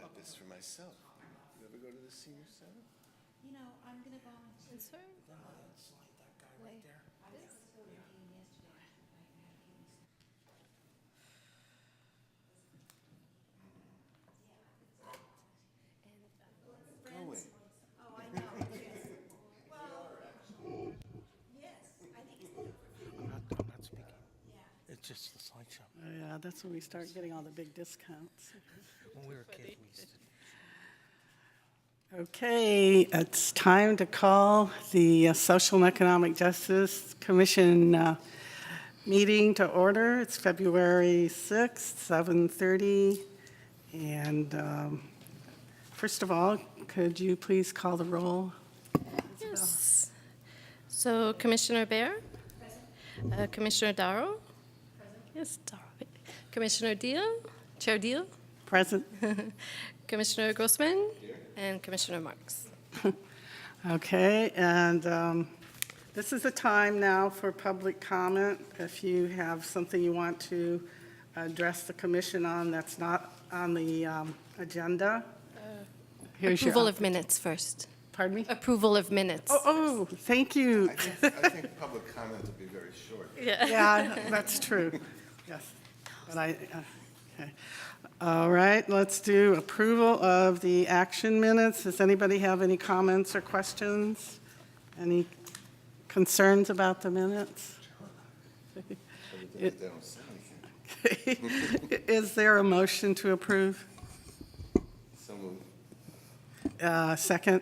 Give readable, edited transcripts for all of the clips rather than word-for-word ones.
have this for myself. You ever go to the senior center? You know, I'm gonna volunteer. It's her. It's like that guy right there. I was supposed to go to a meeting yesterday. Go away. Oh, I know. Well, yes, I think it's I'm not speaking. It's just the slideshow. Yeah, that's when we start getting all the big discounts. When we were kids, we used to. Okay, it's time to call the Social and Economic Justice Commission meeting to order. It's February 6th, 7:30. And first of all, could you please call the roll? Yes. So Commissioner Bear? Commissioner Darrow? Yes, Darrow. Commissioner Deal? Chair Deal? Present. Commissioner Grossman? And Commissioner Marks. Okay, and this is the time now for public comment. If you have something you want to address the commission on that's not on the agenda. Here's your Approval of minutes first. Pardon me? Approval of minutes. Oh, thank you. I think public comment will be very short. Yeah, that's true. Yes. But okay. All right, let's do approval of the action minutes. Does anybody have any comments or questions? Any concerns about the minutes? They don't say anything. Is there a motion to approve? So moved. Second?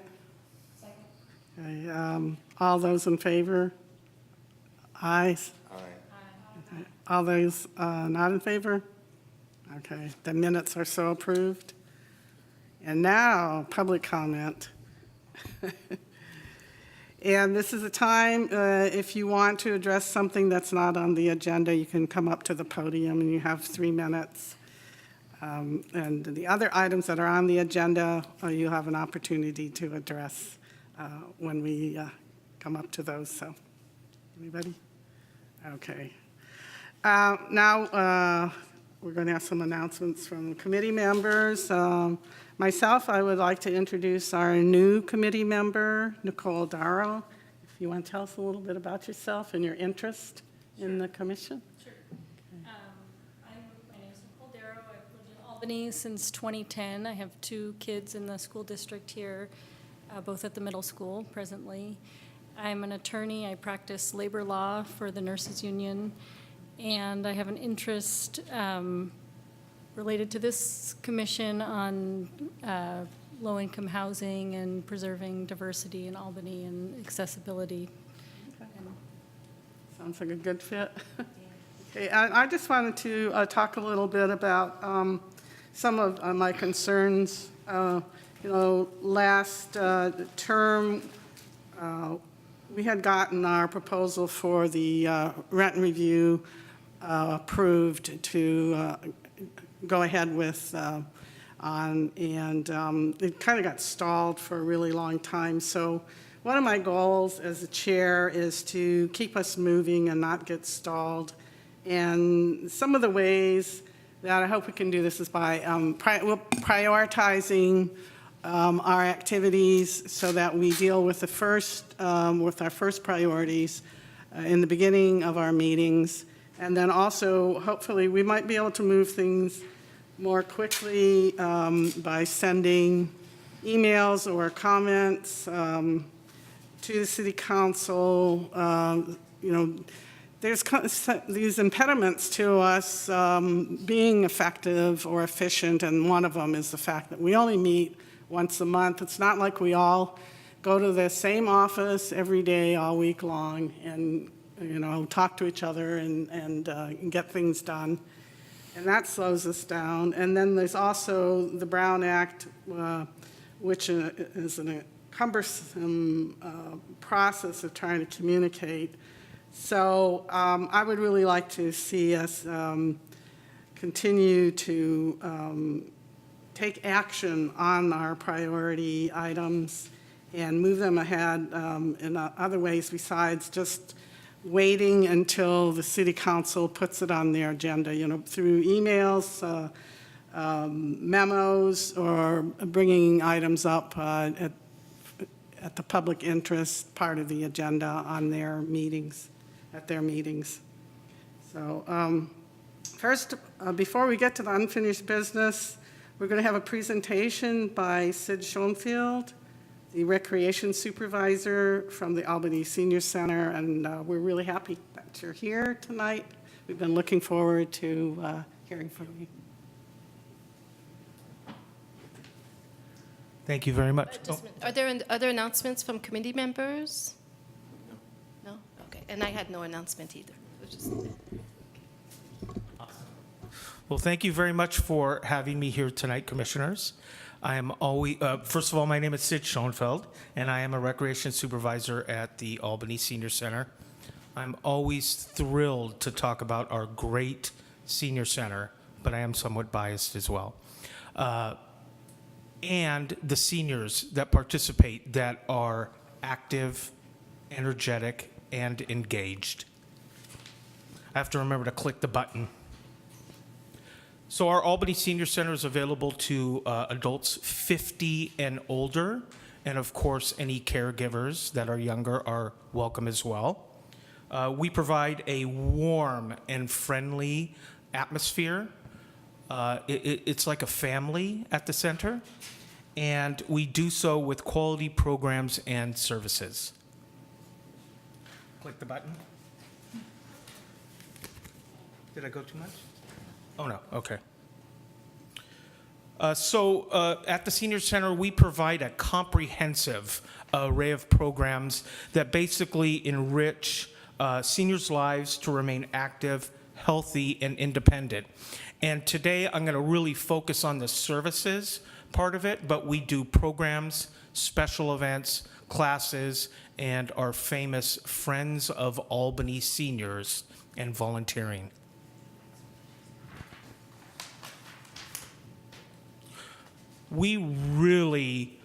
Okay, all those in favor? Aye. Aye. All those not in favor? Okay, the minutes are so approved. And now, public comment. And this is a time, if you want to address something that's not on the agenda, you can come up to the podium and you have 3 minutes. And the other items that are on the agenda, you have an opportunity to address when we come up to those. So, anybody? Okay. Now, we're going to have some announcements from committee members. Myself, I would like to introduce our new committee member, Nicole Darrow. If you want to tell us a little bit about yourself and your interest in the commission. Sure. My name is Nicole Darrow. I've lived in Albany since 2010. I have 2 kids in the school district here, both at the middle school presently. I'm an attorney. I practice labor law for the nurses union, and I have an interest related to this commission on low-income housing and preserving diversity in Albany and accessibility. Sounds like a good fit. Okay, I just wanted to talk a little bit about some of my concerns. Last term, we had gotten our proposal for the rent review approved to go ahead with and it kind of got stalled for a really long time. So one of my goals as a chair is to keep us moving and not get stalled. And some of the ways that I hope we can do this is by prioritizing our activities so that we deal with with our first priorities in the beginning of our meetings. And then also, hopefully, we might be able to move things more quickly by sending emails or comments to the city council. There's these impediments to us being effective or efficient, and one of them is the fact that we only meet once a month. It's not like we all go to the same office every day all week long and talk to each other and get things done. And that slows us down. And then there's also the Brown Act, which is a cumbersome process of trying to communicate. So I would really like to see us continue to take action on our priority items and move them ahead in other ways besides just waiting until the city council puts it on their agenda, through emails, memos or bringing items up at the public interest part of the agenda on their meetings, at their meetings. So first, before we get to the unfinished business, we're going to have a presentation by Sid Schoenfield, the recreation supervisor from the Albany Senior Center, and we're really happy that you're here tonight. We've been looking forward to hearing from you. Thank you very much. Just a minute. Are there other announcements from committee members? No. No? Okay. And I had no announcement either. It was just- Well, thank you very much for having me here tonight, Commissioners. I am always, first of all, my name is Sid Schoenfeld, and I am a recreation supervisor at the Albany Senior Center. I'm always thrilled to talk about our great senior center, but I am somewhat biased as well. And the seniors that participate that are active, energetic, and engaged. I have to remember to click the button. So our Albany Senior Center is available to adults 50 and older, and of course, any caregivers that are younger are welcome as well. We provide a warm and friendly atmosphere. It's like a family at the center, and we do so with quality programs and services. Click the button. Did I go too much? Oh, no, okay. So at the Senior Center, we provide a comprehensive array of programs that basically enrich seniors' lives to remain active, healthy, and independent. And today, I'm going to really focus on the services part of it, but we do programs, special events, classes, and our famous Friends of Albany Seniors and volunteering. We really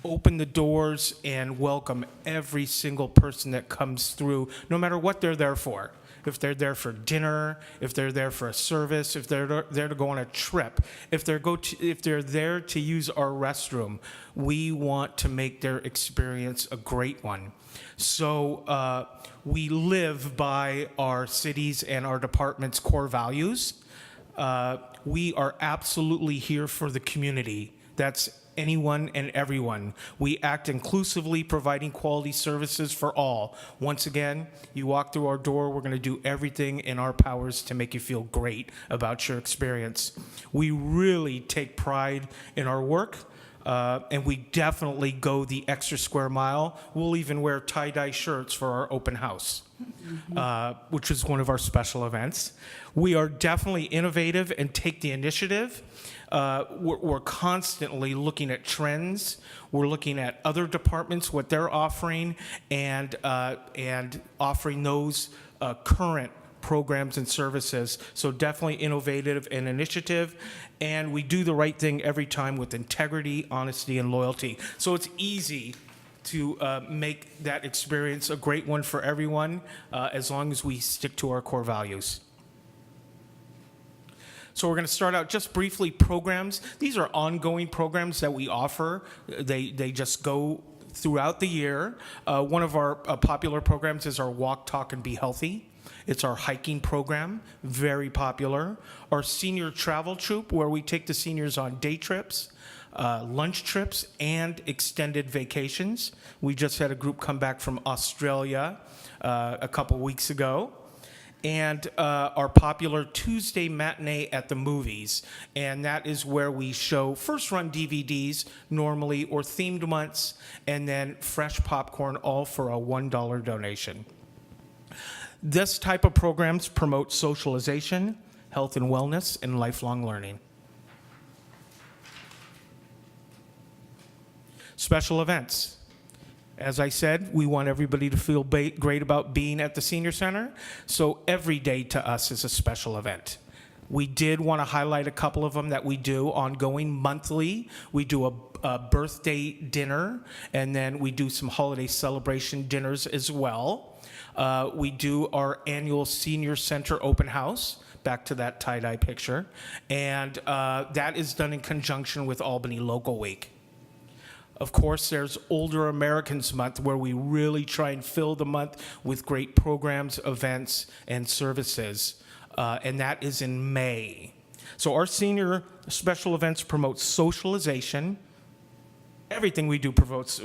open the doors and welcome every single person that comes through, no matter what they're there for. If they're there for dinner, if they're there for a service, if they're there to go on a trip, if they're there to use our restroom, we want to make their experience a great one. So we live by our city's and our department's core values. We are absolutely here for the community. That's anyone and everyone. We act inclusively, providing quality services for all. Once again, you walk through our door, we're going to do everything in our powers to make you feel great about your experience. We really take pride in our work, and we definitely go the extra square mile. We'll even wear tie-dye shirts for our open house, which is one of our special events. We are definitely innovative and take the initiative. We're constantly looking at trends. We're looking at other departments, what they're offering, and offering those current programs and services. So definitely innovative and initiative, and we do the right thing every time with integrity, honesty, and loyalty. So it's easy to make that experience a great one for everyone, as long as we stick to our core values. So we're going to start out just briefly programs. These are ongoing programs that we offer. They just go throughout the year. One of our popular programs is our Walk, Talk, and Be Healthy. It's our hiking program, very popular. Our senior travel troop, where we take the seniors on day trips, lunch trips, and extended vacations. We just had a group come back from Australia a couple weeks ago. And our popular Tuesday matinee at the movies. And that is where we show first-run DVDs normally, or themed months, and then fresh popcorn, all for a $1 donation. This type of programs promote socialization, health and wellness, and lifelong learning. Special events. As I said, we want everybody to feel great about being at the Senior Center, so every day to us is a special event. We did want to highlight a couple of them that we do ongoing monthly. We do a birthday dinner, and then we do some holiday celebration dinners as well. We do our annual senior center open house, back to that tie-dye picture, and that is done in conjunction with Albany Local Week. Of course, there's Older Americans Month, where we really try and fill the month with great programs, events, and services, and that is in May. So our senior special events promote socialization. Everything we do promotes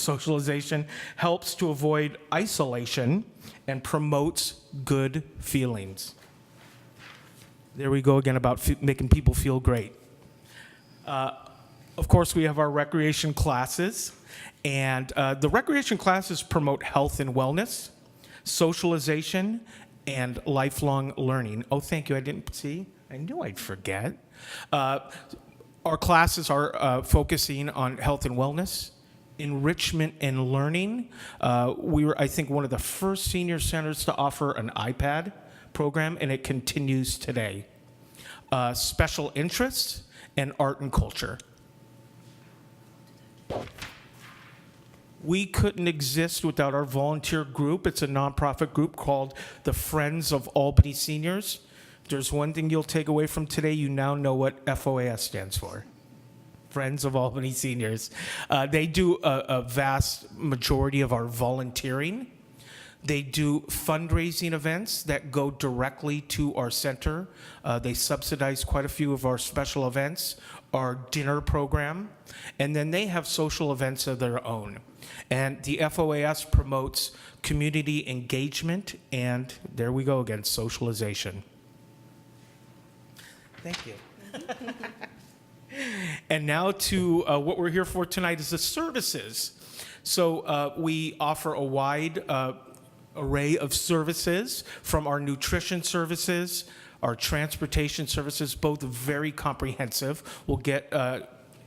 socialization, helps to avoid isolation, and promotes good feelings. There we go again about making people feel great. Of course, we have our recreation classes, and the recreation classes promote health and wellness, socialization, and lifelong learning. Oh, thank you. I didn't see. I knew I'd forget. Our classes are focusing on health and wellness, enrichment and learning. We were, I think, one of the first senior centers to offer an iPad program, and it continues today. Special interests and art and culture. We couldn't exist without our volunteer group. It's a nonprofit group called the Friends of Albany Seniors. If there's one thing you'll take away from today, you now know what FOAS stands for. Friends of Albany Seniors. They do a vast majority of our volunteering. They do fundraising events that go directly to our center. They subsidize quite a few of our special events, our dinner program, and then they have social events of their own. And the FOAS promotes community engagement, and there we go again, socialization. Thank you. And now to what we're here for tonight is the services. So we offer a wide array of services, from our nutrition services, our transportation services, both very comprehensive. We'll get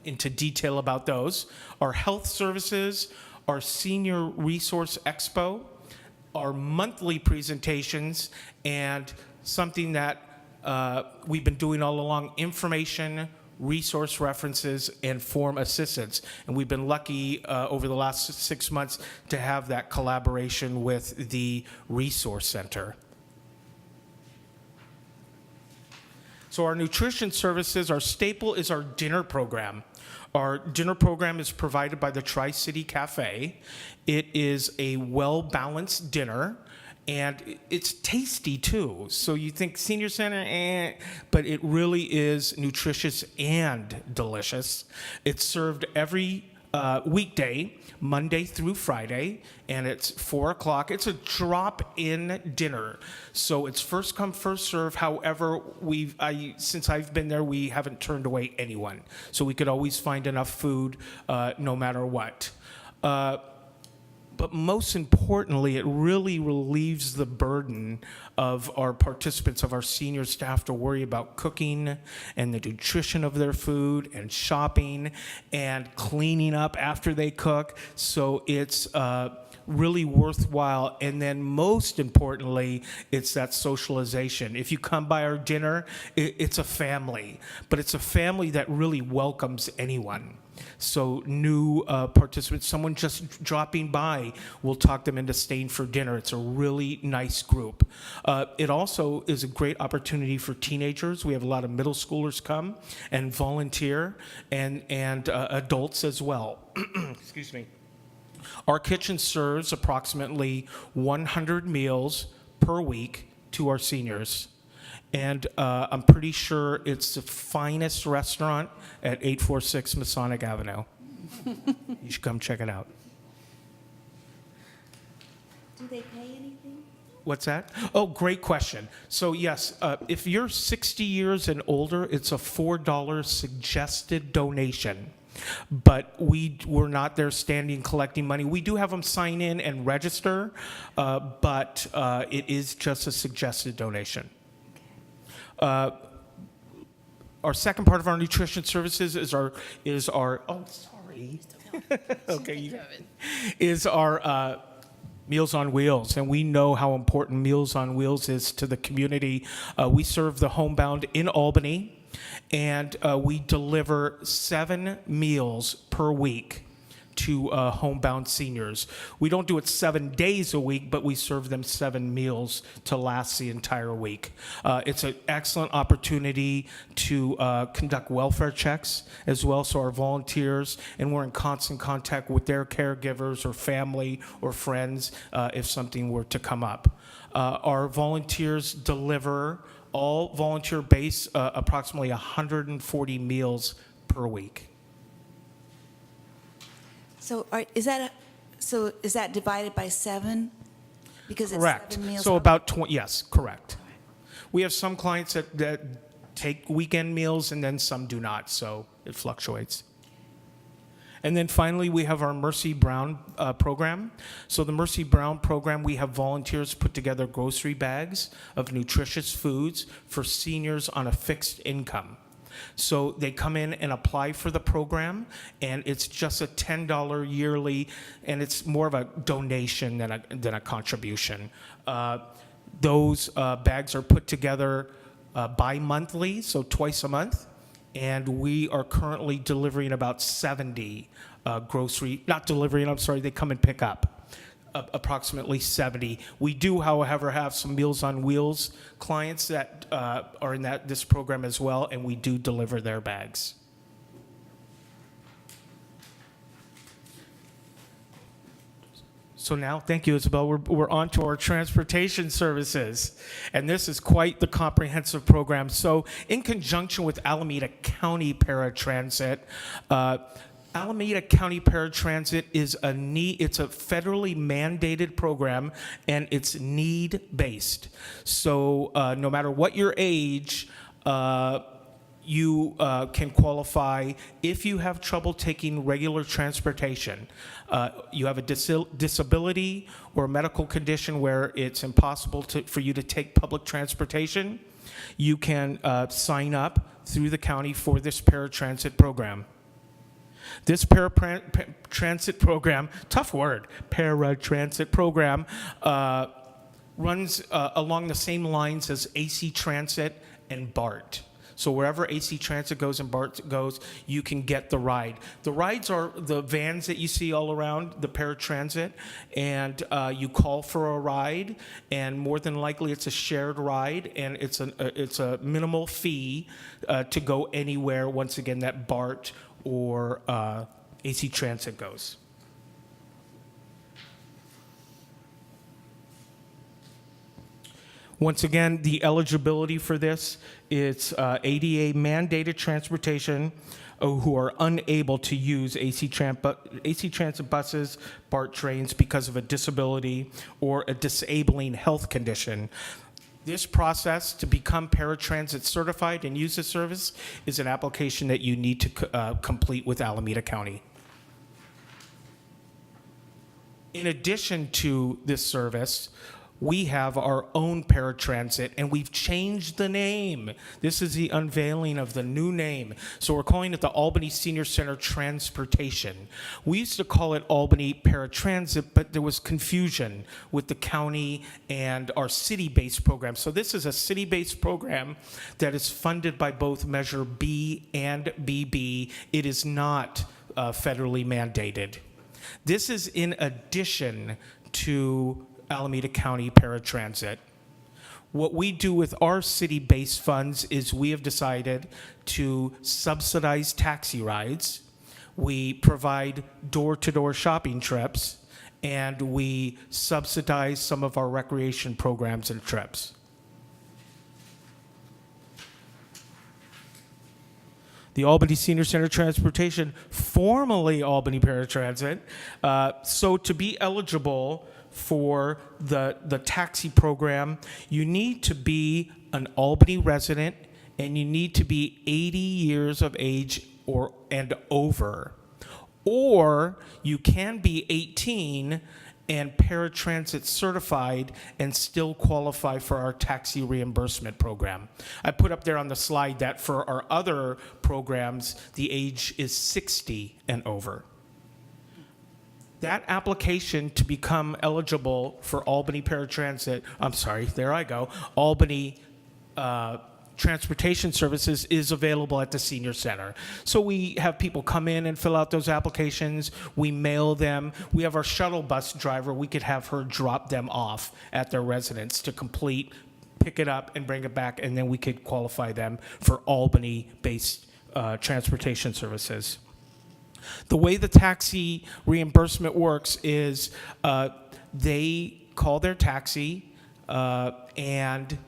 into detail about those. Our health services, our Senior Resource Expo, our monthly presentations, and something that we've been doing all along, information, resource references, and form assistance. And we've been lucky over the last 6 months to have that collaboration with the Resource Center. So our nutrition services, our staple is our dinner program. Our dinner program is provided by the Tri-City Cafe. It is a well-balanced dinner, and it's tasty too. So you think senior center, but it really is nutritious and delicious. It's served every weekday, Monday through Friday, and it's 4 o'clock. It's a drop-in dinner, so it's first come, first serve. However, since I've been there, we haven't turned away anyone, so we could always find enough food no matter what. But most importantly, it really relieves the burden of our participants, of our senior staff, to worry about cooking and the nutrition of their food and shopping and cleaning up after they cook. So it's really worthwhile. And then most importantly, it's that socialization. If you come by our dinner, it's a family, but it's a family that really welcomes anyone. So new participants, someone just dropping by, we'll talk them into staying for dinner. It's a really nice group. It also is a great opportunity for teenagers. We have a lot of middle schoolers come and volunteer, and adults as well. Excuse me. Our kitchen serves approximately 100 meals per week to our seniors. And I'm pretty sure it's the finest restaurant at 846 Masonic Avenue. You should come check it out. Do they pay anything? What's that? Oh, great question. So yes, if you're 60 years and older, it's a $4 suggested donation. But we're not there standing collecting money. We do have them sign in and register, but it is just a suggested donation. Our second part of our nutrition services is our oh, sorry. Okay, is our Meals on Wheels, and we know how important Meals on Wheels is to the community. We serve the homebound in Albany, and we deliver 7 meals per week to homebound seniors. We don't do it 7 days a week, but we serve them 7 meals to last the entire week. It's an excellent opportunity to conduct welfare checks as well, so our volunteers, and we're in constant contact with their caregivers or family or friends if something were to come up. Our volunteers deliver, all volunteer-based, approximately 140 meals per week. So is that divided by 7? Because it's Correct. 7 meals. So per- about 20, yes, correct. We have some clients that take weekend meals and then some do not, so it fluctuates. And then finally, we have our Mercy Brown program. So the Mercy Brown program, we have volunteers put together grocery bags of nutritious foods for seniors on a fixed income. So they come in and apply for the program, and it's just a $10 yearly, and it's more of a donation than a contribution. Those bags are put together bi-monthly, so twice a month, and we are currently delivering about 70 they come and pick up. Approximately 70. We do, however, have some Meals on Wheels clients that are in this program as well, and we do deliver their bags. So now, thank you, Isabel. We're on to our transportation services, and this is quite the comprehensive program. So, in conjunction with Alameda County Paratransit, Alameda County Paratransit is it's a federally mandated program, and it's need-based. So, no matter what your age, you can qualify if you have trouble taking regular transportation. You have a disability or a medical condition where it's impossible for you to take public transportation, you can sign up through the county for this paratransit program. This paratransit program, tough word, paratransit program, runs along the same lines as AC Transit and BART. So wherever AC Transit goes and BART goes, you can get the ride. The rides are the vans that you see all around the paratransit, and you call for a ride, and more than likely it's a shared ride, and it's a minimal fee to go anywhere, once again, that BART or AC Transit goes. Once again, the eligibility for this, it's ADA mandated transportation who are unable to use AC Transit buses, BART trains because of a disability or a disabling health condition. This process to become paratransit certified and use the service is an application that you need to complete with Alameda County. In addition to this service, we have our own paratransit, and we've changed the name. This is the unveiling of the new name. So we're calling it the Albany Senior Center Transportation. We used to call it Albany Paratransit, but there was confusion with the county and our city-based program. So this is a city-based program that is funded by both Measure B and BB. It is not federally mandated. This is in addition to Alameda County Paratransit. What we do with our city-based funds is we have decided to subsidize taxi rides. We provide door-to-door shopping trips, and we subsidize some of our recreation programs and trips. The Albany Senior Center Transportation, formerly Albany Paratransit. So to be eligible for the taxi program, you need to be an Albany resident, and you need to be 80 years of age and over. Or you can be 18 and paratransit certified and still qualify for our taxi reimbursement program. I put up there on the slide that for our other programs, the age is 60 and over. That application to become eligible for Albany Paratransit, Albany Transportation Services is available at the senior center. So we have people come in and fill out those applications. We mail them. We have our shuttle bus driver. We could have her drop them off at their residence to complete, pick it up, and bring it back, and then we could qualify them for Albany-based transportation services. The way the taxi reimbursement works is they call their taxi and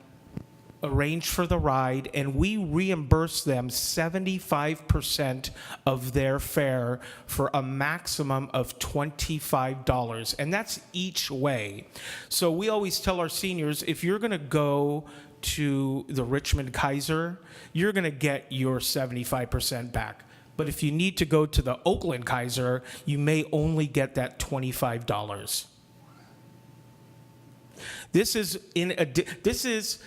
arrange for the ride, and we reimburse them 75% of their fare for a maximum of $25, and that's each way. So we always tell our seniors, if you're going to go to the Richmond Kaiser, you're going to get your 75% back. But if you need to go to the Oakland Kaiser, you may only get that $25. This is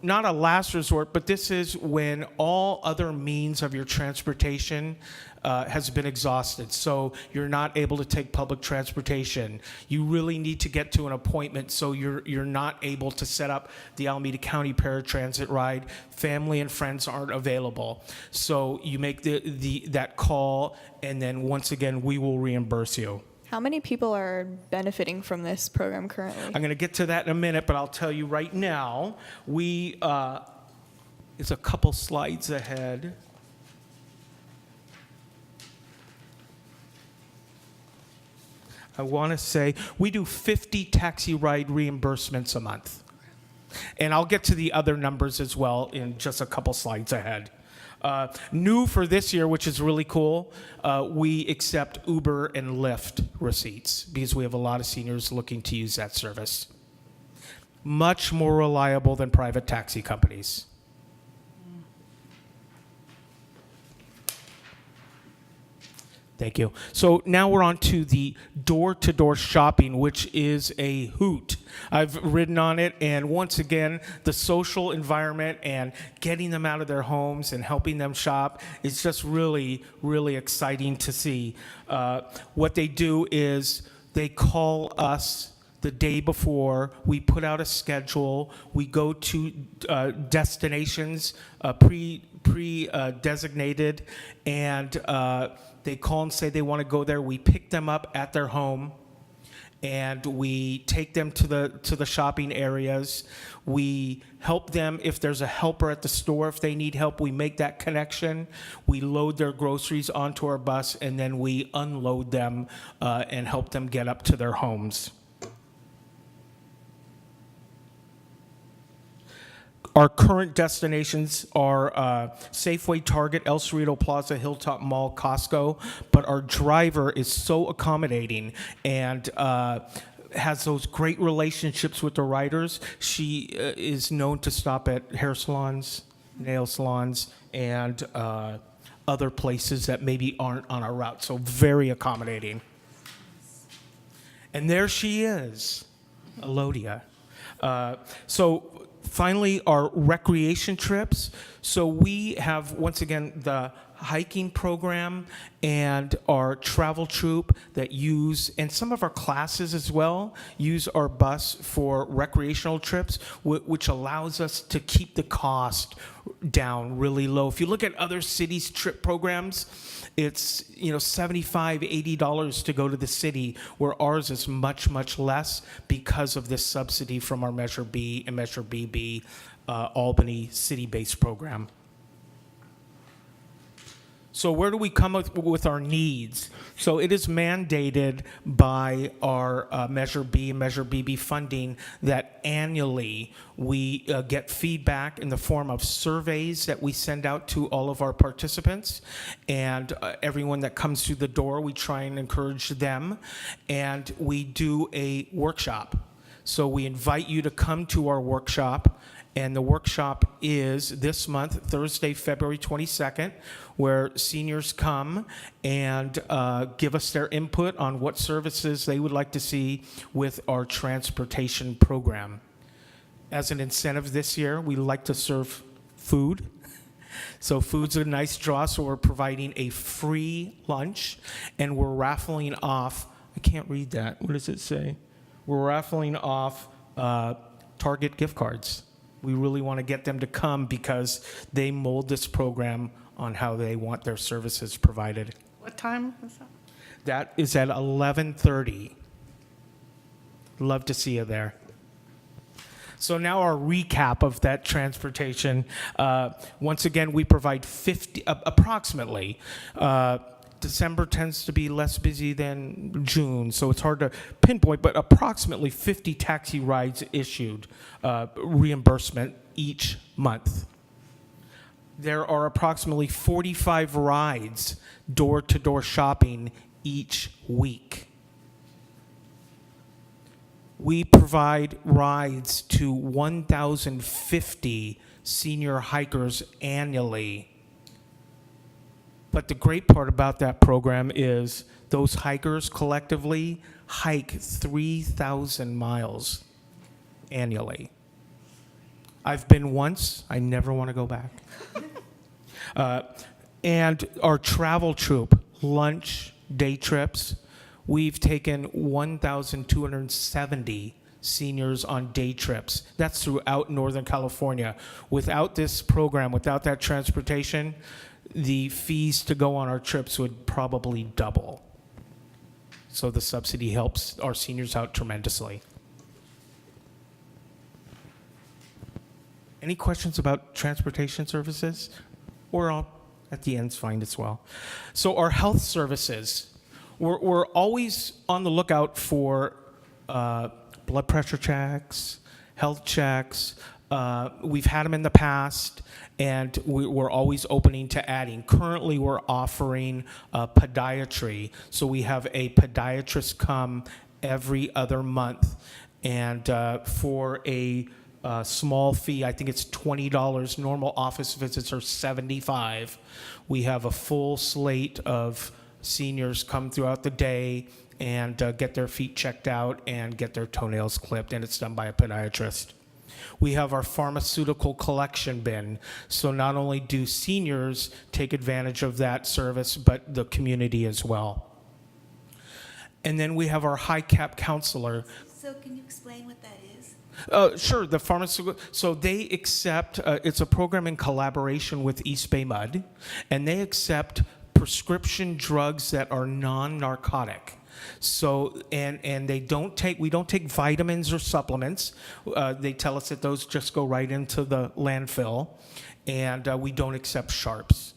not a last resort, but this is when all other means of your transportation has been exhausted. So you're not able to take public transportation. You really need to get to an appointment, so you're not able to set up the Alameda County Paratransit ride. Family and friends aren't available. So you make that call, and then once again, we will reimburse you. How many people are benefiting from this program currently? I'm going to get to that in a minute, but I'll tell you right now, it's a couple slides ahead. I want to say we do 50 taxi ride reimbursements a month. And I'll get to the other numbers as well in just a couple slides ahead. New for this year, which is really cool, we accept Uber and Lyft receipts because we have a lot of seniors looking to use that service. Much more reliable than private taxi companies. Thank you. So now we're on to the door-to-door shopping, which is a hoot. I've ridden on it, and once again, the social environment and getting them out of their homes and helping them shop is just really, really exciting to see. What they do is they call us the day before. We put out a schedule. We go to destinations pre-designated, and they call and say they want to go there. We pick them up at their home, and we take them to the shopping areas. We help them if there's a helper at the store. If they need help, we make that connection. We load their groceries onto our bus, and then we unload them and help them get up to their homes. Our current destinations are Safeway, Target, El Cerrito Plaza, Hilltop Mall, Costco, but our driver is so accommodating and has those great relationships with the riders. She is known to stop at hair salons, nail salons, and other places that maybe aren't on our route, so very accommodating. And there she is, Elodia. Finally, our recreation trips. So we have, once again, the hiking program and our travel troupe that use, and some of our classes as well, use our bus for recreational trips, which allows us to keep the cost down really low. If you look at other cities' trip programs, it's $75, $80 to go to the city, where ours is much, much less because of this subsidy from our Measure B and Measure BB Albany city-based program. So where do we come up with our needs? So it is mandated by our Measure B and Measure BB funding that annually we get feedback in the form of surveys that we send out to all of our participants, and everyone that comes through the door, we try and encourage them, and we do a workshop. So we invite you to come to our workshop. And the workshop is this month, Thursday, February 22nd, where seniors come and give us their input on what services they would like to see with our transportation program. As an incentive this year, we like to serve food So food's a nice draw, so we're providing a free lunch, and we're raffling off, I can't read that, what does it say? We're raffling off Target gift cards. We really want to get them to come because they mold this program on how they want their services provided. What time is that? That is at 11:30. Love to see you there. So now our recap of that transportation. Once again, we provide approximately. December tends to be less busy than June, so it's hard to pinpoint, but approximately 50 taxi rides issued, reimbursement each month. There are approximately 45 rides, door-to-door shopping each week. We provide rides to 1,050 senior hikers annually. But the great part about that program is those hikers collectively hike 3,000 miles annually. I've been once, I never want to go back. And our travel troop, lunch, day trips, we've taken 1,270 seniors on day trips. That's throughout Northern California. Without this program, without that transportation, the fees to go on our trips would probably double. So the subsidy helps our seniors out tremendously. Any questions about transportation services? Or at the end's fine as well. So our health services, we're always on the lookout for blood pressure checks, health checks. We've had them in the past, and we're always opening to adding. Currently, we're offering podiatry. So we have a podiatrist come every other month, and for a small fee, I think it's $20. Normal office visits are $75. We have a full slate of seniors come throughout the day and get their feet checked out and get their toenails clipped, and it's done by a podiatrist. We have our pharmaceutical collection bin. So not only do seniors take advantage of that service, but the community as well. And then we have our high-cap counselor. So can you explain what that is? Sure, the pharmaceutical, so they accept, it's a program in collaboration with East Bay Mud, and they accept prescription drugs that are non-narcotic. So, and we don't take vitamins or supplements. They tell us that those just go right into the landfill, and we don't accept sharps.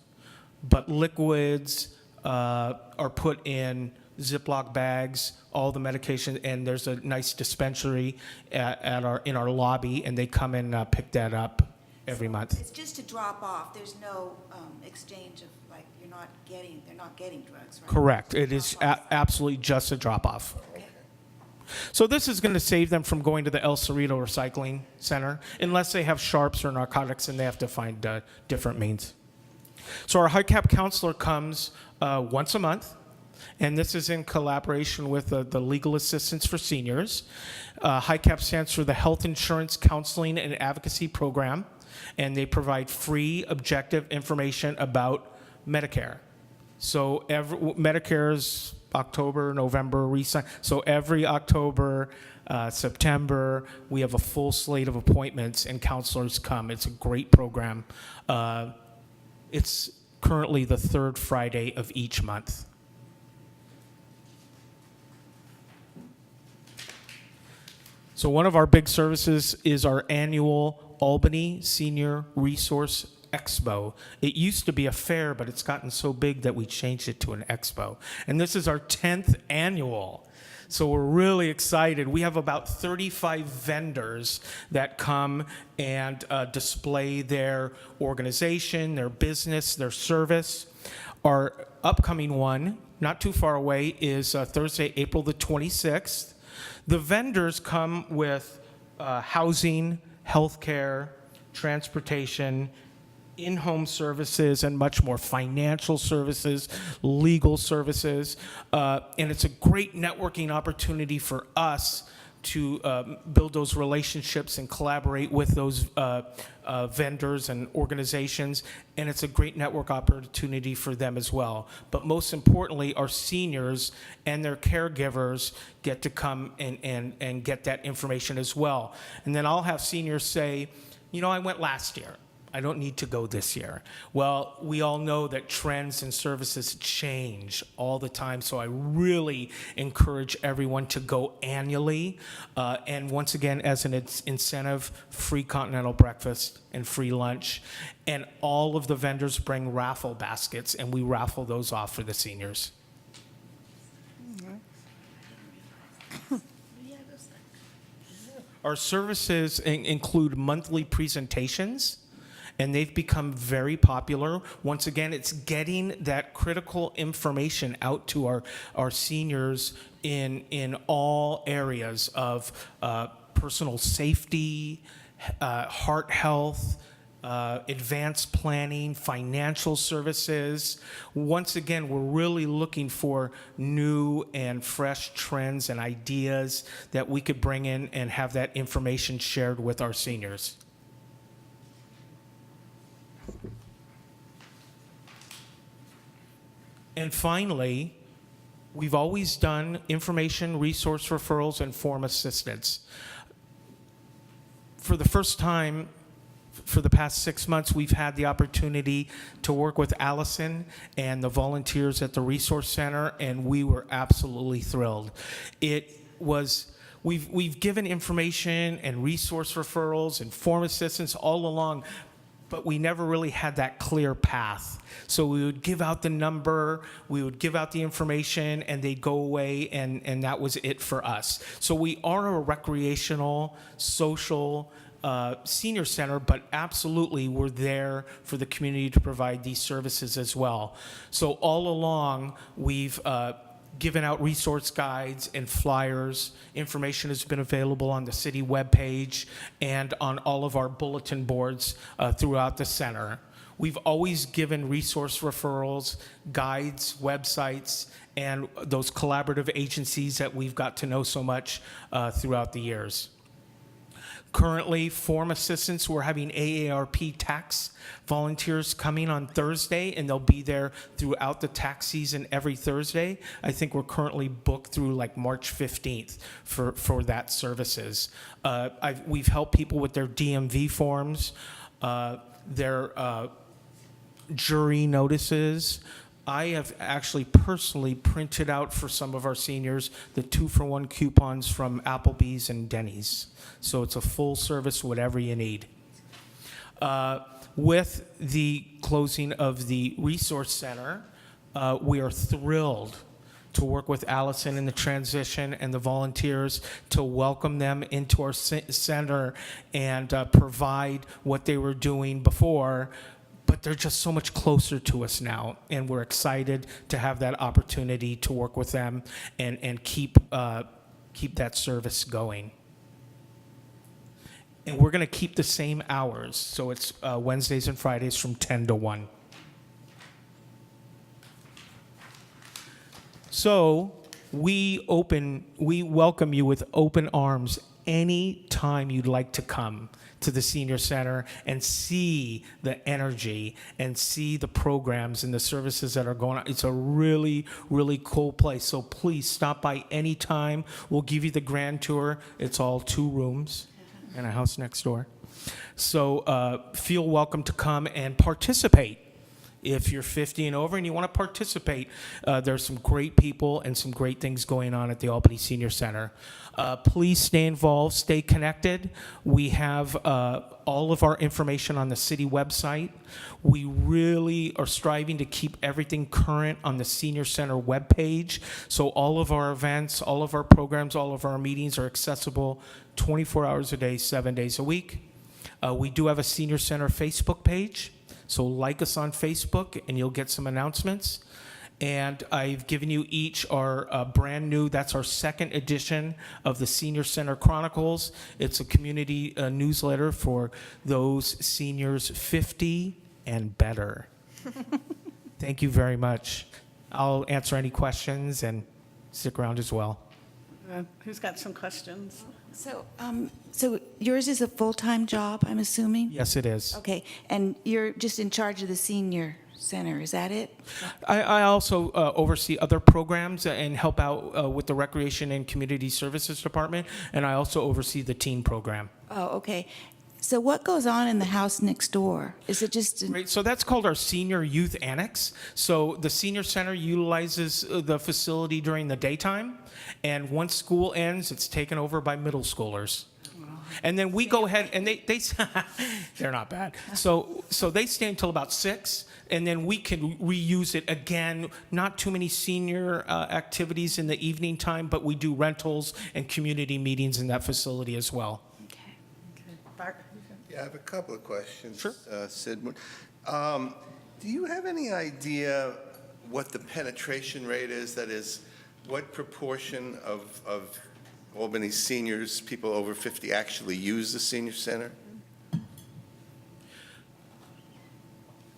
But liquids are put in Ziploc bags, all the medication, and there's a nice dispensary in our lobby, and they come and pick that up every month. It's just to drop off. There's no exchange of, like, they're not getting drugs, right? Correct. It is absolutely just a drop-off. Okay. So this is going to save them from going to the El Cerrito Recycling Center, unless they have sharps or narcotics, and they have to find different means. So our high-cap counselor comes once a month, and this is in collaboration with the Legal Assistance for Seniors. HICAP stands for the Health Insurance Counseling and Advocacy Program, and they provide free, objective information about Medicare. So Medicare's October, November, so every October, September, we have a full slate of appointments and counselors come. It's a great program. It's currently the third Friday of each month. So one of our big services is our annual Albany Senior Resource Expo. It used to be a fair, but it's gotten so big that we changed it to an expo. And this is our 10th annual. So we're really excited. We have about 35 vendors that come and display their organization, their business, their service. Our upcoming one, not too far away, is Thursday, April the 26th. The vendors come with housing, healthcare, transportation, in-home services, and much more, financial services, legal services. And it's a great networking opportunity for us build those relationships and collaborate with those vendors and organizations, and it's a great network opportunity for them as well. But most importantly, our seniors and their caregivers get to come and get that information as well. And then I'll have seniors say, you know, I went last year. I don't need to go this year. Well, we all know that trends and services change all the time, so I really encourage everyone to go annually. And once again, as an incentive, free continental breakfast and free lunch. And all of the vendors bring raffle baskets, and we raffle those off for the seniors. Our services include monthly presentations, and they've become very popular. Once again, it's getting that critical information out to our seniors in all areas of personal safety, heart health, advanced planning, financial services. Once again, we're really looking for new and fresh trends and ideas that we could bring in and have that information shared with our seniors. And finally, we've always done information, resource referrals, and form assistance. For the first time, for the past 6 months, we've had the opportunity to work with Allison and the volunteers at the Resource Center, and we were absolutely thrilled. We've given information and resource referrals and form assistance all along, but we never really had that clear path. So we would give out the number, we would give out the information, and they'd go away, and that was it for us. So we are a recreational, social, senior center, but absolutely we're there for the community to provide these services as well. So all along, we've given out resource guides and flyers. Information has been available on the city webpage and on all of our bulletin boards throughout the center. We've always given resource referrals, guides, websites, and those collaborative agencies that we've got to know so much throughout the years. Currently, form assistance, we're having AARP tax volunteers coming on Thursday, and they'll be there throughout the tax season every Thursday. I think we're currently booked through like March 15th for that services. We've helped people with their DMV forms, their jury notices. I have actually personally printed out for some of our seniors the 2-for-1 coupons from Applebee's and Denny's. So it's a full service, whatever you need. With the closing of the Resource Center, we are thrilled to work with Allison in the transition and the volunteers to welcome them into our center and provide what they were doing before. But they're just so much closer to us now, and we're excited to have that opportunity to work with them and keep that service going. And we're going to keep the same hours, so it's Wednesdays and Fridays from 10 to 1. So we welcome you with open arms any time you'd like to come to the Senior Center and see the energy and see the programs and the services that are going on. It's a really, really cool place. So please stop by anytime. We'll give you the grand tour. It's all 2 rooms and a house next door. So feel welcome to come and participate. If you're 50 and over and you want to participate, there's some great people and some great things going on at the Albany Senior Center. Please stay involved, stay connected. We have all of our information on the city website. We really are striving to keep everything current on the Senior Center webpage. So all of our events, all of our programs, all of our meetings are accessible 24 hours a day, 7 days a week. We do have a Senior Center Facebook page. So like us on Facebook, and you'll get some announcements. And I've given you each our brand new, that's our second edition of the Senior Center Chronicles. It's a community newsletter for those seniors 50 and better. Thank you very much. I'll answer any questions and stick around as well. Who's got some questions? So yours is a full-time job, I'm assuming? Yes, it is. Okay, and you're just in charge of the senior center, is that it? I also oversee other programs and help out with the Recreation and Community Services Department, and I also oversee the teen program. Oh, okay. So what goes on in the house next door? Is it just, Right, so that's called our Senior Youth Annex. So the senior center utilizes the facility during the daytime, and once school ends, it's taken over by middle schoolers. And then we go ahead and they they're not bad. So they stay until about 6, and then we can reuse it again. Not too many senior activities in the evening time, but we do rentals and community meetings in that facility as well. Bart? Yeah, I have a couple of questions. Sure. Sid, do you have any idea what the penetration rate is? That is, what proportion of Albany seniors, people over 50, actually use the senior center?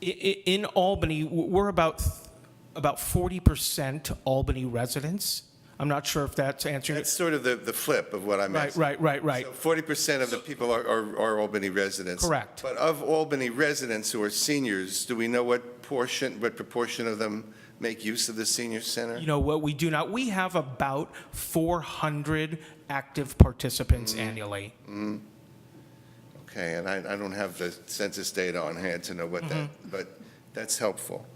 In Albany, we're about 40% Albany residents. I'm not sure if that's answering That's it. sort of the flip of what I'm Right, asking. right. So 40% of the people are Albany residents. Correct. But of Albany residents who are seniors, do we know what proportion of them make use of the senior center? You know what, we do not. We have about 400 active participants annually. Okay, and I don't have the census data on hand to know what that, but that's helpful.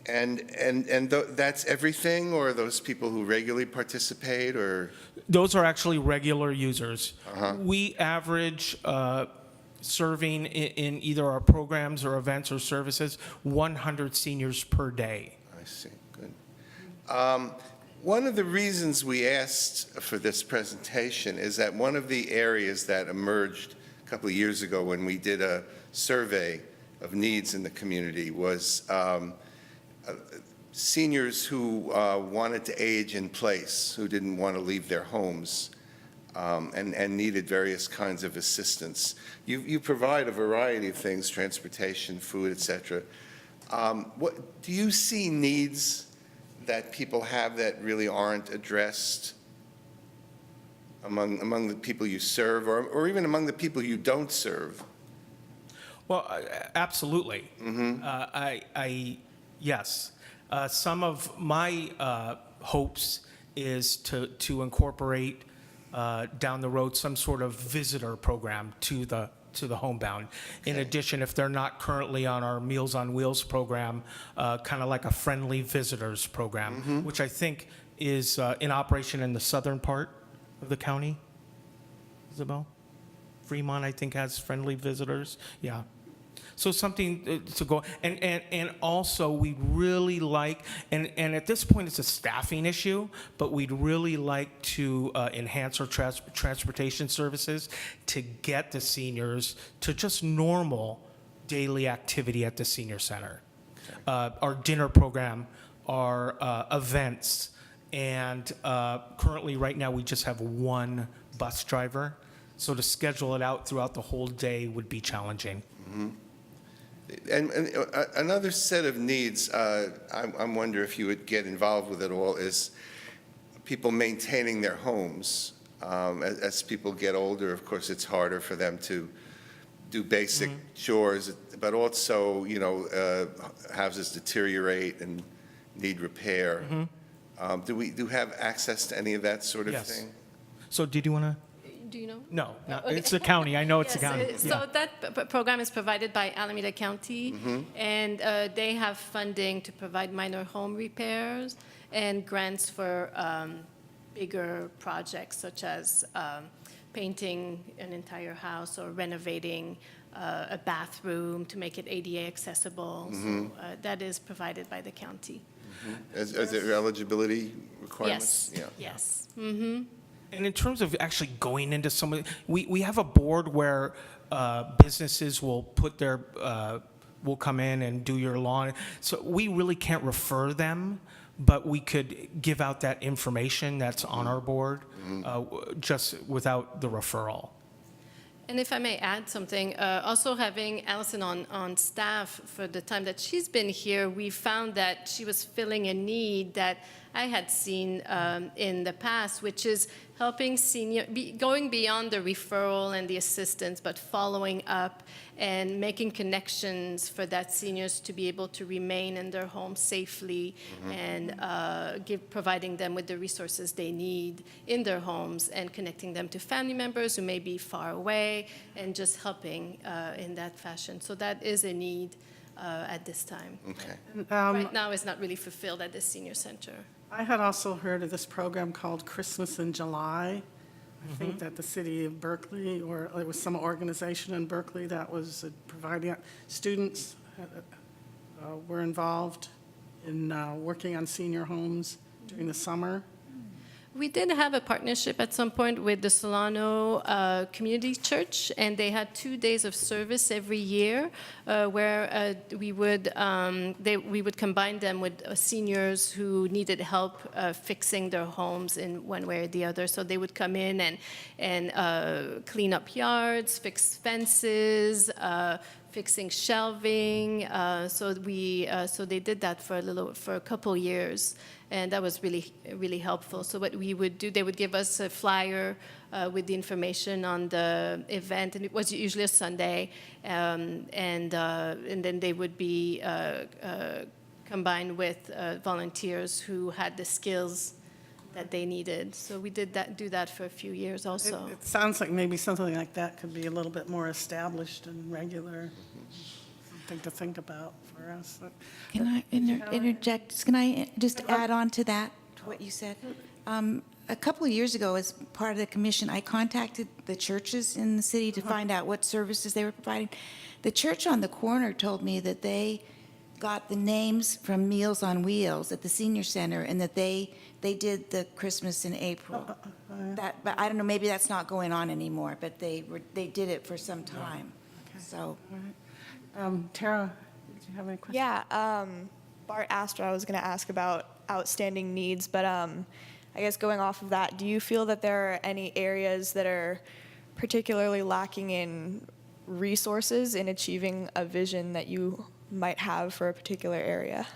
That's everything, or are those people who regularly participate, or? Those are actually regular users. We average serving in either our programs or events or services 100 seniors per day. I see, good. One of the reasons we asked for this presentation is that one of the areas that emerged a couple of years ago when we did a survey of needs in the community was seniors who wanted to age in place, who didn't want to leave their homes, and needed various kinds of assistance. You provide a variety of things, transportation, food, et cetera. Do you see needs that people have that really aren't addressed among the people you serve, or even among the people you don't serve? Well, absolutely. Yes. Some of my hopes is to incorporate down the road some sort of visitor program to the homebound. In addition, if they're not currently on our Meals on Wheels program, kind of like a friendly visitors program, which I think is in operation in the southern part of the county. Isabel? Fremont, I think, has friendly visitors. Yeah. So something to go, and also we'd really like, and at this point it's a staffing issue, but we'd really like to enhance our transportation services to get the seniors to just normal daily activity at the senior center. Our dinner program, our events, and currently right now we just have one bus driver. So to schedule it out throughout the whole day would be challenging. And another set of needs, I wonder if you would get involved with it all, is people maintaining their homes. As people get older, of course, it's harder for them to do basic chores, but also, houses deteriorate and need repair. Do we have access to any of that sort of Yes. thing? So did you want to? Do you know? No, Okay. it's the county. I know it's the Yes, county. So that program is provided by Alameda County, and they have funding to provide minor home repairs and grants for bigger projects such as painting an entire house or renovating a bathroom to make it ADA accessible. So that is provided by the county. As there eligibility requirements? Yes, yes. Mm-hmm. And in terms of actually going into some of, we have a board where businesses will put their, will come in and do your lawn. So we really can't refer them, but we could give out that information that's on our board, just without the referral. And if I may add something, also having Allison on staff for the time that she's been here, we found that she was filling a need that I had seen in the past, which is helping going beyond the referral and the assistance, but following up and making connections for that seniors to be able to remain in their home safely and providing them with the resources they need in their homes and connecting them to family members who may be far away and just helping in that fashion. So that is a need at this time. Okay. Right now, it's not really fulfilled at the senior center. I had also heard of this program called Christmas in July. I think that the city of Berkeley, or it was some organization in Berkeley that was providing, students were involved in working on senior homes during the summer. We did have a partnership at some point with the Solano Community Church, and they had 2 days of service every year where we would combine them with seniors who needed help fixing their homes in one way or the other. So they would come in and clean up yards, fix fences, fixing shelving. So they did that for a couple years, and that was really helpful. So what we would do, they would give us a flyer with the information on the event, and it was usually a Sunday, and then they would be combined with volunteers who had the skills that they needed. So we do that for a few years also. It sounds like maybe something like that could be a little bit more established and regular, something to think about for us. Can I interject? Can I just add on to that, to what you said? A couple of years ago, as part of the commission, I contacted the churches in the city to find out what services they were providing. The church on the corner told me that they got the names from Meals on Wheels at the senior center, and that they did the Christmas in April. But I don't know, maybe that's not going on anymore, but they did it for some time. So, Tara, did you have any questions? Yeah, Bart asked what I was going to ask about outstanding needs, but I guess going off of that, do you feel that there are any areas that are particularly lacking in resources in achieving a vision that you might have for a particular area?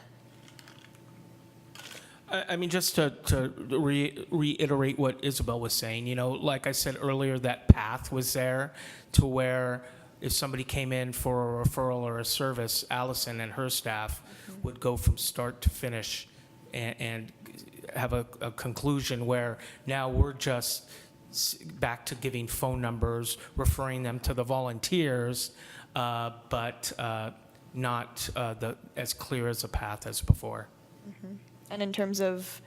I mean, just to reiterate what Isabel was saying, you know, like I said earlier, that path was there to where if somebody came in for a referral or a service, Allison and her staff would go from start to finish and have a conclusion where now we're just back to giving phone numbers, referring them to the volunteers, but not as clear as a path as before. Mm-hmm. And in terms of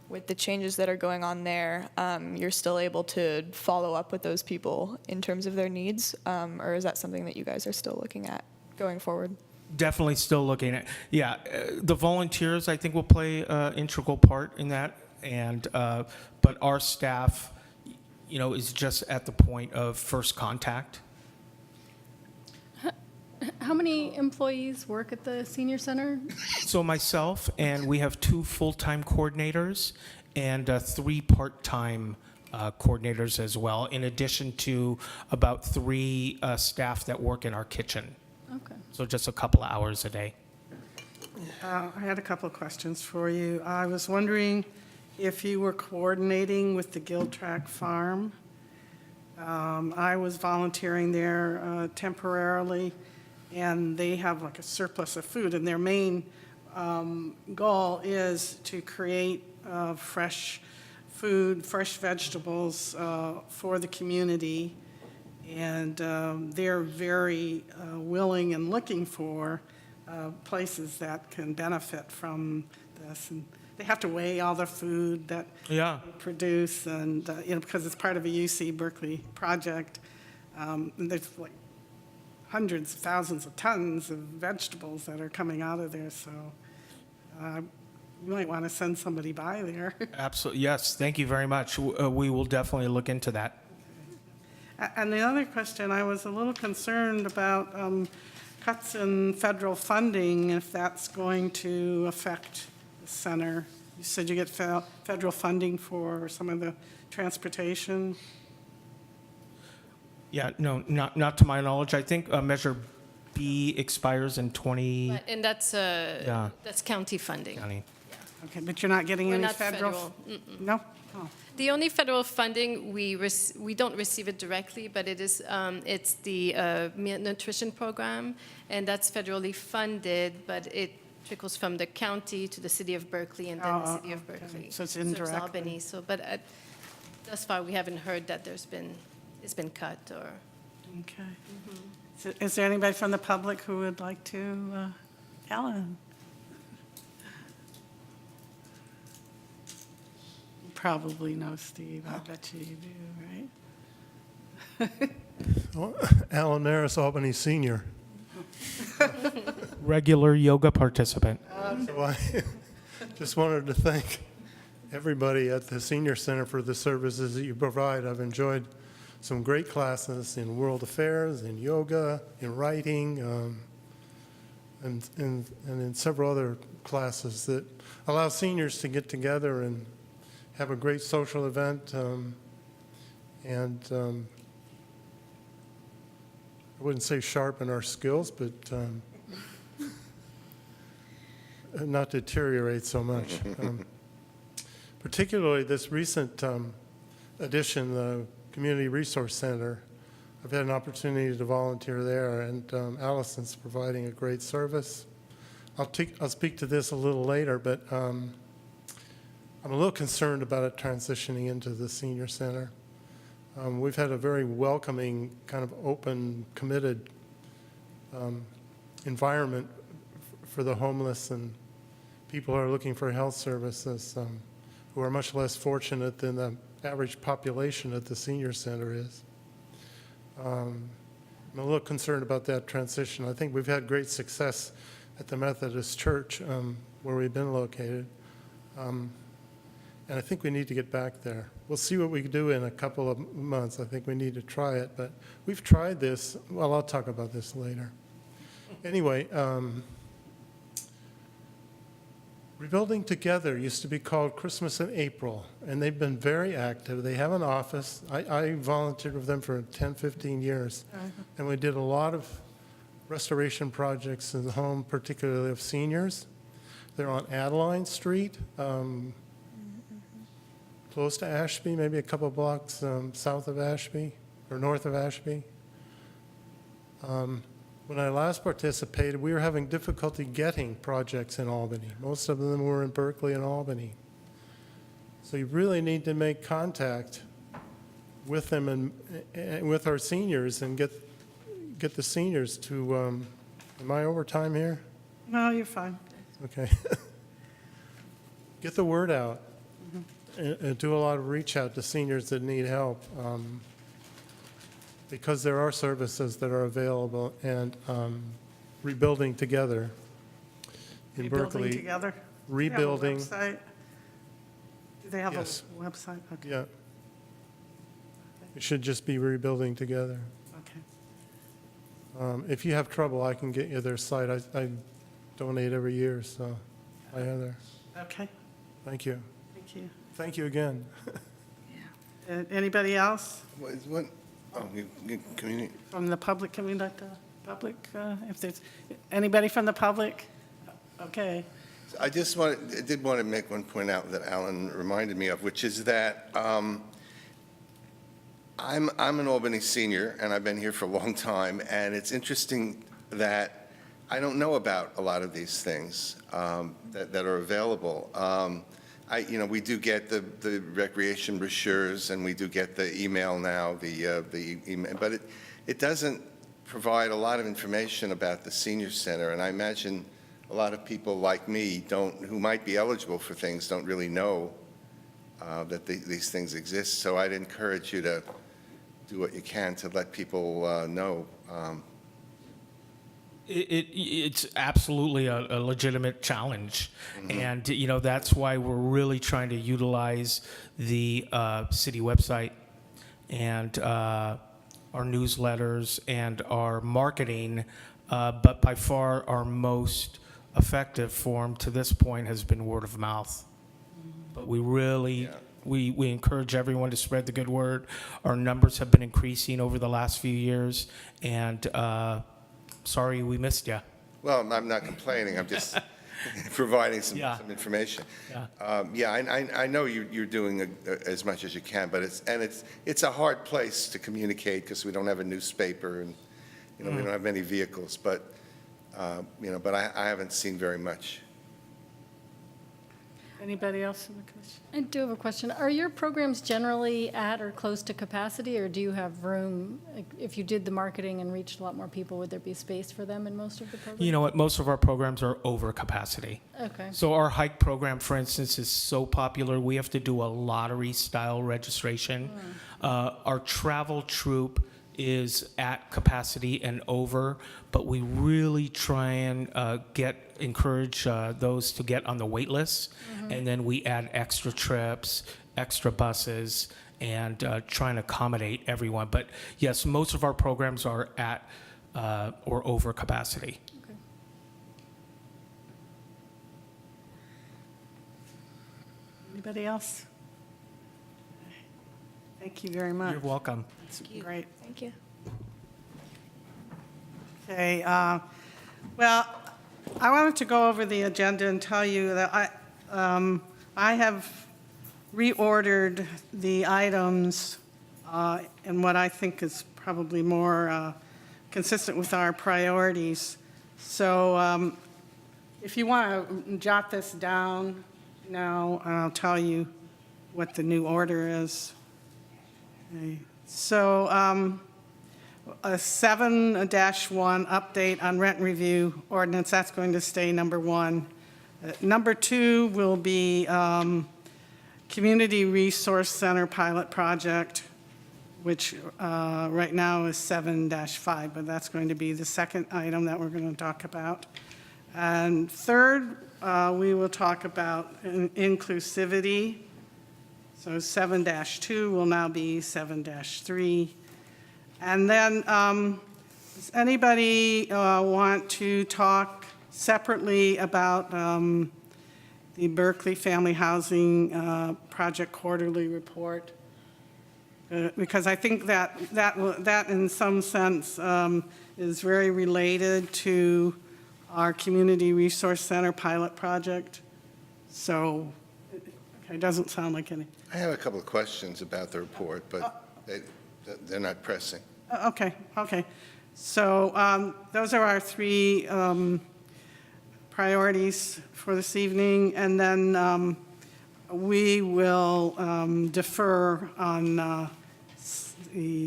with the changes that are going on there, you're still able to follow up with those people in terms of their needs, or is that something that you guys are still looking at going forward? Definitely still looking at, yeah, the volunteers I think will play an integral part in that, and but our staff, you know, is just at the point of first contact. How many employees work at the senior center? So myself, and we have 2 full-time coordinators and 3 part-time coordinators as well, in addition to about 3 staff that work in our kitchen. Okay. So just a couple of hours a day. I had a couple of questions for you. I was wondering if you were coordinating with the Giltrack Farm. I was volunteering there temporarily, and they have like a surplus of food, and their main goal is to create fresh food, fresh vegetables for the community. And they're very willing and looking for places that can benefit from this. And they have to weigh all the food that Yeah. they produce, and you know, because it's part of a UC Berkeley project. And there's like hundreds of thousands of tons of vegetables that are coming out of there. So you might want to send somebody by there. Absolutely, yes, thank you very much. We will definitely look into that. And the other question, I was a little concerned about cuts in federal funding, if that's going to affect the center. You said you get federal funding for some of the transportation. Yeah, no, not to my knowledge. I think Measure B expires in 20. And that's county funding. County. Okay, but you're not getting We're any not federal? federal. No? Oh, The only federal funding, we don't receive it directly, but it's the meal nutrition program, and that's federally funded, but it trickles from the county to the city of Berkeley and then the city of okay. Berkeley. So it's indirectly. Albany, but thus far, we haven't heard that it's been cut or. okay. Is there anybody from the public who would like to, Ellen? You probably know Steve, I bet you do, right? Alan Maris, Albany Senior. Regular yoga participant. So I just wanted to thank everybody at the Senior Center for the services that you provide. I've enjoyed some great classes in world affairs, in yoga, in writing, and in several other classes that allow seniors to get together and have a great social event. I wouldn't say sharpen our skills, but not deteriorate so much. Particularly this recent addition, the Community Resource Center. I've had an opportunity to volunteer there, and Allison's providing a great service. I'll speak to this a little later, but I'm a little concerned about it transitioning into the senior center. We've had a very welcoming, kind of open, committed environment for the homeless and people who are looking for health services who are much less fortunate than the average population at the senior center is. I'm a little concerned about that transition. I think we've had great success at the Methodist Church where we've been located. And I think we need to get back there. We'll see what we can do in a couple of months. I think we need to try it, but we've tried this. Well, I'll talk about this later. Anyway, Rebuilding Together used to be called Christmas in April, and they've been very active. They have an office. I volunteered with them for 10, 15 years, and we did a lot of restoration projects in the home, particularly of seniors. They're on Adeline Street, close to Ashby, maybe a couple blocks south of Ashby, or north of Ashby. When I last participated, we were having difficulty getting projects in Albany. Most of them were in Berkeley and Albany. So you really need to make contact with them and with our seniors and get the seniors to, am I over time here? No, you're fine. Okay. Get the word out and do a lot of reach out to seniors that need help. Because there are services that are available, and Rebuilding Together in Rebuilding Berkeley. Together? Rebuilding, Do they have a website? Do they have Yes. a website? Okay. yeah. It should just be Rebuilding Together. Okay. If you have trouble, I can get you their site. I donate every year, so I have there. Okay, Thank you. thank you. Thank you again. Anybody else What, oh, community, from the public? Can we let the public, if there's, anybody from the public? Okay. I did want to make one point out that Alan reminded me of, which is that I'm an Albany senior, and I've been here for a long time, and it's interesting that I don't know about a lot of these things that are available. We do get the recreation brochures, and we do get the email now, the email, but it doesn't provide a lot of information about the senior center, and I imagine a lot of people like me who might be eligible for things, don't really know that these things exist. So I'd encourage you to do what you can to let people know. It's absolutely a legitimate challenge, and that's why we're really trying to utilize the city website and our newsletters and our marketing. But by far, our most effective form to this point has been word of mouth. But we really. Yeah. We encourage everyone to spread the good word. Our numbers have been increasing over the last few years, and sorry we missed you. Well, I'm not complaining. I'm just, providing some Yeah. some information. Yeah. Yeah, I know you're doing as much as you can, but it's a hard place to communicate because we don't have a newspaper and, we don't have many vehicles, but, but I haven't seen very much. Anybody else in the commission? I do have a question. Are your programs generally at or close to capacity, or do you have room? Like, if you did the marketing and reached a lot more people, would there be space for them in most of the programs? You know what? Most of our programs are over capacity. Okay. So our hike program, for instance, is so popular, we have to do a lottery-style registration. Our travel troupe is at capacity and over, but we really try and encourage those to get on the wait list. And then we add extra trips, extra buses, and try and accommodate everyone. But yes, most of our programs are at or over capacity. Anybody else? Thank you very much. You're welcome. That's great. Thank you. Okay, well, I wanted to go over the agenda and tell you that I have reordered the items in what I think is probably more consistent with our priorities. So if you want to jot this down now, I'll tell you what the new order is. Okay. So a 7-1 update on rent review ordinance, that's going to stay number 1. Number 2 will be Community Resource Center pilot project, which right now is 7-5, but that's going to be the second item that we're going to talk about. And third, we will talk about inclusivity. So 7-2 will now be 7-3. And then, does anybody want to talk separately about the Berkeley Family Housing Project Quarterly Report? Because I think that in some sense is very related to our Community Resource Center pilot project. So it doesn't sound like any. I have a couple of questions about the report, but they're not pressing. Okay. So those are our 3 priorities for this evening, and then we will defer on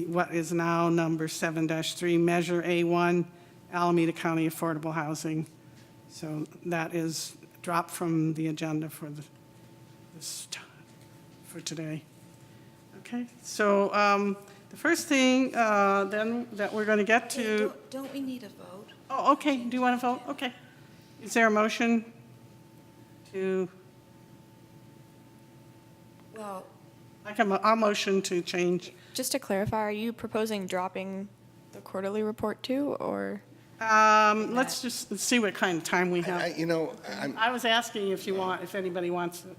what is now number 7-3, Measure A1, Alameda County Affordable Housing. So that is dropped from the agenda for for today. Okay, so the first thing then that we're going to get to. Don't we need a vote? Oh, okay, do you want to vote? Okay. Is there a motion to, Well, I'll motion to change. Just to clarify, are you proposing dropping the quarterly report too, or? Let's just see what kind of time we have. I'm I was asking if anybody wants it.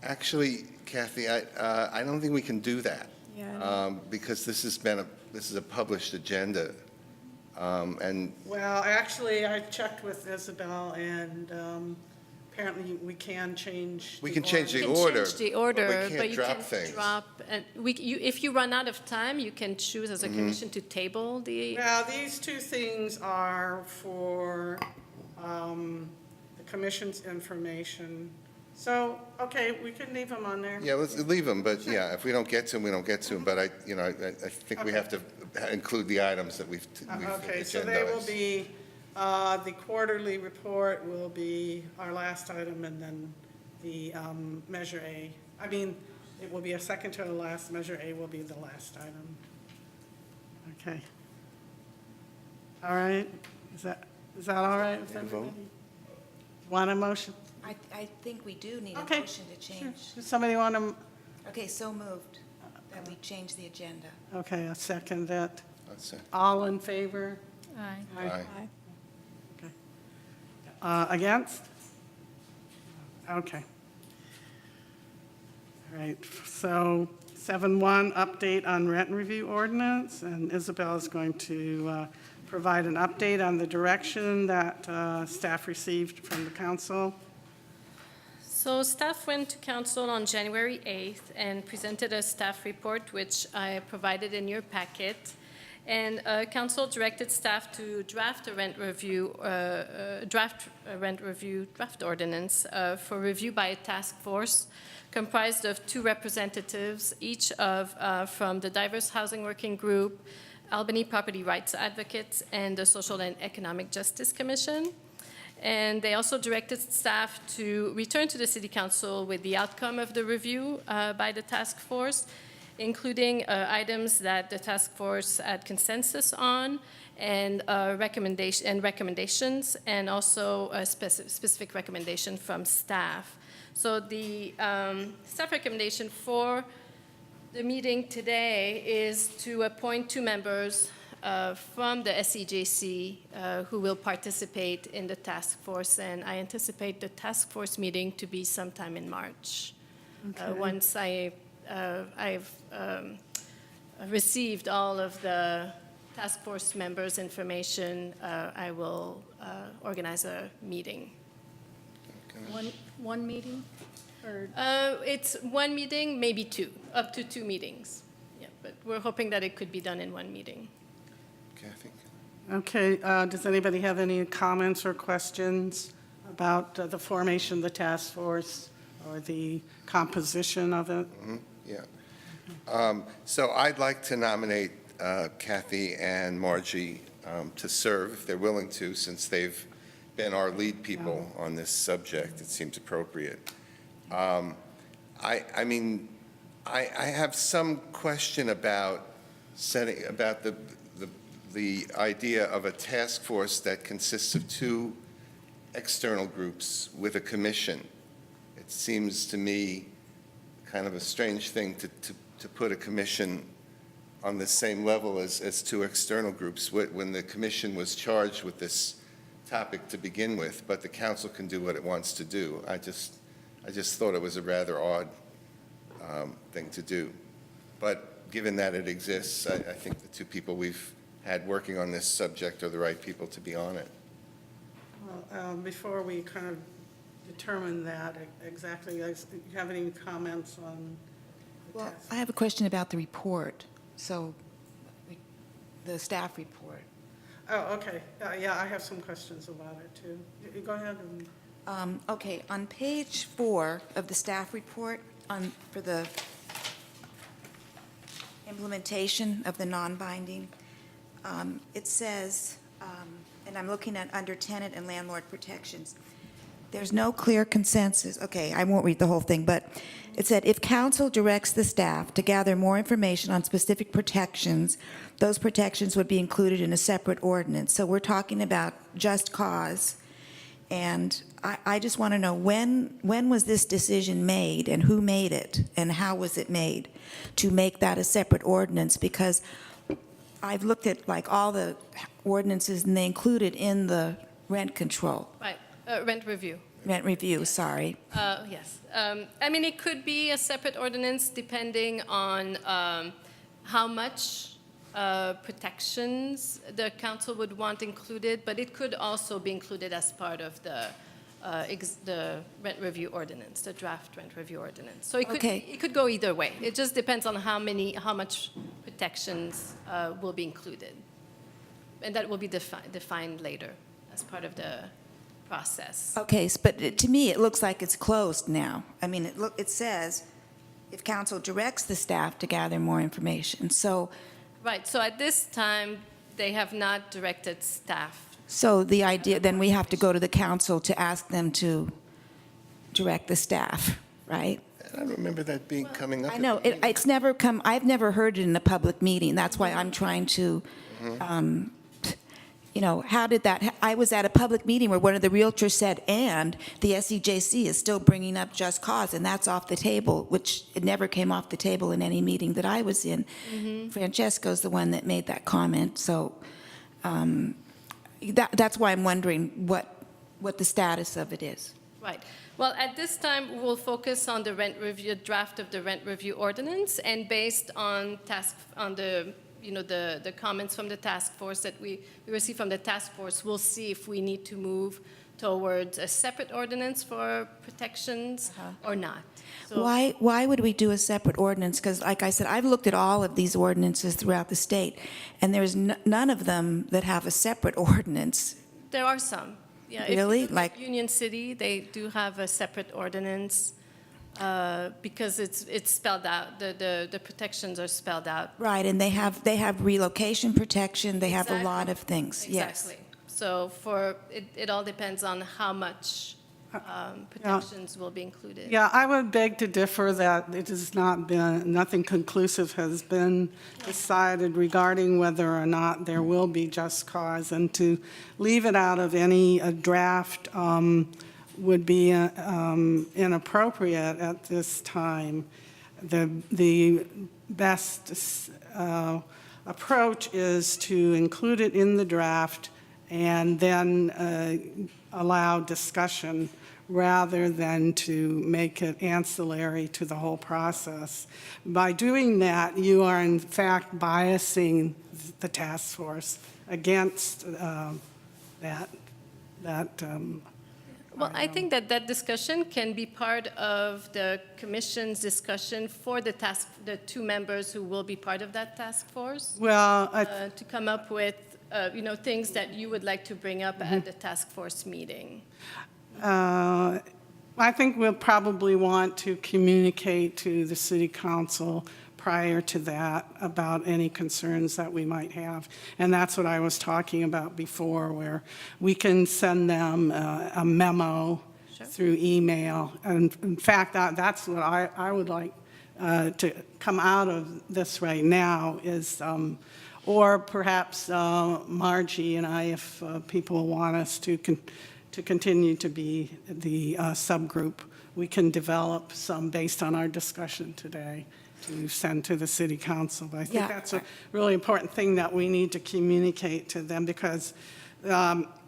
actually, Kathy, I don't think we can do that. Yeah. Because this is a published agenda. And Well, actually, I checked with Isabel, and apparently we can change. we the can change the order. You can order. change the but order, we but can't you drop can things. drop, and if you run out of time, you can choose as a commission to table the, Well, these 2 things are for the commission's information. So, okay, we can leave them on there. Yeah, let's leave them, but yeah, if we don't get to them, we don't get to them. But I think we Okay. have to include the items that we've Okay, so they will agendized. be, the quarterly report will be our last item, and then the Measure A. I mean, it will be a second to the last, Measure A will be the last item. Okay. All right, is that all right with Need a vote? everybody? Want a motion? I think we do need a Okay, motion to sure. change. Does somebody want to, Okay, so moved, that we change the agenda. okay, I'll second that. That's it. All in favor? Aye. Aye. Okay. Against? Okay. All right, so 7-1, update on rent review ordinance, and Isabel is going to provide an update on the direction that staff received from the council. So staff went to council on January 8th and presented a staff report, which I provided in your packet. And council directed staff to draft a rent review, draft ordinance for review by a task force comprised of 2 representatives, each from the Diverse Housing Working Group, Albany Property Rights Advocates, and the Social and Economic Justice Commission. And they also directed staff to return to the City Council with the outcome of the review by the task force, including items that the task force had consensus on, and recommendations, and also a specific recommendation from staff. So the staff recommendation for the meeting today is to appoint 2 members from the SEJC who will participate in the task force, and I anticipate the task force meeting to be sometime in March. Once I've received all of the task force members' information, I will organize a meeting. One meeting? Or It's 1 meeting, maybe 2, up to 2 meetings. Yeah, but we're hoping that it could be done in 1 meeting. Kathy? Okay, does anybody have any comments or questions about the formation of the task force or the composition of it? Yeah. So I'd like to nominate Kathy and Margie to serve, if they're willing to, since they've been our lead people on this subject. It seems appropriate. I have some question about the idea of a task force that consists of 2 external groups with a commission. It seems to me kind of a strange thing to put a commission on the same level as 2 external groups when the commission was charged with this topic to begin with, but the council can do what it wants to do. I just thought it was a rather odd thing to do. But given that it exists, I think the 2 people we've had working on this subject are the right people to be on it. Well, before we kind of determine that exactly, do you have any comments on the Well, task? I have a question about the report, so, the staff report. Oh, okay. Yeah, I have some questions about it, too. Go ahead. Okay, on page 4 of the staff report, for the implementation of the non-binding, it says, and I'm looking at under tenant and landlord protections, there's no clear consensus. Okay, I won't read the whole thing, but it said, if council directs the staff to gather more information on specific protections, those protections would be included in a separate ordinance. So we're talking about just cause. And I just want to know, when was this decision made, and who made it, and how was it made to make that a separate ordinance? Because I've looked at like all the ordinances, and they included in the rent control, Right, rent review. rent review, sorry. Yes. I mean, it could be a separate ordinance depending on how much protections the council would want included, but it could also be included as part of the rent review ordinance, the draft rent review ordinance. So Okay. it could go either way. It just depends on how much protections will be included. And that will be defined later as part of the process. Okay, but to me, it looks like it's closed now. I mean, it says, if council directs the staff to gather more information. So Right, so at this time, they have not directed staff. So the idea, then we have to go to the council to ask them to direct the staff, right? I don't remember that coming up. I know, it's never come, I've never heard it in a public meeting. That's why I'm trying to, how did that, I was at a public meeting where one of the realtors said, and the SEJC is still bringing up just cause, and that's off the table, which it never came off the table in any meeting that I was in. Francesco's the one that made that comment, so that's why I'm wondering what the status of it is. Right. Well, at this time, we'll focus on the rent review, draft of the rent review ordinance, and based on the the comments from the task force that we received from the task force, we'll see if we need to move towards a separate ordinance for protections or not. So- Why would we do a separate ordinance? Because like I said, I've looked at all of these ordinances throughout the state, and there's none of them that have a separate ordinance. There are some. Yeah, if you Really? look at Like- Union City, they do have a separate ordinance because it's spelled out. The protections are spelled out. Right, and they have relocation protection, they have a lot Exactly. of things, yes. Exactly. So it all depends on how much protections will be included. Yeah, I would beg to differ that it has not been, nothing conclusive has been decided regarding whether or not there will be just cause, and to leave it out of any draft would be inappropriate at this time. The best approach is to include it in the draft and then allow discussion rather than to make it ancillary to the whole process. By doing that, you are in fact biasing the task force against that. Well, I think that discussion can be part of the commission's discussion for the two members who will be part of that task force, Well, to come up with, things that you would like to bring up at the task force meeting. I think we'll probably want to communicate to the city council prior to that about any concerns that we might have. And that's what I was talking about before, where we can send them a memo through email. And in fact, that's what I would like to come out of this right now is, or perhaps Margie and I, if people want us to continue to be the subgroup, we can develop some based on our discussion today to send to the city council. But I think Yeah. that's a really important thing that we need to communicate to them, because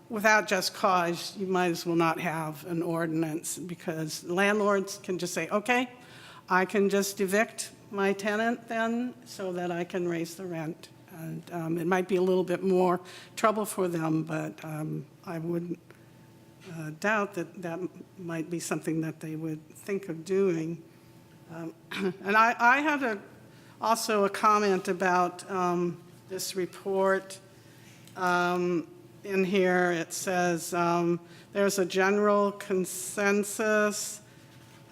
without just cause, you might as well not have an ordinance, because landlords can just say, okay, I can just evict my tenant then so that I can raise the rent. And it might be a little bit more trouble for them, but I wouldn't doubt that might be something that they would think of doing. And I had also a comment about this report. In here, it says there's a general consensus,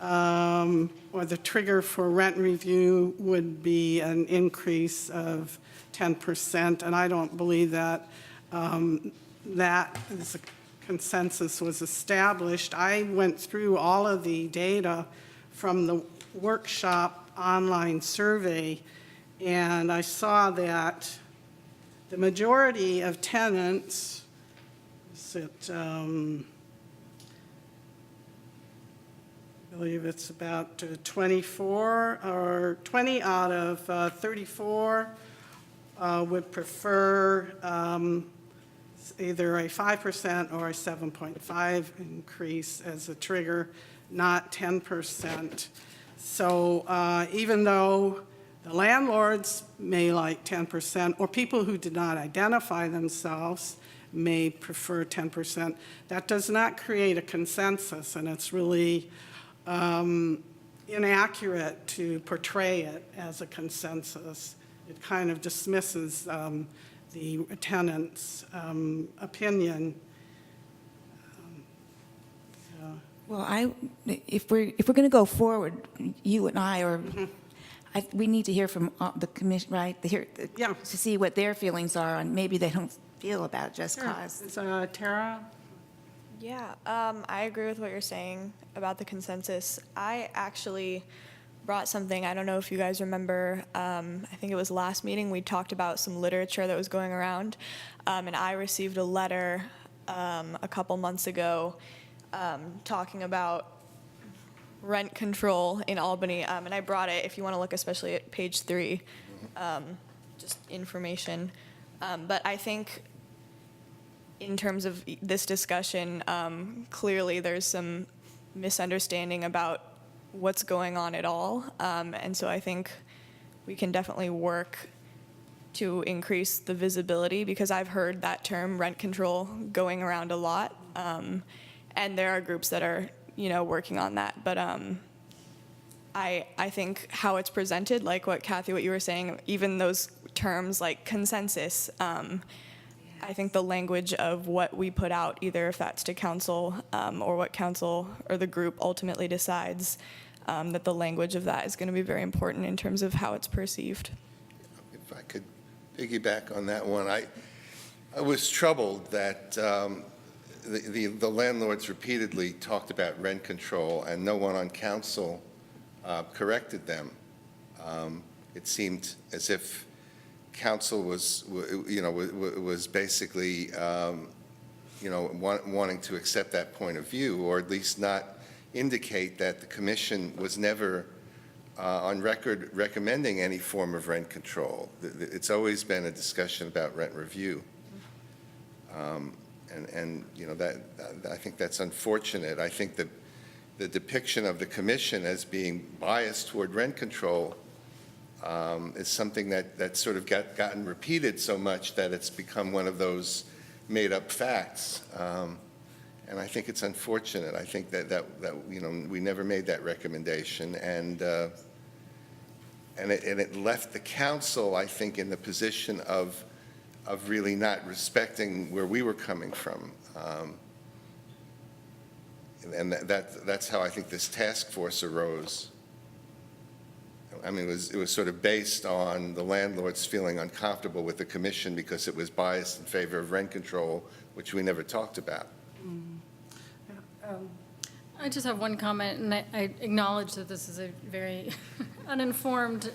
or the trigger for rent review would be an increase of 10%, and I don't believe that that is a consensus was established. I went through all of the data from the workshop online survey, and I saw that the majority of tenants, I believe it's about 24 or 20 out of 34 would prefer either a 5% or a 7.5 increase as a trigger, not 10%. So even though the landlords may like 10%, or people who did not identify themselves may prefer 10%, that does not create a consensus, and it's really inaccurate to portray it as a consensus. It kind of dismisses the tenant's opinion. Well, if we're going to go forward, you and I, or we need to hear from the commission, right? Yeah. To see what their feelings are, and maybe they don't feel about just cause. Is Tara? Yeah, I agree with what you're saying about the consensus. I actually brought something, I don't know if you guys remember, I think it was last meeting, we talked about some literature that was going around, and I received a letter a couple months ago talking about rent control in Albany, and I brought it, if you want to look especially at page 3, just information. But I think in terms of this discussion, clearly there's some misunderstanding about what's going on at all. And so I think we can definitely work to increase the visibility? Because I've heard that term rent control going around a lot. And there are groups that are, working on that. But I think how it's presented, like what Kathy, what you were saying, even those terms like consensus, I think the language of what we put out, either if that's to council or what council or the group ultimately decides, that the language of that is going to be very important in terms of how it's perceived. If I could piggyback on that one, I was troubled that the landlords repeatedly talked about rent control, and no one on council corrected them. It seemed as if council was basically, wanting to accept that point of view, or at least not indicate that the commission was never on record recommending any form of rent control. It's always been a discussion about rent review. That I think that's unfortunate. I think that the depiction of the commission as being biased toward rent control is something that sort of gotten repeated so much that it's become one of those made-up facts. And I think it's unfortunate. I think that we never made that recommendation, and it left the council, I think, in the position of really not respecting where we were coming from. And that's how I think this task force arose. I mean, it was sort of based on the landlords feeling uncomfortable with the commission because it was biased in favor of rent control, which we never talked about. I just have one comment, and I acknowledge that this is a very uninformed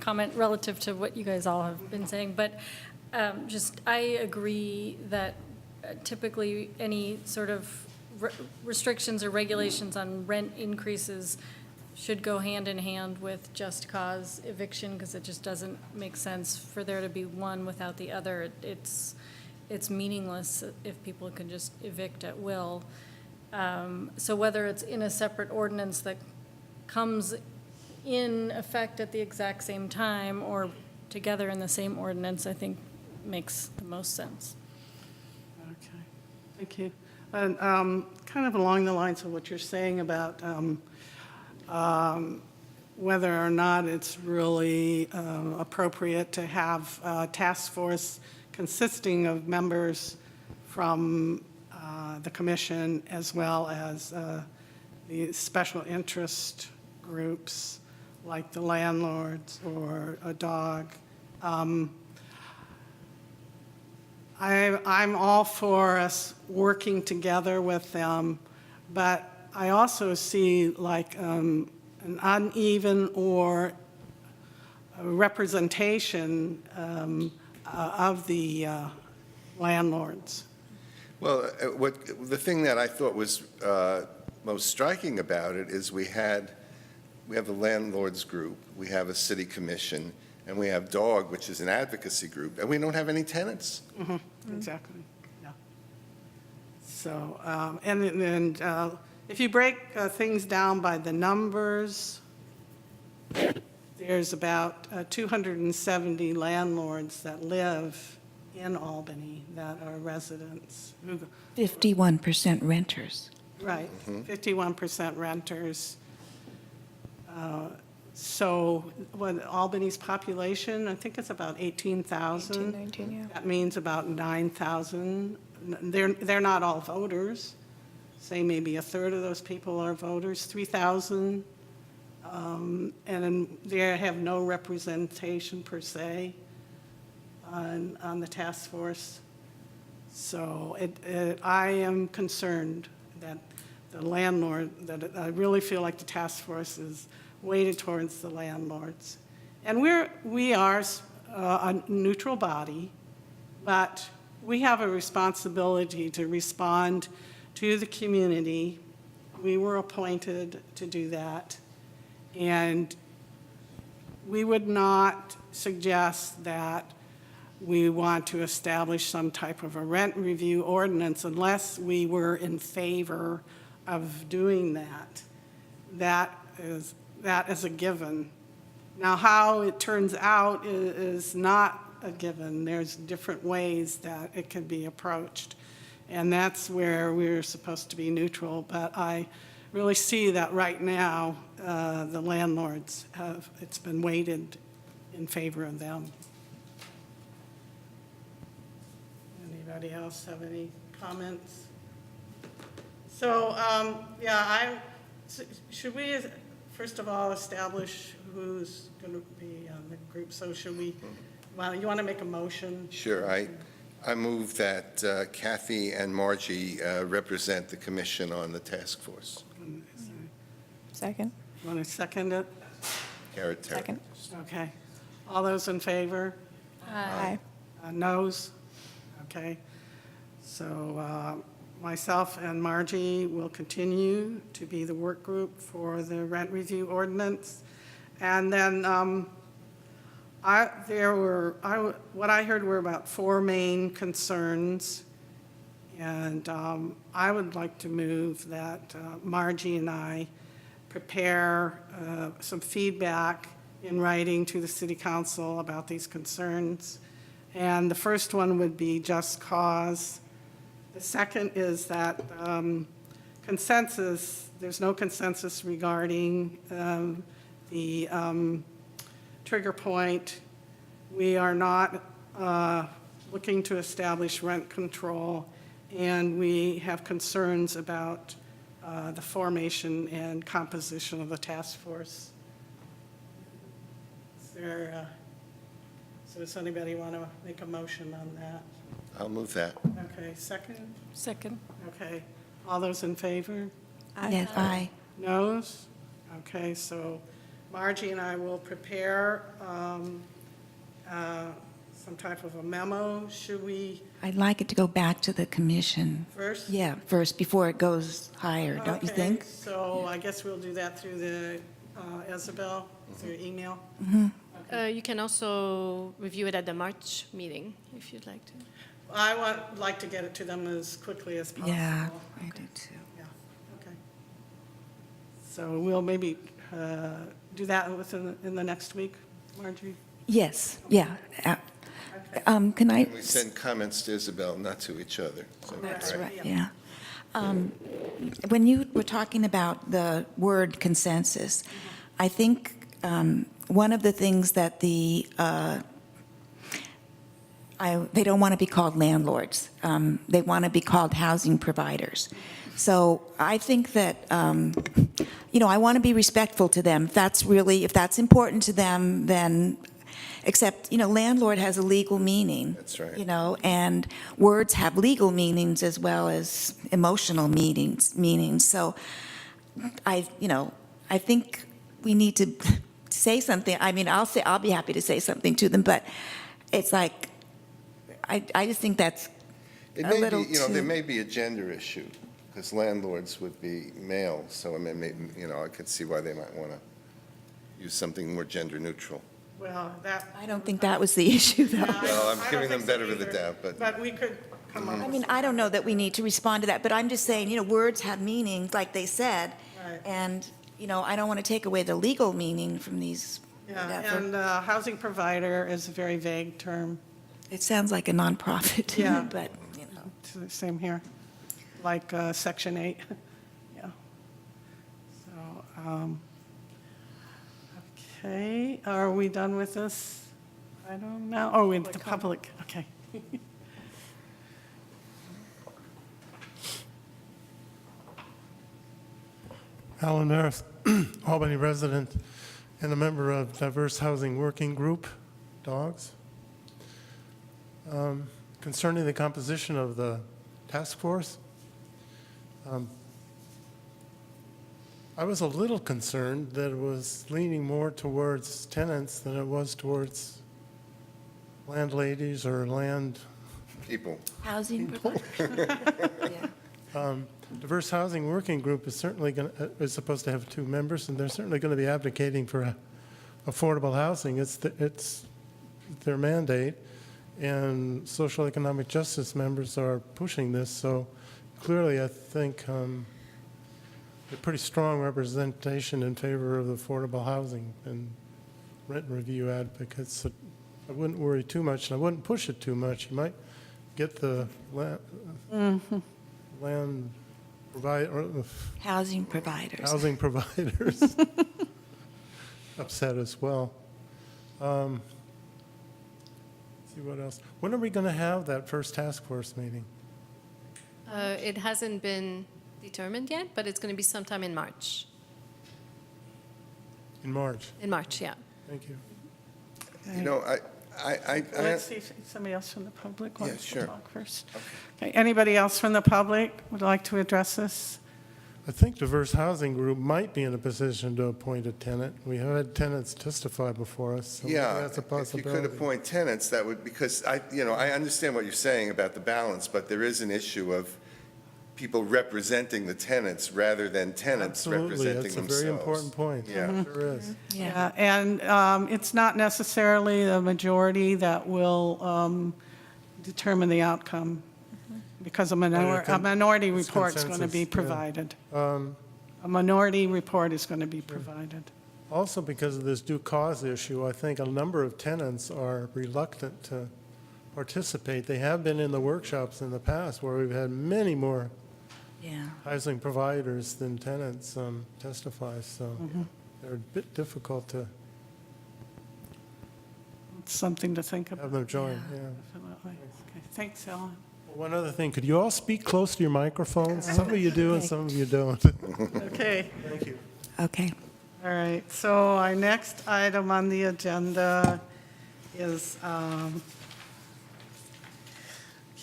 comment relative to what you guys all have been saying, but I agree that typically any sort of restrictions or regulations on rent increases should go hand in hand with just cause eviction, because it just doesn't make sense for there to be one without the other. It's meaningless if people can just evict at will. So whether it's in a separate ordinance that comes in effect at the exact same time or together in the same ordinance, I think makes the most sense. Okay, thank you. And kind of along the lines of what you're saying about whether or not it's really appropriate to have a task force consisting of members from the commission as well as the special interest groups like the landlords or a dog. I'm all for us working together with them, but I also see like an uneven or a representation of the landlords. Well, the thing that I thought was most striking about it is we have a landlords group, we have a city commission, and we have DOG, which is an advocacy group, and we don't have any tenants. Mm-hmm. Exactly, yeah. So, and if you break things down by the numbers, there's about 270 landlords that live in Albany that are residents. 51% renters. Right, 51% renters. So what Albany's population, I think it's about 18,000. 19, yeah. That means about 9,000. They're not all voters. Say maybe a third of those people are voters, 3,000. And then they have no representation per se on the task force. So I am concerned that I really feel like the task force is weighted towards the landlords. And we are a neutral body, but we have a responsibility to respond to the community. We were appointed to do that. And we would not suggest that we want to establish some type of a rent review ordinance unless we were in favor of doing that. That is a given. Now, how it turns out is not a given. There's different ways that it can be approached. And that's where we're supposed to be neutral. But I really see that right now, the landlords have, it's been weighted in favor of them. Anybody else have any comments? So, should we, first of all, establish who's going to be on the group? So should we, well, you want to make a motion? Sure, I move that Kathy and Margie represent the commission on the task force. Second? You want to second it? Carrot, Terry. Second. Okay. All those in favor? Aye. Noes? Okay. So myself and Margie will continue to be the work group for the rent review ordinance. And then what I heard were about 4 main concerns. And I would like to move that Margie and I prepare some feedback in writing to the city council about these concerns. And the first one would be just cause. The second is that consensus, there's no consensus regarding the trigger point. We are not looking to establish rent control, and we have concerns about the formation and composition of the task force. So does anybody want to make a motion on that? I'll move that. Okay, second? Second. Okay. All those in favor? Yes, aye. Noes? Okay, so Margie and I will prepare some type of a memo. Should we I'd like it to go back to the commission. first? Yeah, first, before it goes higher, don't you Okay, think? so I guess we'll do that through the Isabel, through email? You can also review it at the March meeting, if you'd like to. I would like to get it to them as quickly as possible. Yeah, I do too. Yeah, okay. So we'll maybe do that in the next week, Margie? Yes, yeah. Okay. Can I? We send comments to Isabel, not to each other. So, That's right. right, yeah. When you were talking about the word consensus, I think one of the things that they don't want to be called landlords. They want to be called housing providers. So I think that, I want to be respectful to them. If that's important to them, then, except, landlord has a legal meaning. That's right. And words have legal meanings as well as emotional meanings. So I think we need to say something. I mean, I'll be happy to say something to them, but it's like, I just think that's It a may little be, there too. may be a gender issue, because landlords would be male, so I mean, maybe, I could see why they might want to use something more gender neutral. Well, that. I don't think that was the issue, though. Well, I'm I don't giving them think so better of the either, doubt, but- But we could come up I with. mean, I don't know that we need to respond to that, but I'm just saying, words have meanings, like they said. Right. And, I don't want to take away the legal meaning from these. Yeah, whatever. and housing provider is a very vague term. It sounds like a nonprofit to me, Yeah. but, It's the same here, like Section 8. Yeah. So, okay, are we done with this? I don't know. Oh, with the public, okay. Alan Maris, Albany resident and a member of Diverse Housing Working Group, DOGS. Concerning the composition of the task force, I was a little concerned that it was leaning more towards tenants than it was towards landladies or land. People, housing provider. Yeah. Diverse Housing Working Group is certainly is supposed to have 2 members, and they're certainly going to be advocating for affordable housing. It's their mandate, and social economic justice members are pushing this. So clearly, I think a pretty strong representation in favor of affordable housing and rent review advocates. I wouldn't worry too much, and I wouldn't push it too much. You might get the land Housing providers. housing providers upset as well. See what else. When are we going to have that first task force meeting? It hasn't been determined yet, but it's going to be sometime in March. In March. In March, yeah. Thank you. You know, Let's see if somebody else from the public wants to sure. talk first. Okay, anybody else from the public would like to address this? I think Diverse Housing Group might be in a position to appoint a tenant. We have had tenants testify before us, so maybe Yeah, that's a if you possibility. could appoint tenants, that would, because I understand what you're saying about the balance, but there is an issue of people representing the tenants rather than tenants Absolutely, representing that's a themselves. very important point. Yeah. Sure is. Yeah. And it's not necessarily the majority that will determine the outcome, because a minority it's report is going to be consensus, yeah. provided. A minority report is going to be provided. Also, because of this due cause issue, I think a number of tenants are reluctant to participate. They have been in the workshops in the past where we've had many more Yeah. housing providers than tenants testify, so they're a bit difficult to It's something to think have about. them join, yeah. Definitely. Okay, thanks, Ellen. One other thing, could you all speak close to your microphones? Some of you do and Okay. some of you don't. Okay. Thank you. Okay. All right, so our next item on the agenda is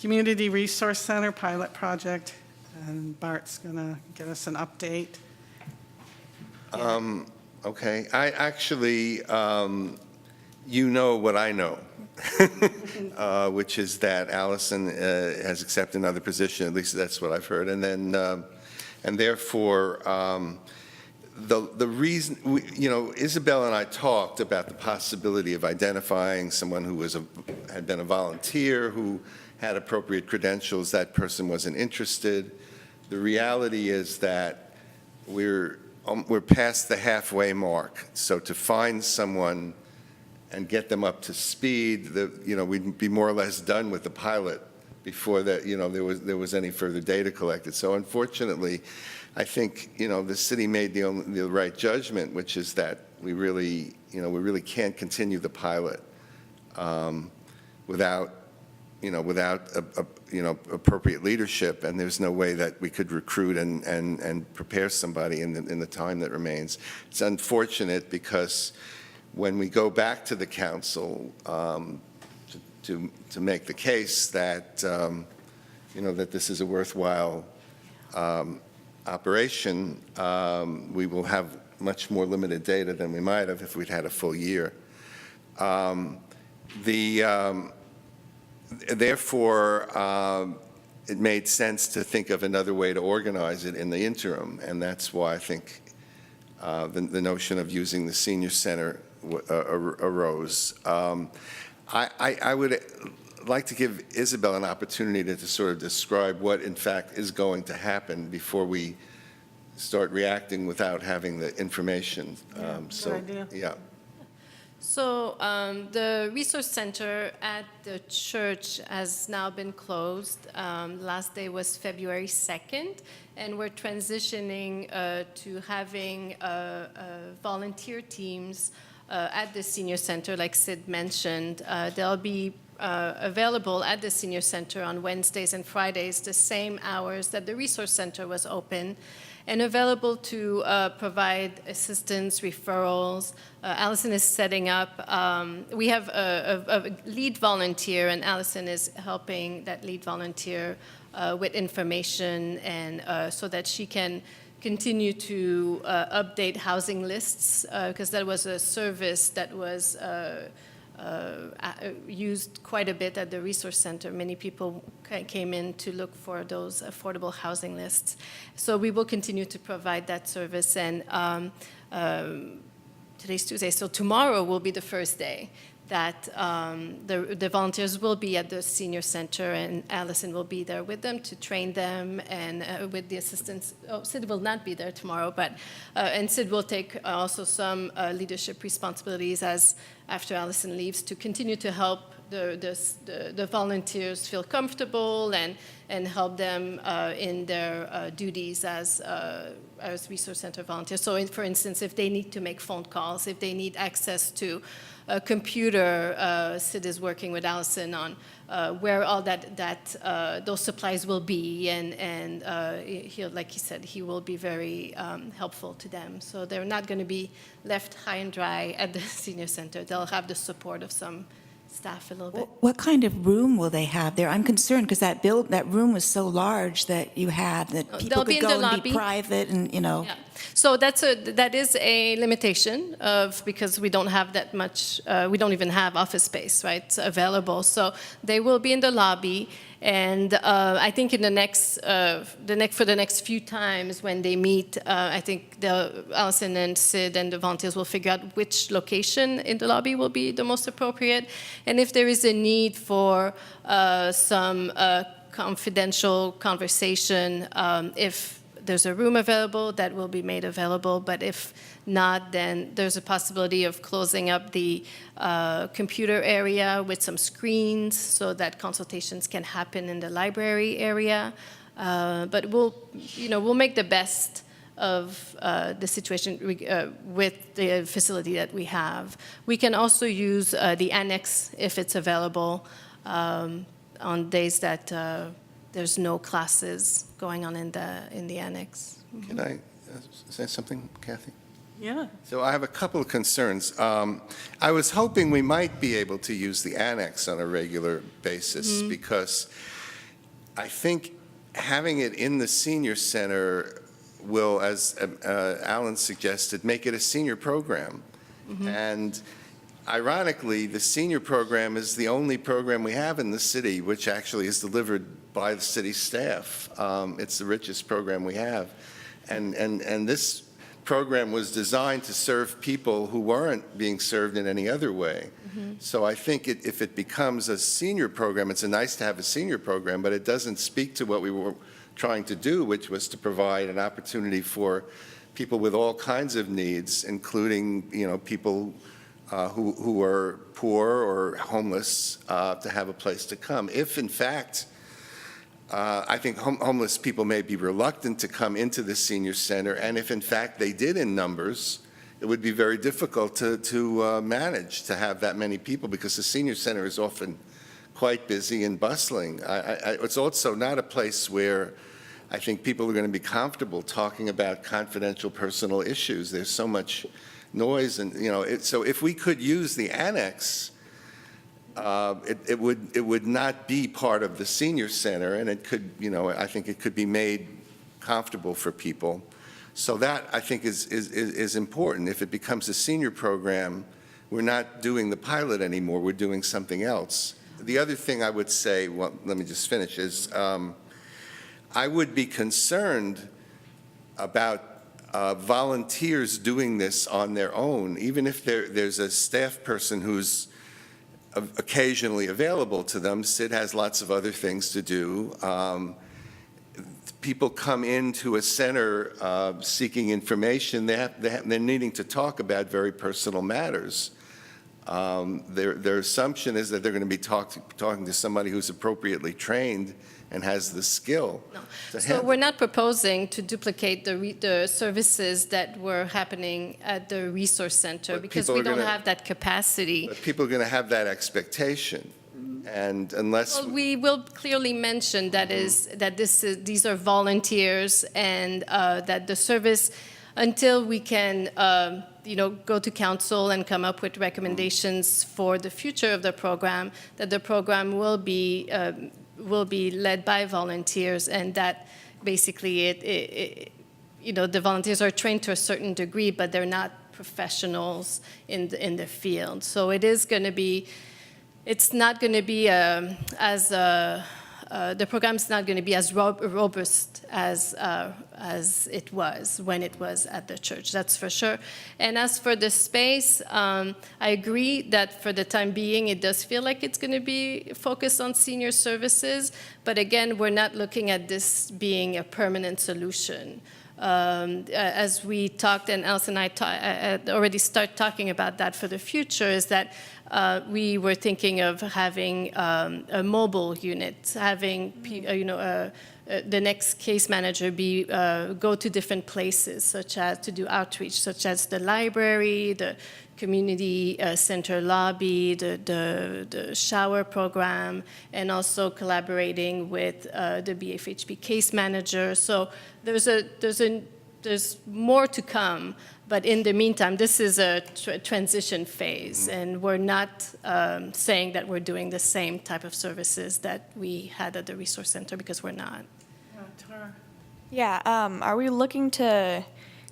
Community Resource Center Pilot Project, and Bart's going to give us an update. Okay, I actually, you know what I know, which is that Allison has accepted another position, at least that's what I've heard, and then, and therefore, the reason, Isabel and I talked about the possibility of identifying someone who had been a volunteer, who had appropriate credentials. That person wasn't interested. The reality is that we're past the halfway mark. So to find someone and get them up to speed, we'd be more or less done with the pilot before that, there was any further data collected. So unfortunately, I think, the city made the right judgment, which is that we really can't continue the pilot without appropriate leadership, and there's no way that we could recruit and prepare somebody in the time that remains. It's unfortunate because when we go back to the council to make the case that that this is a worthwhile operation, we will have much more limited data than we might have if we'd had a full year. Therefore, it made sense to think of another way to organize it in the interim, and that's why I think the notion of using the senior center arose. I would like to give Isabel an opportunity to sort of describe what, in fact, is going to happen before we start reacting without having the information. Good idea. Yeah. So the resource center at the church has now been closed. Last day was February 2nd, and we're transitioning to having volunteer teams at the senior center, like Sid mentioned. They'll be available at the senior center on Wednesdays and Fridays, the same hours that the resource center was open, and available to provide assistance, referrals. Allison is setting up, we have a lead volunteer, and Allison is helping that lead volunteer with information, and so that she can continue to update housing lists, because that was a service that was used quite a bit at the resource center. Many people came in to look for those affordable housing lists. So we will continue to provide that service. And today's Tuesday, so tomorrow will be the first day that the volunteers will be at the senior center, and Allison will be there with them to train them, and with the assistance. Sid will not be there tomorrow, but and Sid will take also some leadership responsibilities as after Allison leaves, to continue to help the volunteers feel comfortable and help them in their duties as resource center volunteers. So for instance, if they need to make phone calls, if they need access to a computer, Sid is working with Allison on where all those supplies will be, and he'll, like he said, he will be very helpful to them. So they're not going to be left high and dry at the senior center. They'll have the support of some staff a little bit. What kind of room will they have there? I'm concerned because that room was so large that you had, that people They'll be could in go the and be lobby. private and, you know. Yeah. So that is a limitation because we don't have that much, we don't even have office space, right, available. So they will be in the lobby, and I think in for the next few times when they meet, I think Allison and Sid and the volunteers will figure out which location in the lobby will be the most appropriate, and if there is a need for some confidential conversation, if there's a room available, that will be made available. But if not, then there's a possibility of closing up the computer area with some screens so that consultations can happen in the library area. But we'll make the best of the situation with the facility that we have. We can also use the annex if it's available on days that there's no classes going on in the annex. Can I say something, Kathy? Yeah. So I have a couple of concerns. I was hoping we might be able to use the annex on a regular basis because I think having it in the senior center will, as Alan suggested, make it a senior program. And ironically, the senior program is the only program we have in the city which actually is delivered by the city staff. It's the richest program we have. And this program was designed to serve people who weren't being served in any other way. So I think if it becomes a senior program, it's nice to have a senior program, but it doesn't speak to what we were trying to do, which was to provide an opportunity for people with all kinds of needs, including, people who are poor or homeless, to have a place to come. If, in fact, I think homeless people may be reluctant to come into the senior center, and if, in fact, they did in numbers, it would be very difficult to manage to have that many people because the senior center is often quite busy and bustling. It's also not a place where I think people are going to be comfortable talking about confidential personal issues. There's so much noise, and so if we could use the annex, it would not be part of the senior center, and it could, I think it could be made comfortable for people. So that I think is important. If it becomes a senior program, we're not doing the pilot anymore. We're doing something else. The other thing I would say, well, let me just finish, is I would be concerned about volunteers doing this on their own, even if there's a staff person who's occasionally available to them. Sid has lots of other things to do. People come into a center seeking information. They're needing to talk about very personal matters. Their assumption is that they're going to be talking to somebody who's appropriately trained and has the skill. No. to So handle. we're not proposing to duplicate the services that were happening at the resource center But because people we are don't gonna- have that capacity. But people are going to have that expectation, and unless Well, we will clearly mention that these are volunteers, and that the service, until we can, go to council and come up with recommendations for the future of the program, that the program will be led by volunteers, and that basically the volunteers are trained to a certain degree, but they're not professionals in the field. So it is going to be. It's not going to be the program's not going to be as robust as it was when it was at the church. That's for sure. And as for the space, I agree that for the time being, it does feel like it's going to be focused on senior services. But again, we're not looking at this being a permanent solution. as we talked, and Elsa and I already start talking about that for the future, is that we were thinking of having a mobile unit, having the next case manager go to different places, such as to do outreach, such as the library, the community center lobby, the shower program, and also collaborating with the BFHB case manager. So there's more to come, but in the meantime, this is a transition phase, and we're not saying that we're doing the same type of services that we had at the resource center, because we're not. Tara? Yeah, are we looking to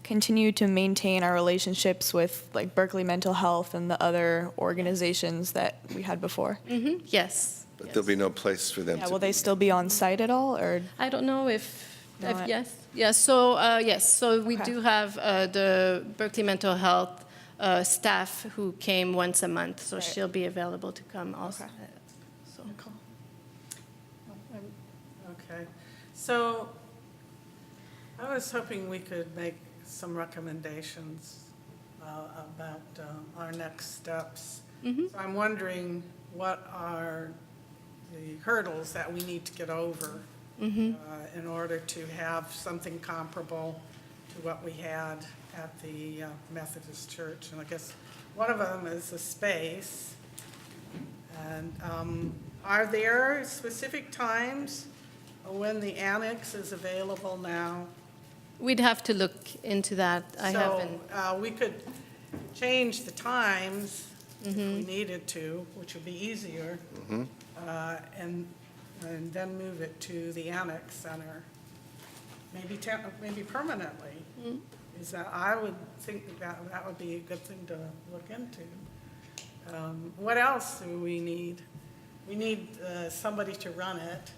continue to maintain our relationships with like Berkeley Mental Health and the other organizations that we had before? Yes. But there'll be no place for them Yeah, to will they be. still be on site at all, or? I don't know if Not- yes. Yes, so, yes, so we Okay. do have the Berkeley Mental Health staff who came once a month, so Right. she'll be available to come also. Okay. So. Okay, so I was hoping we could make some recommendations about our next steps. So I'm wondering what are the hurdles that we need to get over in order to have something comparable to what we had at the Methodist Church. And I guess one of them is the space. And are there specific times when the annex is available now? We'd have to look into that. I haven't. So we could change the times if we needed to, which would be easier, and then move it to the annex center, maybe permanently. Is that, I would think that would be a good thing to look into. What else do we need? We need somebody to run it.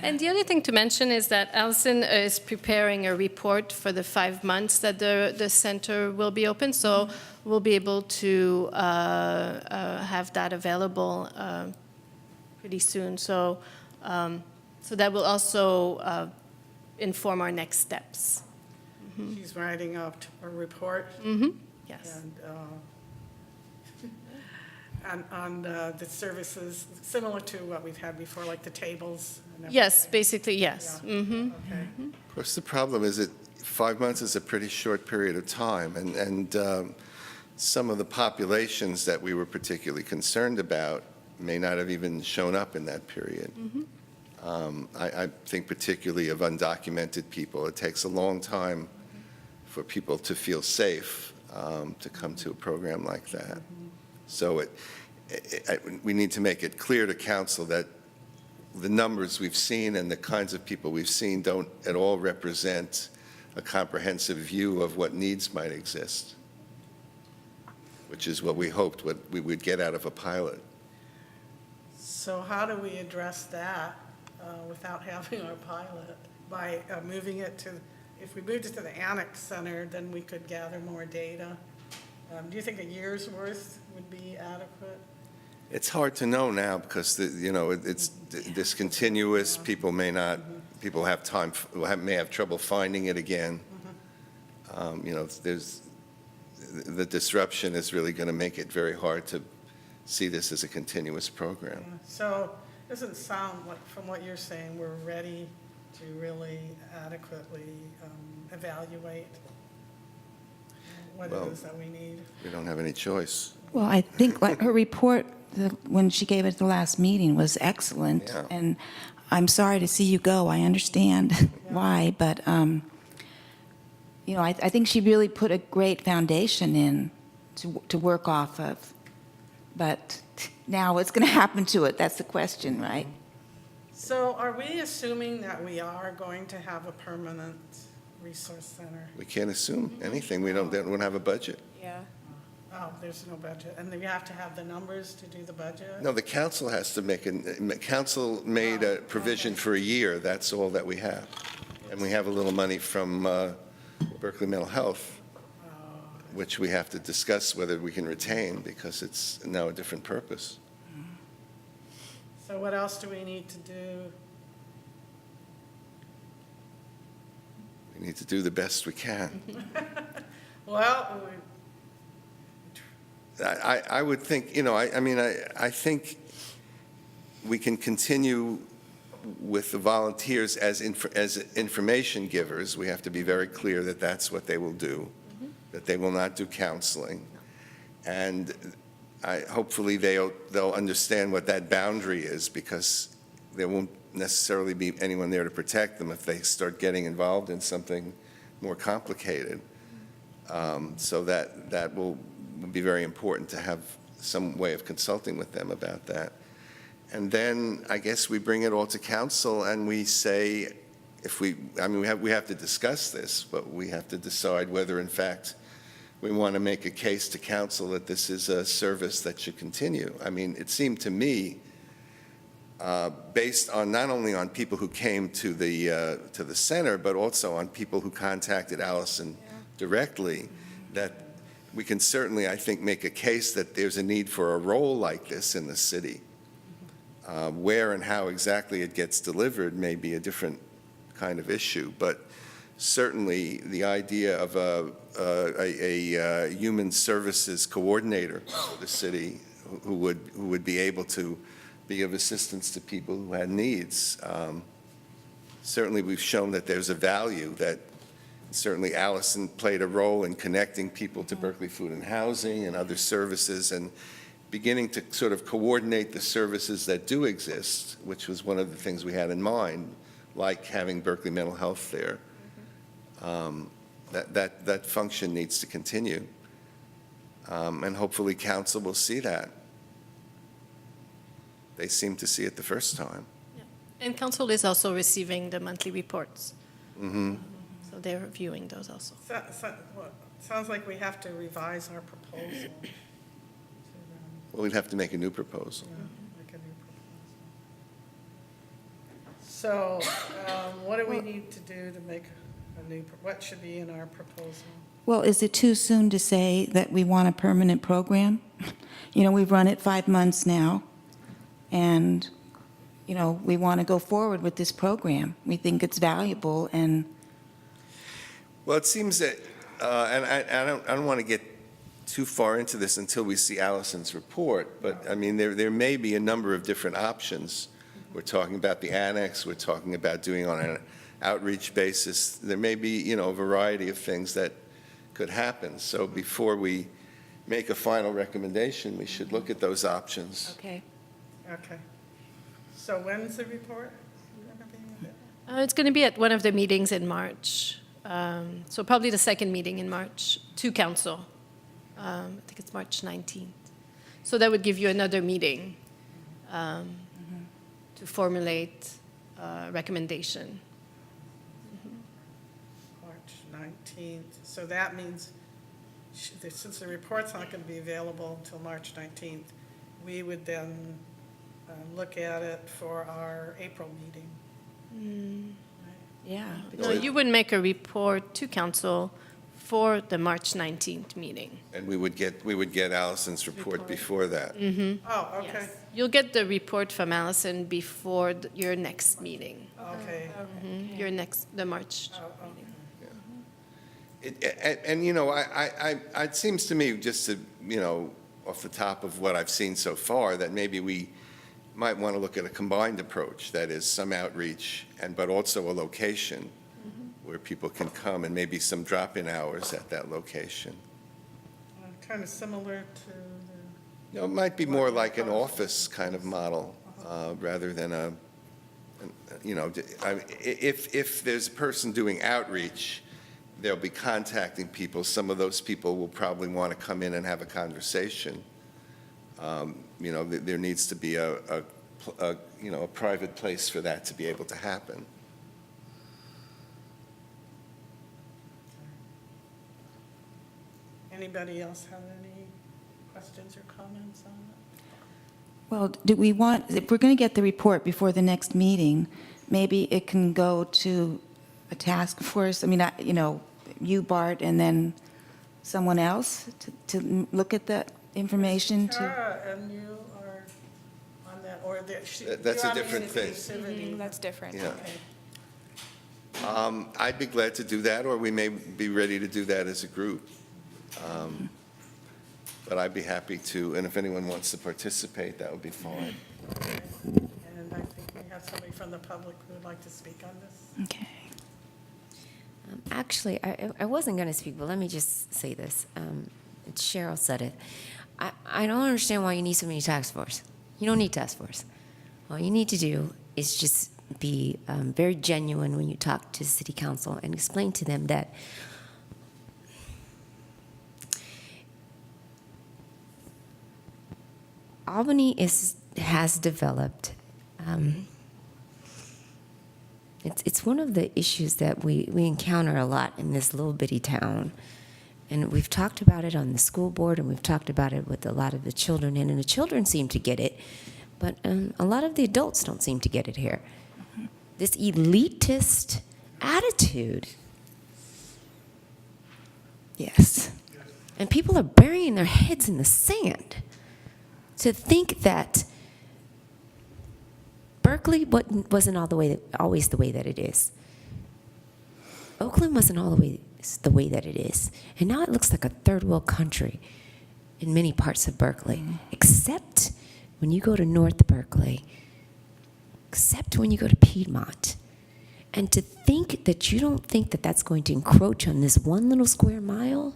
And the other thing to mention is that Alison is preparing a report for the 5 months that the center will be open, so we'll be able to have that available pretty soon. So, so that will also inform our next steps. She's writing up a report. Yes. And on the services, similar to what we've had before, like the tables and Yes, everything. basically, yes. Yeah. Okay. Of course, the problem is that 5 months is a pretty short period of time, and some of the populations that we were particularly concerned about may not have even shown up in that period. I think particularly of undocumented people. It takes a long time for people to feel safe to come to a program like that. So we need to make it clear to council that the numbers we've seen and the kinds of people we've seen don't at all represent a comprehensive view of what needs might exist, which is what we hoped what we would get out of a pilot. So how do we address that without having our pilot? By moving it to, if we moved it to the annex center, then we could gather more data. Do you think a year's worth would be adequate? It's hard to know now because, it's discontinuous. People may not, people have time, may have trouble finding it again. The disruption is really going to make it very hard to see this as a continuous program. So it doesn't sound like, from what you're saying, we're ready to really adequately evaluate what Well, it is that we need. We don't have any choice. Well, I think like her report, when she gave it at the last meeting, was excellent. Yeah. And I'm sorry to see you go. I understand why, but, I think she really put a great foundation in to work off of. But now what's going to happen to it? That's the question, right? So are we assuming that we are going to have a permanent resource center? We can't assume anything. We don't have a budget. Yeah. Oh, there's no budget, and we have to have the numbers to do the budget? No, the council has to council made a provision for a year. That's all that we have. And we have a little money from Berkeley Mental Health, which we have to discuss whether we can retain because it's now a different purpose. So what else do we need to do? We need to do the best we can. Well, I would think, I think we can continue with the volunteers as information givers. We have to be very clear that that's what they will do, that they will not do counseling. And hopefully they'll understand what that boundary is, because there won't necessarily be anyone there to protect them if they start getting involved in something more complicated. So that will be very important to have some way of consulting with them about that. And then I guess we bring it all to council and we say, we have to discuss this, but we have to decide whether in fact we want to make a case to council that this is a service that should continue. I mean, it seemed to me, based on not only on people who came to the center, but also on people who contacted Allison directly, that we can certainly, I think, make a case that there's a need for a role like this in the city. Where and how exactly it gets delivered may be a different kind of issue, but certainly the idea of a human services coordinator for the city who would be able to be of assistance to people who had needs. Certainly we've shown that there's a value, that certainly Allison played a role in connecting people to Berkeley Food and Housing and other services, and beginning to sort of coordinate the services that do exist, which was one of the things we had in mind, like having Berkeley Mental Health there. That function needs to continue. And hopefully council will see that. They seem to see it the first time. And council is also receiving the monthly reports. Mm-hmm. So they're reviewing those also. sounds like we have to revise our proposal. Well, we'd have to make a new proposal. Make a new proposal. So, what do we need to do to make a new, what should be in our proposal? Well, is it too soon to say that we want a permanent program? You know, we've run it 5 months now, and, you know, we want to go forward with this program. We think it's valuable, and Well, it seems that, and I don't want to get too far into this until we see Allison's report, but, I mean, there may be a number of different options. We're talking about the annex, we're talking about doing on an outreach basis. There may be, you know, a variety of things that could happen. So before we make a final recommendation, we should look at those options. okay. Okay. So when's the report? It's going to be at one of the meetings in March. So probably the second meeting in March to council. I think it's March 19th. So that would give you another meeting to formulate a recommendation. March 19th. So that means, since the report's not going to be available until March 19th, we would then look at it for our April meeting. Yeah. No, you would make a report to council for the March 19th meeting. And we would get Allison's report before that. Oh, okay, Yes. You'll get the report from Allison before your next meeting, okay. the March. Oh, And, you know, it seems to me, just to, you know, off the top of what I've seen so far, that maybe we might want to look at a combined approach, that is some outreach, but also a location where people can come, and maybe some drop-in hours at that location. Kind of similar to the, You know, it might be more like an office kind of model, rather than you know, if there's a person doing outreach, they'll be contacting people. Some of those people will probably want to come in and have a conversation. You know, there needs to be a private place for that to be able to happen. anybody else have any questions or comments on it? Well, do we want, if we're going to get the report before the next meeting, maybe it can go to a task force, I mean, you know, you, Bart, and then someone else to look at the information to, Tara, and you are on that, or That's a you're on different thing. inclusivity. That's different. Yeah. Okay. I'd be glad to do that, or we may be ready to do that as a group. But I'd be happy to, and if anyone wants to participate, that would be fine. And I think we have somebody from the public who would like to speak on this. Okay. Actually, I wasn't going to speak, but let me just say this. Cheryl said it. I don't understand why you need so many task force. You don't need task force. All you need to do is just be very genuine when you talk to city council and explain to them that Albany has developed. It's one of the issues that we encounter a lot in this little bitty town. And we've talked about it on the school board, and we've talked about it with a lot of the children, and the children seem to get it, but a lot of the adults don't seem to get it here. This elitist attitude. Yes. And people are burying their heads in the sand to think that Berkeley wasn't always the way that it is. Oakland wasn't always the way that it is. And now it looks like a third world country in many parts of Berkeley, except when you go to North Berkeley, except when you go to Piedmont. And to think that you don't think that that's going to encroach on this one little square mile,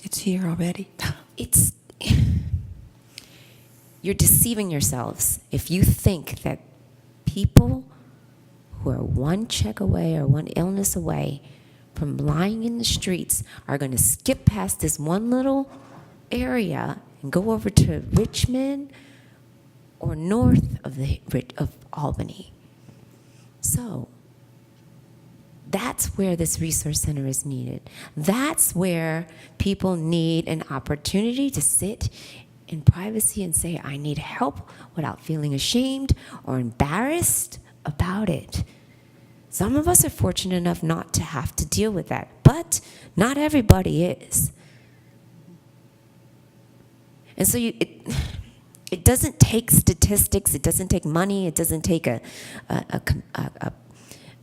It's here already. it's you're deceiving yourselves if you think that people who are one check away or one illness away from lying in the streets are going to skip past this one little area and go over to Richmond or north of Albany. So that's where this resource center is needed. That's where people need an opportunity to sit in privacy and say, I need help, without feeling ashamed or embarrassed about it. Some of us are fortunate enough not to have to deal with that, but not everybody is. And so it doesn't take statistics, it doesn't take money, it doesn't take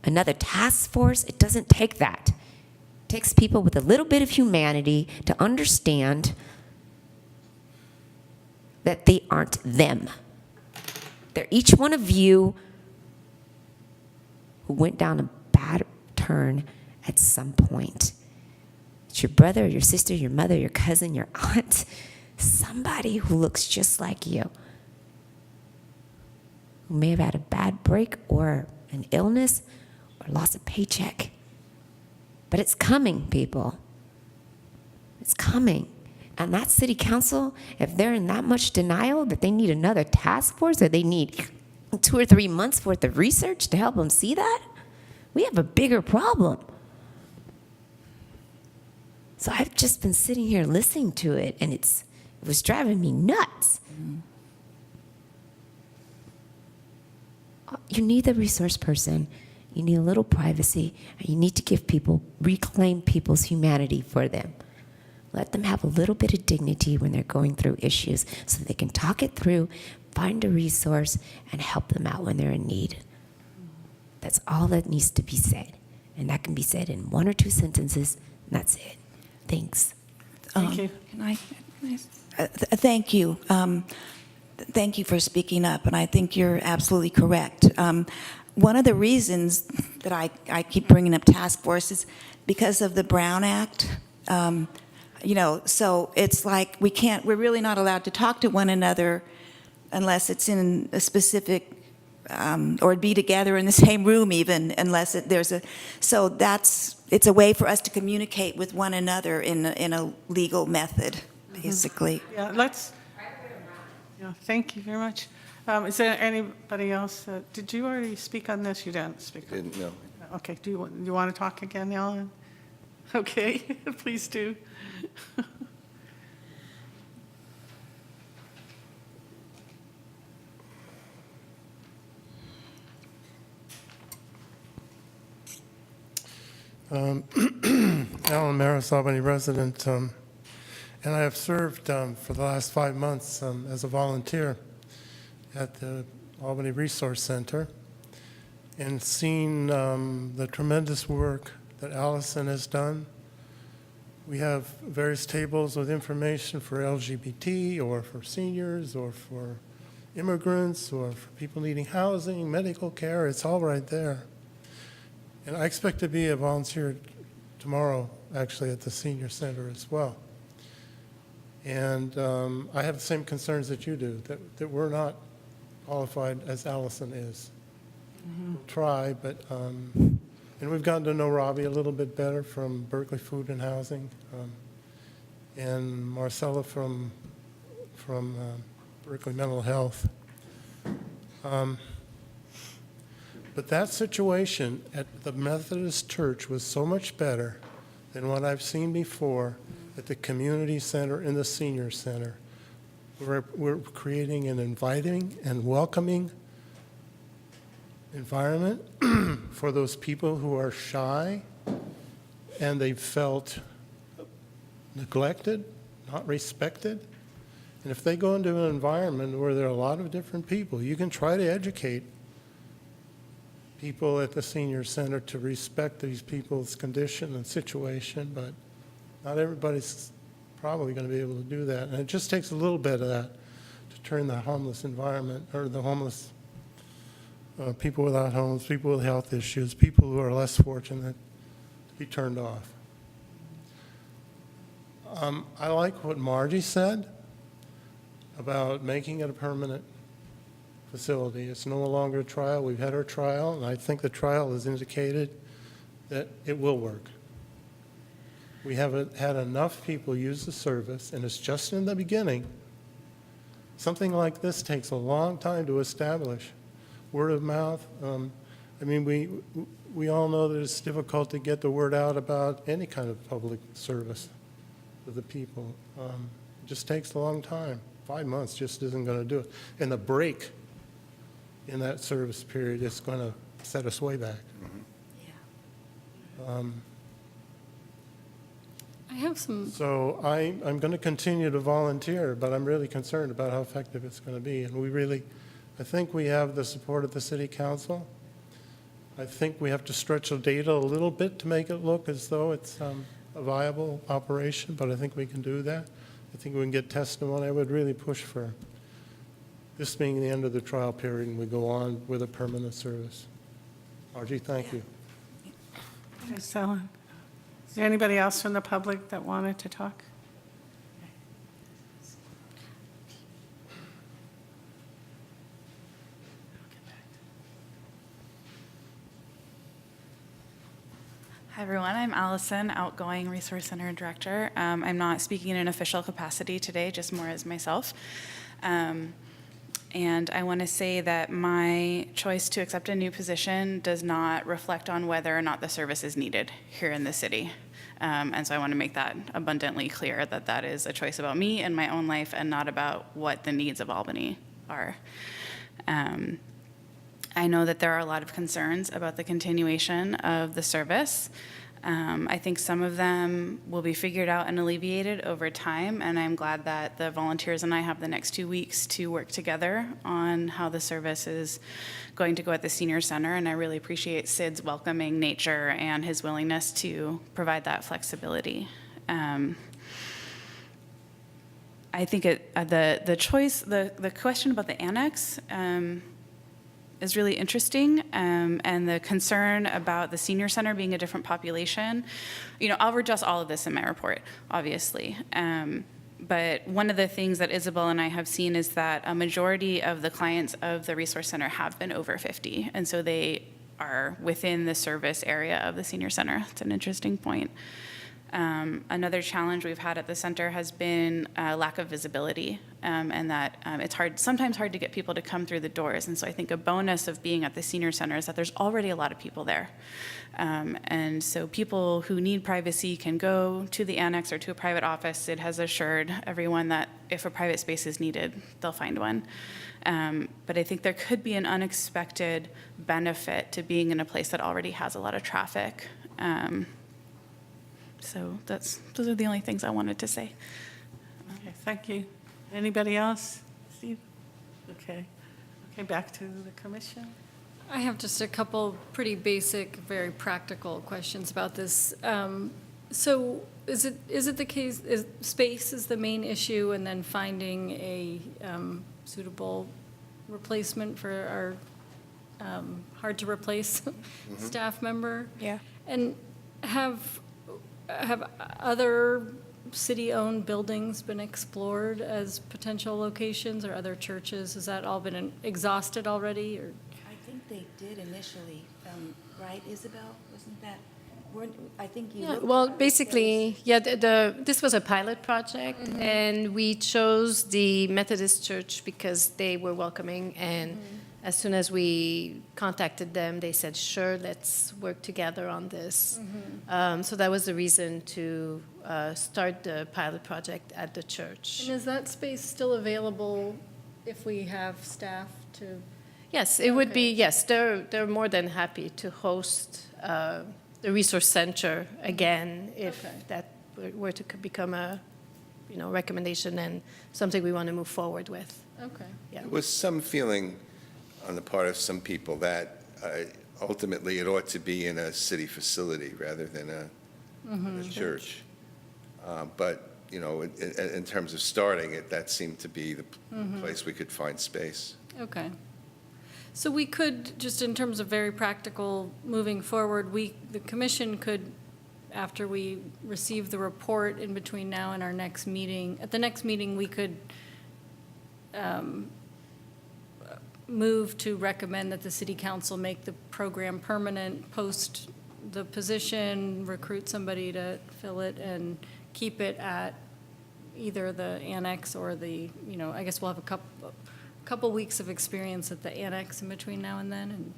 another task force, it doesn't take that. It takes people with a little bit of humanity to understand that they aren't them. They're each one of you who went down a bad turn at some point. It's your brother, your sister, your mother, your cousin, your aunt, somebody who looks just like you, who may have had a bad break or an illness or lost a paycheck. But it's coming, people. It's coming. And that city council, if they're in that much denial that they need another task force or they need 2 or 3 months worth of research to help them see that, we have a bigger problem. So I've just been sitting here listening to it, and it was driving me nuts. You need the resource person. You need a little privacy, and you need to reclaim people's humanity for them. Let them have a little bit of dignity when they're going through issues so they can talk it through, find a resource, and help them out when they're in need. That's all that needs to be said. And that can be said in 1 or 2 sentences, and that's it. Thanks. Thank you. Can I? Thank you. Thank you for speaking up, and I think you're absolutely correct. One of the reasons that I keep bringing up task force is because of the Brown Act. So it's like we're really not allowed to talk to one another unless it's in a specific, or be together in the same room even, unless it's a way for us to communicate with one another in a legal method, basically. Yeah, yeah, thank you very much. Is there anybody else? Did you already speak on this? You didn't speak on it. Didn't know. Okay, do you want to talk again, Ellen? Okay, please do. Alan Maris, Albany resident, and I have served for the last 5 months as a volunteer at the Albany Resource Center. and seen the tremendous work that Allison has done. We have various tables with information for LGBT or for seniors or for immigrants or for people needing housing, medical care. It's all right there. And I expect to be a volunteer tomorrow, actually, at the senior center as well. And I have the same concerns that you do, that we're not qualified as Allison is. We'll try, but, and we've gotten to know Robbie a little bit better from Berkeley Food and Housing, and Marcella from Berkeley Mental Health. But that situation at the Methodist Church was so much better than what I've seen before at the community center and the senior center. We're creating an inviting and welcoming environment for those people who are shy and they felt neglected, not respected. And if they go into an environment where there are a lot of different people, you can try to educate people at the senior center to respect these people's condition and situation, but not everybody's probably going to be able to do that. And it just takes a little bit of that to turn the homeless environment, or the homeless people without homes, people with health issues, people who are less fortunate, to be turned off. I like what Margie said about making it a permanent facility. It's no longer a trial. We've had our trial, and I think the trial has indicated that it will work. We haven't had enough people use the service, and it's just in the beginning. Something like this takes a long time to establish. Word of mouth. I mean, we all know that it's difficult to get the word out about any kind of public service to the people. It just takes a long time. 5 months just isn't going to do it. And the break in that service period is going to set us way back. I have some, So I'm going to continue to volunteer, but I'm really concerned about how effective it's going to be. And I think we have the support of the city council. I think we have to stretch the data a little bit to make it look as though it's a viable operation, but I think we can do that. I think we can get testimony. I would really push for this being the end of the trial period and we go on with a permanent service. Margie, thank you. Ms. Allen. Is there anybody else from the public that wanted to talk? Hi, everyone. I'm Allison, outgoing Resource Center Director. I'm not speaking in an official capacity today, just more as myself. And I want to say that my choice to accept a new position does not reflect on whether or not the service is needed here in the city. And so I want to make that abundantly clear that that is a choice about me and my own life and not about what the needs of Albany are. I know that there are a lot of concerns about the continuation of the service. I think some of them will be figured out and alleviated over time, and I'm glad that the volunteers and I have the next 2 weeks to work together on how the service is going to go at the senior center, and I really appreciate Sid's welcoming nature and his willingness to provide that flexibility. I think the question about the annex is really interesting, and the concern about the senior center being a different population. I'll adjust all of this in my report, obviously. But one of the things that Isabel and I have seen is that a majority of the clients of the Resource Center have been over 50, and so they are within the service area of the senior center. It's an interesting point. Another challenge we've had at the center has been lack of visibility, and that it's sometimes hard to get people to come through the doors. And so I think a bonus of being at the senior center is that there's already a lot of people there. And so people who need privacy can go to the annex or to a private office. It has assured everyone that if a private space is needed, they'll find one. But I think there could be an unexpected benefit to being in a place that already has a lot of traffic. So those are the only things I wanted to say. Okay, thank you. Anybody else? Steve? Okay. Okay, back to the commission. I have just a couple pretty basic, very practical questions about this. So is it the case, is space is the main issue, and then finding a suitable replacement for our hard-to-replace staff member? Yeah. And have other city-owned buildings been explored as potential locations, or other churches? Has that all been exhausted already, or? I think they did initially, right, Isabel? Wasn't that, I think you Yeah, looked well, at it. basically, yeah, this was a pilot project, and we chose the Methodist Church because they were welcoming, and as soon as we contacted them, they said, sure, let's work together on this. So that was the reason to start the pilot project at the church. And is that space still available if we have staff to? Yes, it would be, Okay. yes, they're more than happy to host the resource center again if Okay. that were to become a, recommendation and something we want to move forward with. Okay. Yeah. There was some feeling on the part of some people that ultimately it ought to be in a city facility rather than a church. But, in terms of starting it, that seemed to be the place we could find space. Okay. So we could, just in terms of very practical, moving forward, the commission could, after we receive the report in between now and our next meeting, at the next meeting, we could move to recommend that the city council make the program permanent, post the position, recruit somebody to fill it, and keep it at either the annex or the, I guess we'll have a couple weeks of experience at the annex in between now and then, and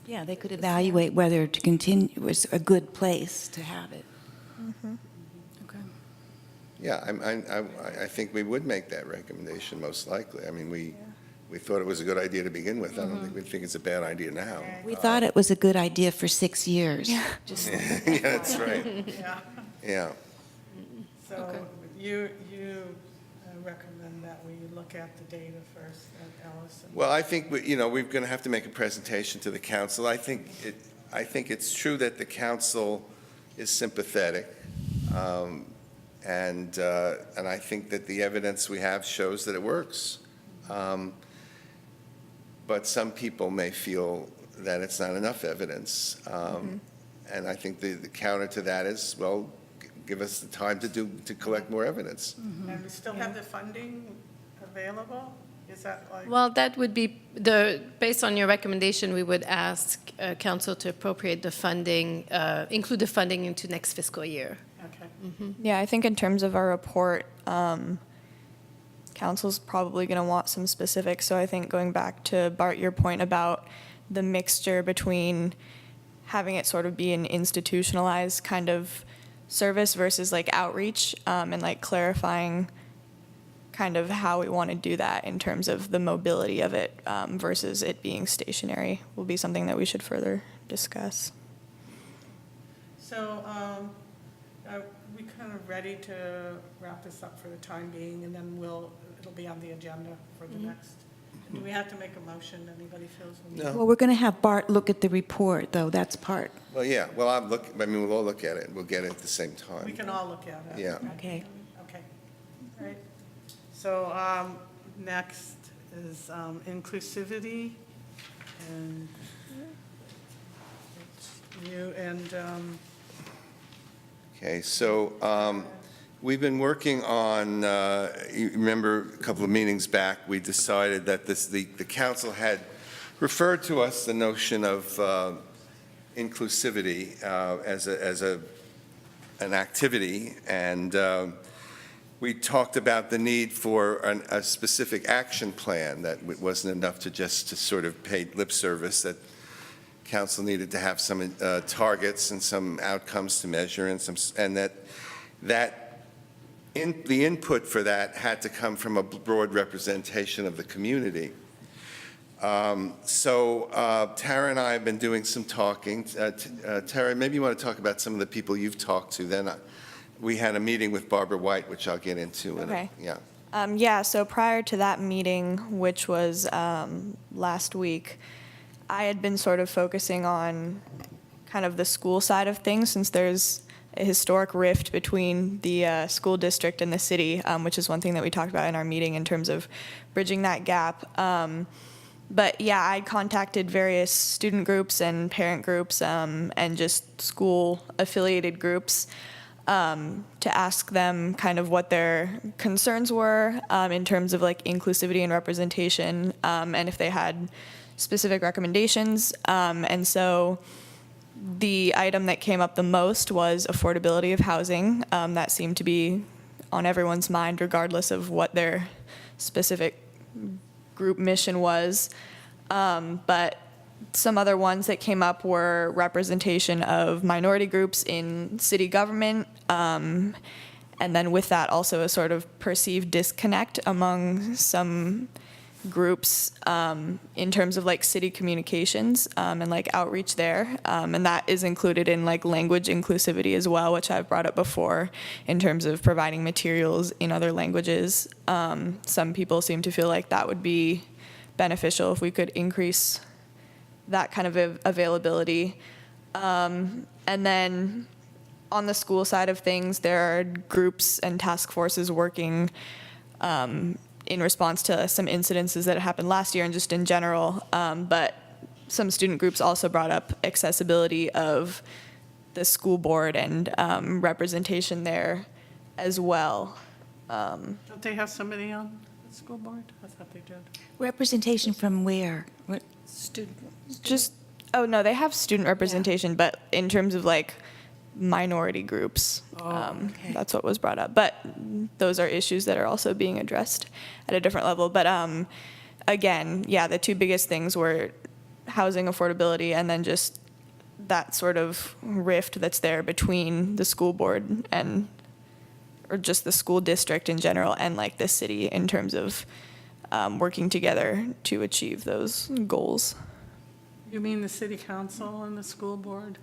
Yeah, they could evaluate whether to continue, was a good place to have it. okay. Yeah, I think we would make that recommendation most likely. I mean, we thought it was a good idea to begin with. I don't think we think it's a bad idea now. We thought it was a good idea for 6 years. Just Yeah, that's right. Yeah. Yeah. So Okay. you recommend that we look at the data first, Allison? Well, I think, we're going to have to make a presentation to the council. I think it's true that the council is sympathetic, and I think that the evidence we have shows that it works. But some people may feel that it's not enough evidence. And I think the counter to that is, well, give us the time to collect more evidence. And we still have the funding available? Is that like? Well, that would be, based on your recommendation, we would ask council to appropriate the funding, include the funding into next fiscal year. Okay. Yeah, I think in terms of our report, council's probably going to want some specifics. So I think going back to Bart, your point about the mixture between having it sort of be an institutionalized kind of service versus like outreach, and like clarifying kind of how we want to do that in terms of the mobility of it, versus it being stationary will be something that we should further discuss. So are we kind of ready to wrap this up for the time being, and then it'll be on the agenda for the next? Do we have to make a motion? Anybody feels? we need- No. Well, we're going to have Bart look at the report, though. That's part. Well, yeah, well, we'll all look at it, and we'll get it at the same time. We can all look at it. Yeah. Okay. Okay, all right. So next is inclusivity, and it's you and, Okay, so we've been working on, you remember a couple of meetings back, we decided that the council had referred to us the notion of inclusivity as an activity, and we talked about the need for a specific action plan, that it wasn't enough to sort of pay lip service, that council needed to have some targets and some outcomes to measure, and that the input for that had to come from a broad representation of the community. So Tara and I have been doing some talking. Tara, maybe you want to talk about some of the people you've talked to. Then we had a meeting with Barbara White, which I'll get into. Okay. Yeah. Yeah, so prior to that meeting, which was last week, I had been sort of focusing on kind of the school side of things, since there's a historic rift between the school district and the city, which is one thing that we talked about in our meeting in terms of bridging that gap. But yeah, I contacted various student groups and parent groups and just school affiliated groups to ask them kind of what their concerns were in terms of like inclusivity and representation, and if they had specific recommendations. And so the item that came up the most was affordability of housing. That seemed to be on everyone's mind, regardless of what their specific group mission was. But some other ones that came up were representation of minority groups in city government, and then with that also a sort of perceived disconnect among some groups in terms of like city communications and like outreach there, and that is included in like language inclusivity as well, which I've brought up before in terms of providing materials in other languages. Some people seem to feel like that would be beneficial if we could increase that kind of availability. And then on the school side of things, there are groups and task forces working in response to some incidences that happened last year and just in general. But some student groups also brought up accessibility of the school board and representation there as well. Don't they have somebody on the school board? I thought they did. Representation from where? What? Just, oh no, they have student representation, but in terms of like minority groups, okay. that's what was brought up. But those are issues that are also being addressed at a different level. But again, yeah, the two biggest things were housing affordability and then just that sort of rift that's there between the school board and, or just the school district in general and like the city in terms of working together to achieve those goals. You mean the city council and the school board?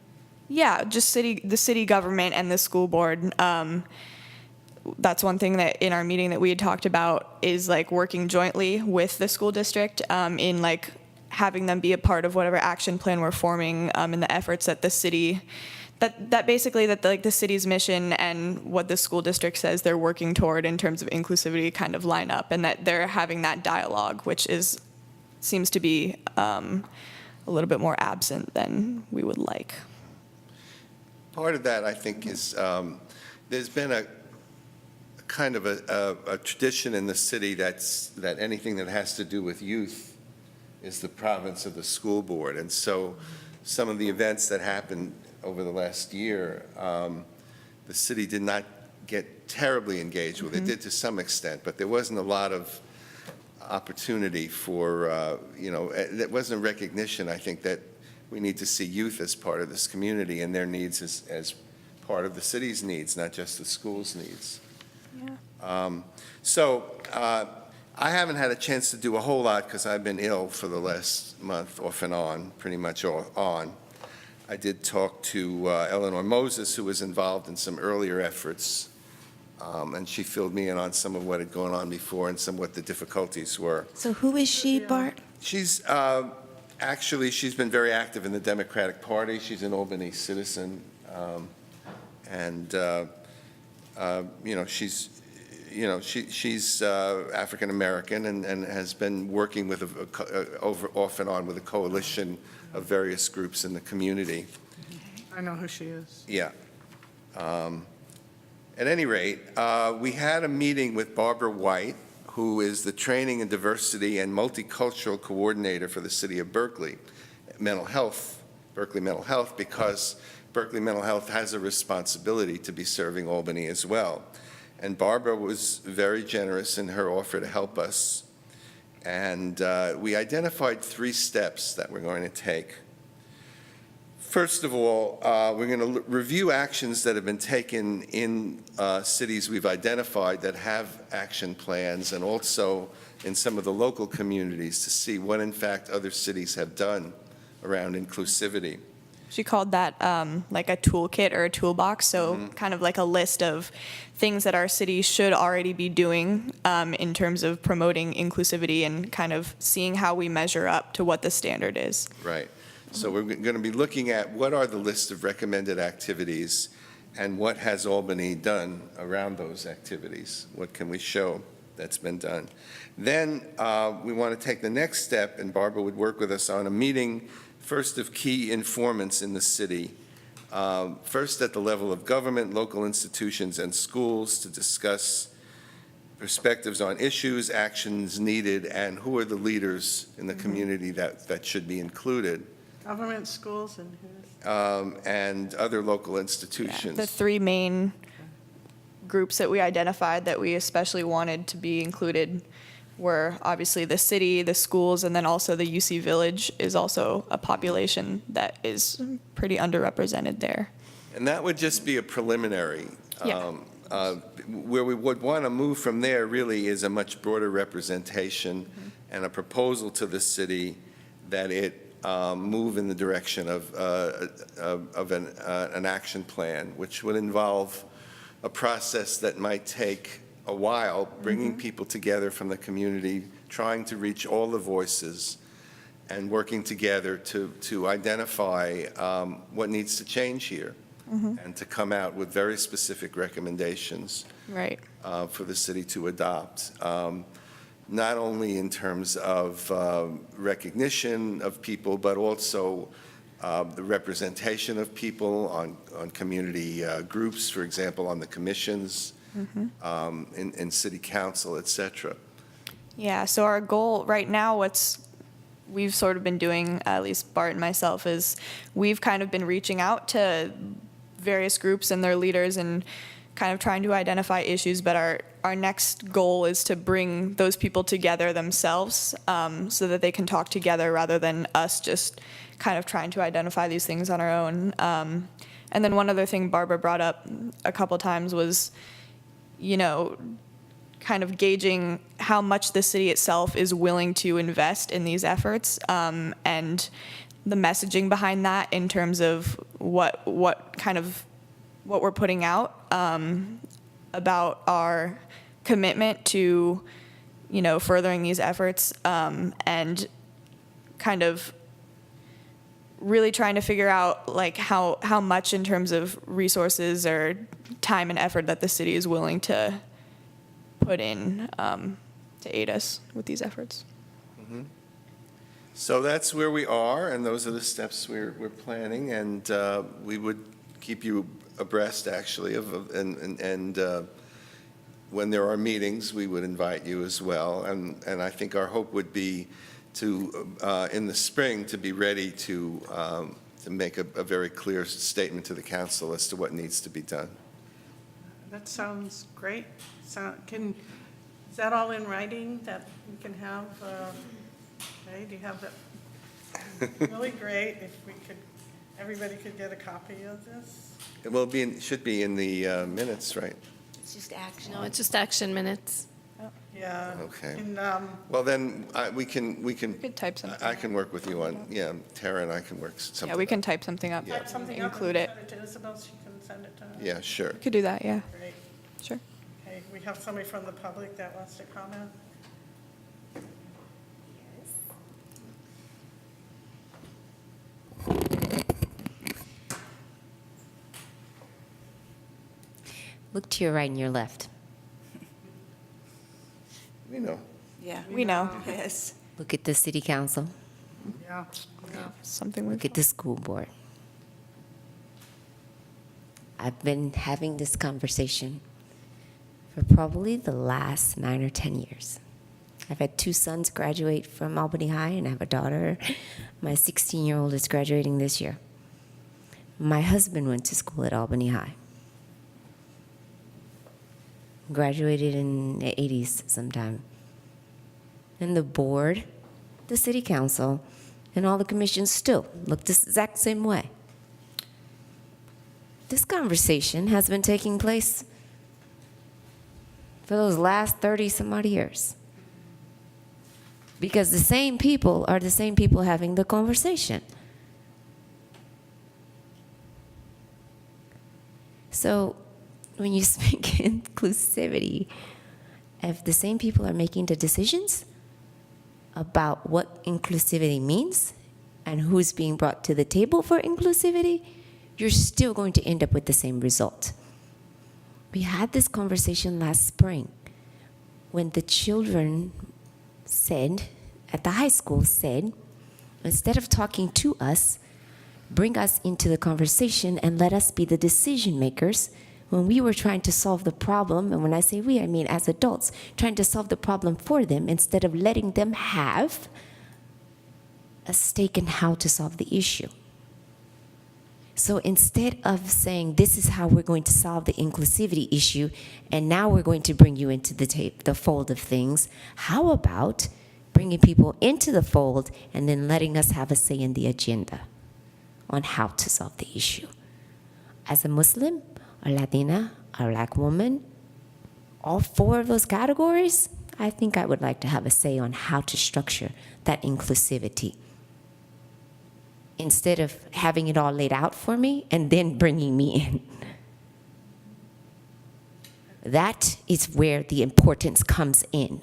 Yeah, just the city government and the school board. That's one thing that in our meeting that we had talked about is like working jointly with the school district in like having them be a part of whatever action plan we're forming in the efforts that the city, that basically that like the city's mission and what the school district says they're working toward in terms of inclusivity kind of line up, and that they're having that dialogue, which seems to be a little bit more absent than we would like. Part of that, I think, is there's been a kind of a tradition in the city that anything that has to do with youth is the province of the school board. And so some of the events that happened over the last year, the city did not get terribly engaged with. It did to some extent, but there wasn't a lot of opportunity for, there wasn't a recognition, I think, that we need to see youth as part of this community and their needs as part of the city's needs, not just the school's needs. Yeah. I haven't had a chance to do a whole lot because I've been ill for the last month, off and on, pretty much on. I did talk to Eleanor Moses, who was involved in some earlier efforts, and she filled me in on some of what had gone on before and some of what the difficulties were. So who is she, Bart? She's actually, she's been very active in the Democratic Party. She's an Albany citizen, she's African American and has been working with off and on with a coalition of various groups in the community. I know who she is. Yeah. At any rate, we had a meeting with Barbara White, who is the Training and Diversity and Multicultural Coordinator for the City of Berkeley Mental Health, because Berkeley Mental Health has a responsibility to be serving Albany as well. And Barbara was very generous in her offer to help us. And we identified 3 steps that we're going to take. First of all, we're going to review actions that have been taken in cities we've identified that have action plans, and also in some of the local communities to see what, in fact, other cities have done around inclusivity. she called that like a toolkit or a toolbox, so kind of like a list of things that our city should already be doing in terms of promoting inclusivity and kind of seeing how we measure up to what the standard is. Right. So we're going to be looking at what are the list of recommended activities and what has Albany done around those activities? What can we show that's been done? Then we want to take the next step, and Barbara would work with us on a meeting, first of key informants in the city, first at the level of government, local institutions, and schools to discuss perspectives on issues, actions needed, and who are the leaders in the community that should be included, Government, schools, and who's? and other local Yeah, institutions. the three main groups that we identified that we especially wanted to be included were obviously the city, the schools, and then also the UC Village is also a population that is pretty underrepresented there. And that would just be a preliminary. Yeah. Where we would want to move from there really is a much broader representation and a proposal to the city that it move in the direction of an action plan, which would involve a process that might take a while, bringing people together from the community, trying to reach all the voices, and working together to identify what needs to change here, and to come out with very specific recommendations Right. for the city to adopt, not only in terms of recognition of people, but also the representation of people on community groups, for example, on the commissions, in city council, et cetera. Yeah, so our goal right now, we've sort of been doing, at least Bart and myself, is we've kind of been reaching out to various groups and their leaders and kind of trying to identify issues, but our next goal is to bring those people together themselves so that they can talk together rather than us just kind of trying to identify these things on our own. And then one other thing Barbara brought up a couple times was, kind of gauging how much the city itself is willing to invest in these efforts, and the messaging behind that in terms of what we're putting out about our commitment to, furthering these efforts, and kind of really trying to figure out like how much in terms of resources or time and effort that the city is willing to put in to aid us with these efforts. So that's where we are, and those are the steps we're planning, and we would keep you abreast, actually, and when there are meetings, we would invite you as well, and I think our hope would be to, in the spring, to be ready to make a very clear statement to the council as to what needs to be done. That sounds great. Is that all in writing that we can have? Okay, do you have that? Really great if everybody could get a copy of this. It will be, should be in the minutes, right? It's just action. No, it's just action minutes. Yeah. Okay. And, Well, then, we can, We could type something. I can work with you on, Tara and I can work something. Yeah, we can out. type something up, type something up include and it. send it to Isabel, so she can send it to us. Yeah, sure. We could do that, yeah, Great. sure. Okay, we have somebody from the public that wants to comment? Look to your right and your left. We know. Yeah. We know. Yes. Look at the city council. Yeah. Something we Look at the school board. I've been having this conversation for probably the last 9 or 10 years. I've had 2 sons graduate from Albany High, and I have a daughter. My 16-year-old is graduating this year. My husband went to school at Albany High. Graduated in the 80s sometime. And the board, the city council, and all the commissions still look the exact same way. This conversation has been taking place for those last 30-some-odd years. Because the same people are the same people having the conversation. So when you speak inclusivity, if the same people are making the decisions about what inclusivity means and who's being brought to the table for inclusivity, you're still going to end up with the same result. We had this conversation last spring when the children said, at the high school said, instead of talking to us, bring us into the conversation and let us be the decision makers when we were trying to solve the problem. And when I say we, I mean as adults, trying to solve the problem for them instead of letting them have a stake in how to solve the issue. So instead of saying, this is how we're going to solve the inclusivity issue, and now we're going to bring you into the fold of things, how about bringing people into the fold and then letting us have a say in the agenda on how to solve the issue? As a Muslim, a Latina, a Black woman, all four of those categories, I think I would like to have a say on how to structure that inclusivity, instead of having it all laid out for me and then bringing me in. That is where the importance comes in.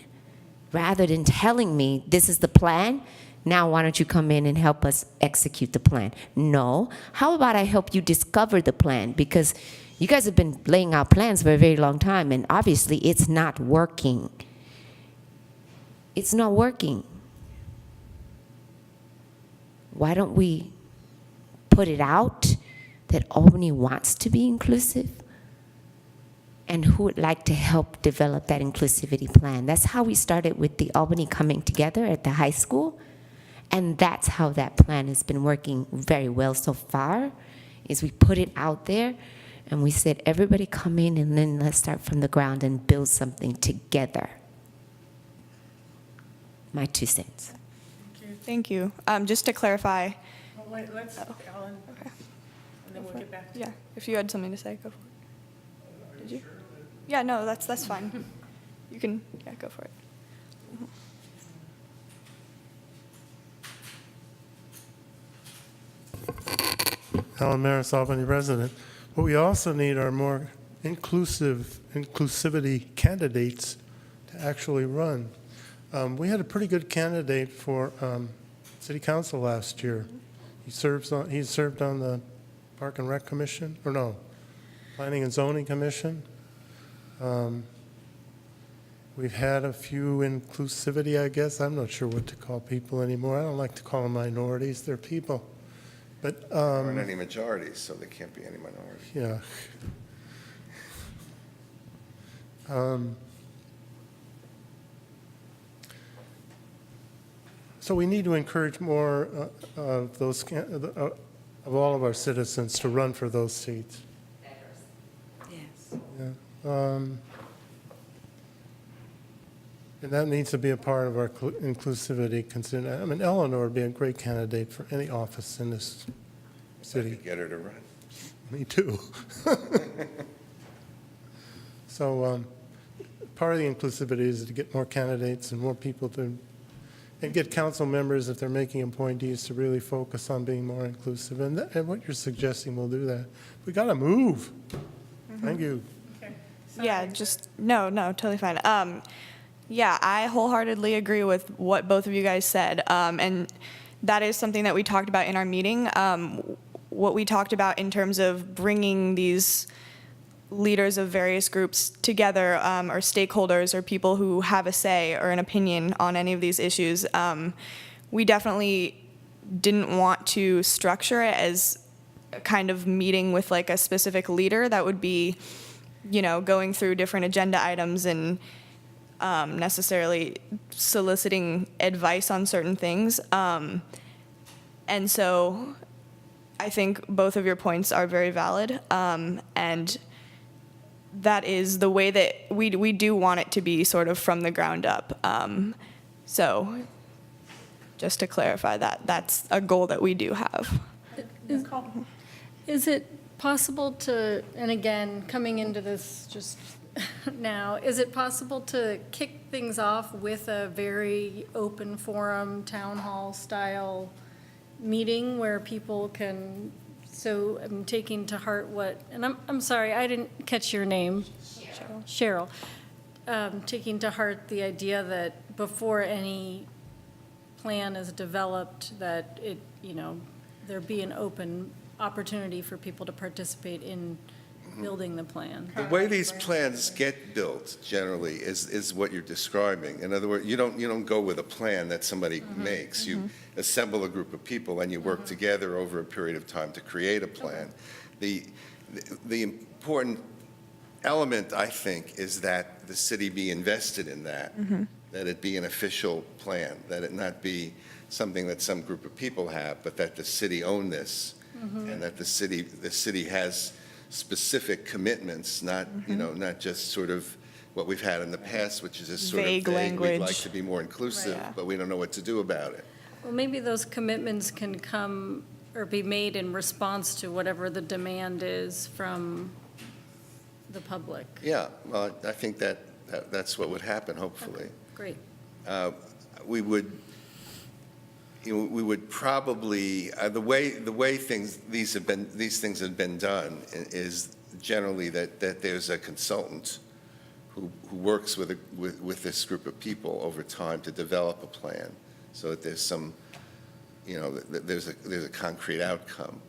Rather than telling me, this is the plan, now why don't you come in and help us execute the plan? No, how about I help you discover the plan? Because you guys have been laying out plans for a very long time, and obviously it's not working. It's not working. Why don't we put it out that Albany wants to be inclusive and who would like to help develop that inclusivity plan? That's how we started with the Albany Coming Together at the high school, and that's how that plan has been working very well so far, is we put it out there and we said, everybody come in and then let's start from the ground and build something together. My 2 cents. Thank you. Just to clarify, Wait, let's, Ellen, and then we'll get back to yeah, if you had something to say, go for it. Did you? Yeah, no, that's fine. You can, yeah, go for it. Alan Maris, Albany resident. What we also need are more inclusivity candidates to actually run. We had a pretty good candidate for city council last year. He served on the Park and Rec Commission, or no, Planning and Zoning Commission. We've had a few inclusivity, I guess. I'm not sure what to call people anymore. I don't like to call them minorities. They're people. But There aren't any majorities, so there can't be any minorities. yeah. So we need to encourage more of those, of all of our citizens to run for those seats. Yes. Yeah. And that needs to be a part of our inclusivity. I mean, Eleanor would be a great candidate for any office in this I city. could get her to run. Me too. So part of the inclusivity is to get more candidates and more people to, and get council members, if they're making appointees, to really focus on being more inclusive. And what you're suggesting will do that. We got to move. Thank you. Yeah, just, no, totally fine. Yeah, I wholeheartedly agree with what both of you guys said. And that is something that we talked about in our meeting. What we talked about in terms of bringing these leaders of various groups together, or stakeholders, or people who have a say or an opinion on any of these issues. We definitely didn't want to structure it as a kind of meeting with like a specific leader that would be, going through different agenda items and necessarily soliciting advice on certain things. And so I think both of your points are very valid. And that is the way that we do want it to be, sort of from the ground up. So just to clarify that, that's a goal that we do have. Is it possible to, and again, coming into this just now, is it possible to kick things off with a very open forum, town hall style meeting where people can So I'm taking to heart what, and I'm sorry, I didn't catch your name. Cheryl. Taking to heart the idea that before any plan is developed, that it, there be an open opportunity for people to participate in building the plan. The way these plans get built generally is what you're describing. In other words, you don't go with a plan that somebody makes. You assemble a group of people and you work together over a period of time to create a plan. The important element, I think, is that the city be invested in that, that it be an official plan, that it not be something that some group of people have, but that the city own this, and that the city has specific commitments, not, not just sort of what we've had in the past, which is just sort of Vague vague. language. We'd like to be more inclusive, Right. but we don't know what to do about it. Well, maybe those commitments can come or be made in response to whatever the demand is from the public. Yeah, well, I think that's what would happen, hopefully. Great. We would, we would probably, the way these things have been done is generally that there's a consultant who works with this group of people over time to develop a plan, so that there's some, that there's a concrete outcome.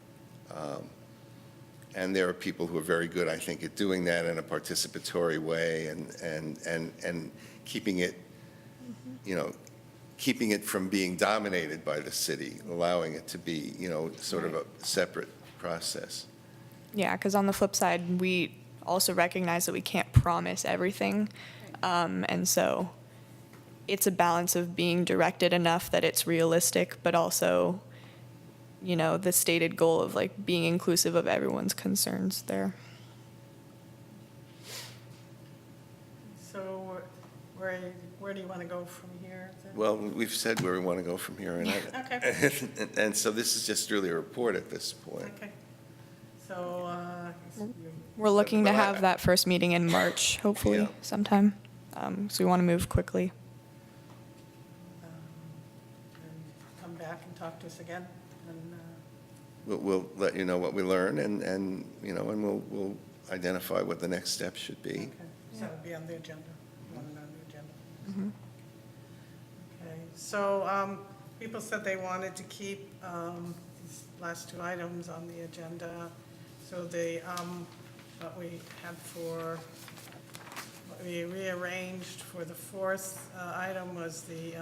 And there are people who are very good, I think, at doing that in a participatory way and keeping it, keeping it from being dominated by the city, allowing it to be, sort of a separate process. Yeah, because on the flip side, we also recognize that we can't promise everything. And so it's a balance of being directed enough that it's realistic, but also, the stated goal of like being inclusive of everyone's concerns there. So where do you want to go from here? Well, we've said where we want to go from here, and Okay. and so this is just really a report at this point. Okay. So, We're looking to But I- have that first meeting in March, hopefully, Yeah. sometime. So we want to move quickly. and come back and talk to us again, and, We'll let you know what we learn, and and we'll identify what the next steps should be. okay, so it'll be on the agenda. You want it on the agenda? Okay, so, people said they wanted to keep, these last two items on the agenda. So what we had what we rearranged for the fourth, item was the,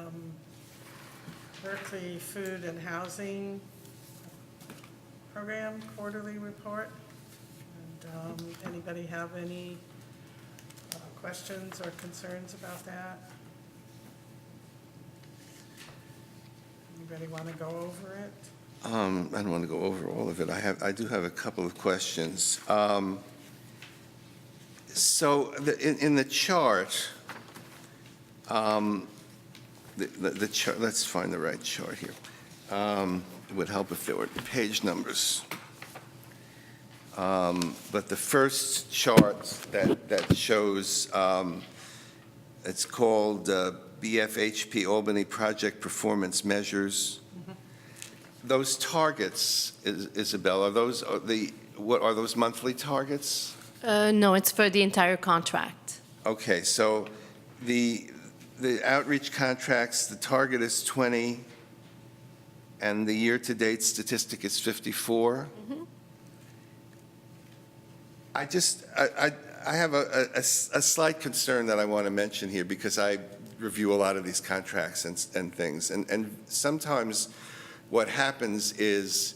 Berkeley Food and Housing Program Quarterly Report. And, anybody have any, questions or concerns about that? Anybody want to go over it? I don't want to go over all of it. I do have a couple of questions. So in the chart, the chart, let's find the right chart here. It would help if there were page numbers. But the first chart that shows, it's called BFHP Albany Project Performance Measures. Those targets, Isabel, are those monthly targets? No, it's for the entire contract. Okay, so the outreach contracts, the target is 20, and the year-to-date statistic is 54. I have a slight concern that I want to mention here, because I review a lot of these contracts and things, and sometimes what happens is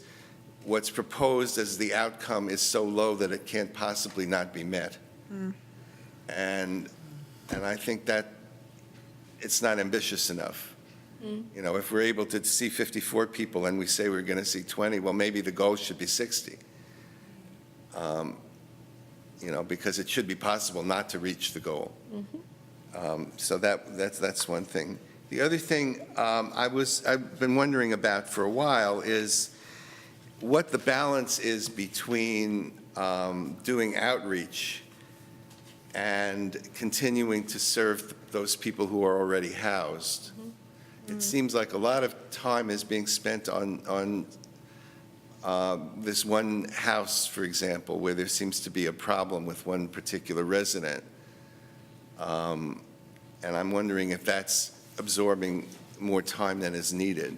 what's proposed as the outcome is so low that it can't possibly not be met. And I think that it's not ambitious enough. If we're able to see 54 people and we say we're going to see 20, well, maybe the goal should be 60. Because it should be possible not to reach the goal. So that's one thing. The other thing I've been wondering about for a while is what the balance is between doing outreach and continuing to serve those people who are already housed. It seems like a lot of time is being spent on this one house, for example, where there seems to be a problem with one particular resident. And I'm wondering if that's absorbing more time than is needed.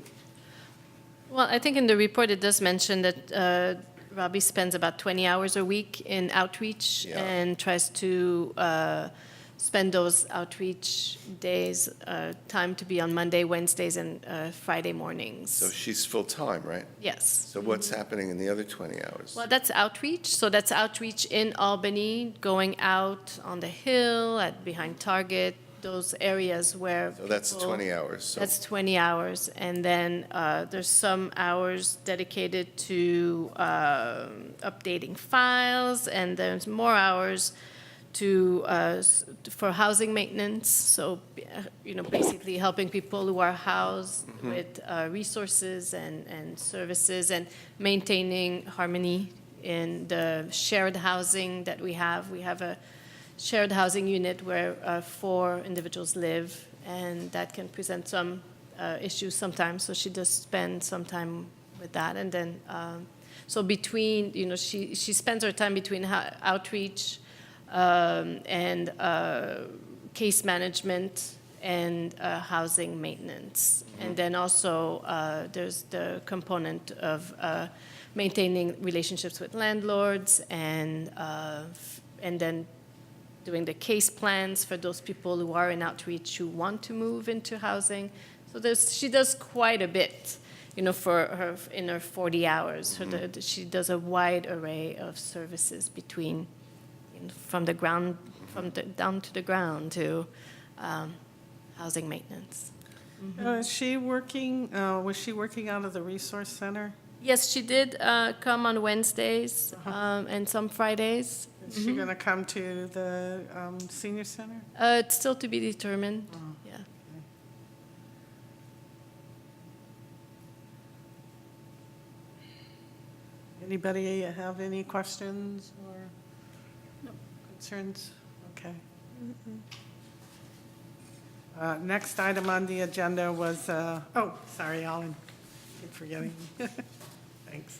Well, I think in the report it does mention that Robbie spends about 20 hours a week in outreach Yeah. and tries to spend those outreach days, time to be on Monday, Wednesdays, and Friday mornings. So she's full-time, right? Yes. So what's happening in the other 20 hours? Well, that's outreach. So that's outreach in Albany, going out on the hill, behind Target, those areas where So that's people- 20 hours. So That's 20 hours. And then there's some hours dedicated to updating files, and there's more hours for housing maintenance. So, basically helping people who are housed with resources and services, and maintaining harmony in the shared housing that we have. We have a shared housing unit where 4 individuals live, and that can present some issues sometimes. So she does spend some time with that, and then so between she spends her time between outreach and case management and housing maintenance, and then also there's the component of maintaining relationships with landlords and then doing the case plans for those people who are in outreach who want to move into housing. So she does quite a bit, for her in her 40 hours. She does a wide array of services between, from the ground, down to the ground to housing maintenance. Is she working, was she working out of the resource center? Yes, she did come on Wednesdays and some Fridays. Is she going to come to the senior center? It's still to be determined. Yeah. Anybody have any questions or concerns? Okay. Next item on the agenda was, oh, sorry, Alan. Keep forgetting. Thanks.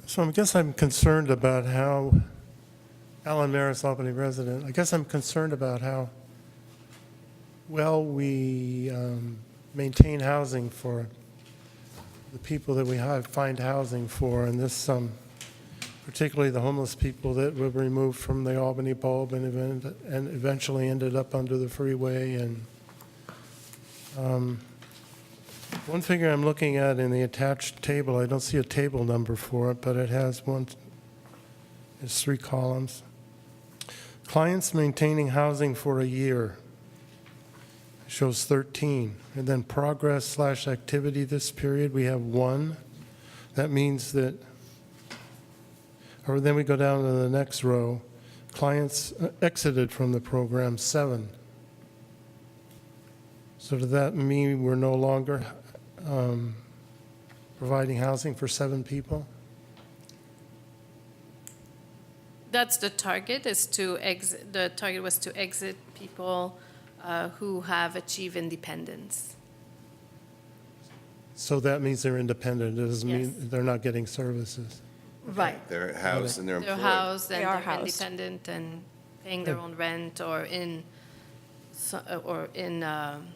So I guess I'm concerned about how, Alan Maris, Albany resident, I guess I'm concerned about how well we maintain housing for the people that we find housing for, and this, particularly the homeless people that were removed from the Albany Bulb and eventually ended up under the freeway. And one figure I'm looking at in the attached table, I don't see a table number for it, but it has it's 3 columns. Clients maintaining housing for a year shows 13. And then progress/activity this period, we have 1. That means that, or then we go down to the next row, clients exited from the program, 7. So does that mean we're no longer providing housing for 7 people? That's the target, the target was to exit people who have achieved independence. So that means they're independent. It doesn't mean Yes. they're not getting services. Right. They're housed and they're They're employed. housed and They are they're housed. independent and paying their own rent or in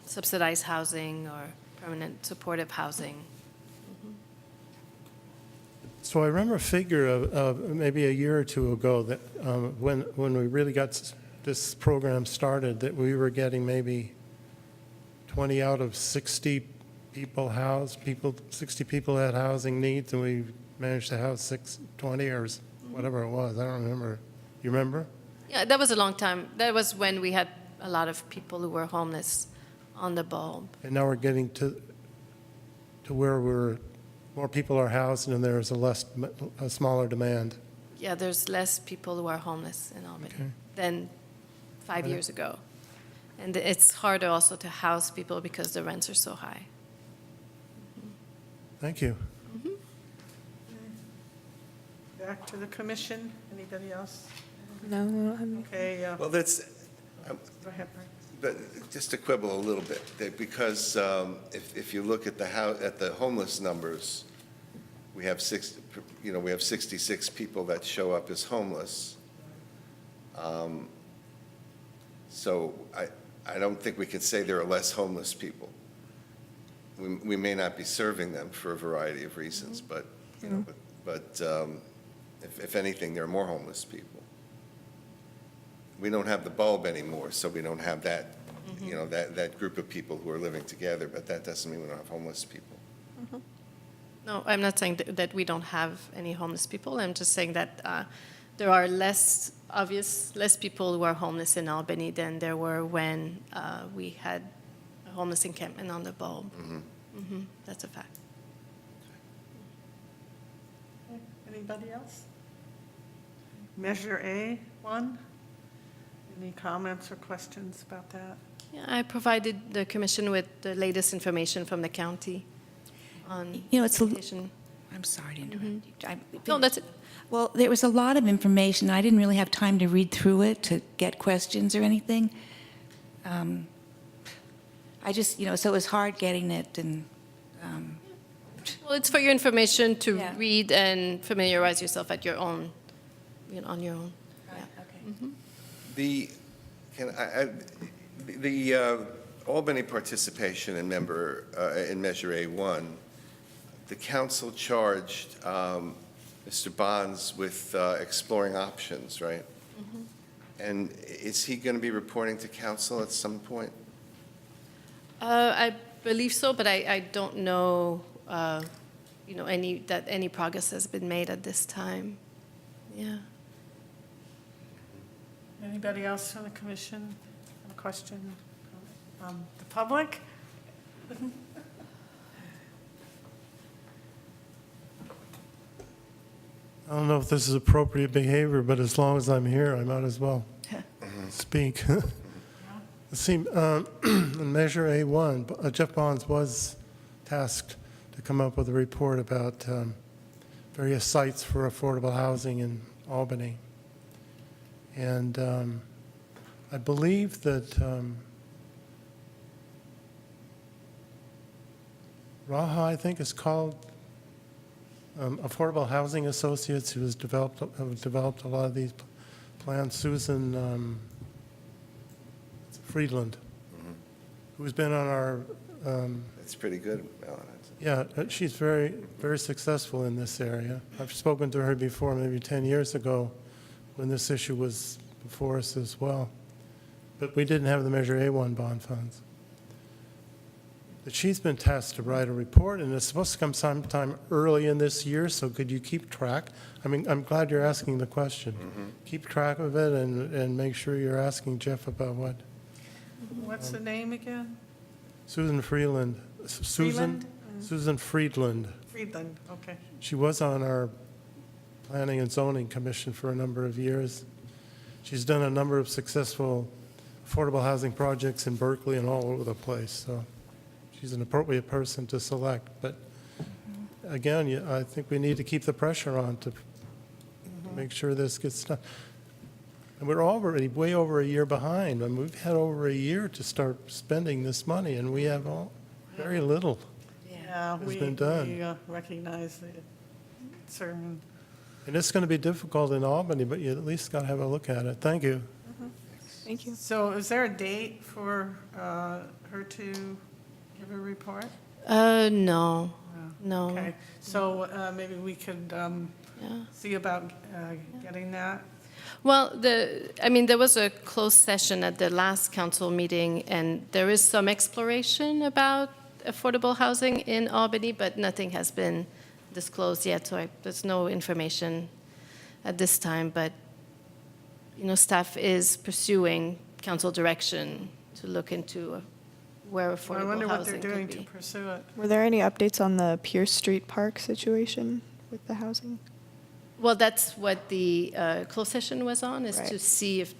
subsidized housing or permanent supportive housing. So I remember a figure of maybe a year or 2 ago that when we really got this program started, that we were getting maybe 20 out of 60 people housed, 60 people had housing needs, and we managed to house 20 or whatever it was. I don't remember. You remember? Yeah, that was a long time. That was when we had a lot of people who were homeless on the bulb. And now we're getting to where more people are housed and there's a smaller demand. Yeah, there's less people who are homeless in Albany Okay. than 5 years ago. And it's harder also to house people because the rents are so high. Thank you. Back to the commission. Anybody else? No, Okay, Well, that's, go ahead, Brian. but just to quibble a little bit, that because if you look at the homeless numbers, we have 66 people that show up as homeless. So I don't think we can say there are less homeless people. We may not be serving them for a variety of reasons, but, if anything, there are more homeless people. We don't have the bulb anymore, so we don't have that, that group of people who are living together, but that doesn't mean we don't have homeless people. No, I'm not saying that we don't have any homeless people. I'm just saying that there are less people who are homeless in Albany than there were when we had a homeless encampment on the Bulb. That's a fact. Anybody else? Measure A1? Any comments or questions about that? Yeah, I provided the commission with the latest information from the county on It's sanitation. I'm sorry to interrupt you. No, that's it. Well, there was a lot of information. I didn't really have time to read through it to get questions or anything. I just, so it was hard getting it, and Well, it's for your information to Yeah. read and familiarize yourself at your own, on your own. okay. The Albany participation in Measure A1, the council charged Mr. Bonds with exploring options, right? And is he going to be reporting to council at some point? I believe so, but I don't know, any progress has been made at this time. Yeah. Anybody else on the commission have a question? The public? I don't know if this is appropriate behavior, but as long as I'm here, I might as well speak. See, in Measure A1, Jeff Bonds was tasked to come up with a report about various sites for affordable housing in Albany. And I believe that RAHA, I think, is called Affordable Housing Associates, who have developed a lot of these plans. Susan Friedland, who's been on our, That's pretty good, Ellen. she's very, very successful in this area. I've spoken to her before, maybe 10 years ago, when this issue was before us as well. But we didn't have the Measure A1 bond funds. But she's been tasked to write a report, and it's supposed to come sometime early in this year, so could you keep track? I mean, I'm glad you're asking the question. Keep track of it and make sure you're asking Jeff about what. What's the name again? Susan Friedland. Freeland? Susan Friedland. Friedland, okay. She was on our Planning and Zoning Commission for a number of years. She's done a number of successful affordable housing projects in Berkeley and all over the place, so she's an appropriate person to select. But again, I think we need to keep the pressure on to make sure this gets done. And we're already way over a year behind. I mean, we've had over a year to start spending this money, and we have very little. Yeah, Has been done. we recognize the concern. And it's going to be difficult in Albany, but you at least got to have a look at it. Thank you. Thank you. So is there a date for her to give a report? No. No. Okay, so maybe we could Yeah. see about getting that. Well, there was a closed session at the last council meeting, and there is some exploration about affordable housing in Albany, but nothing has been disclosed yet, so there's no information at this time. But, staff is pursuing council direction to look into where I affordable wonder what they're housing doing could to be. pursue it. Were there any updates on the Pierce Street Park situation with the housing? Well, that's what the closed session was on, is to Right. see if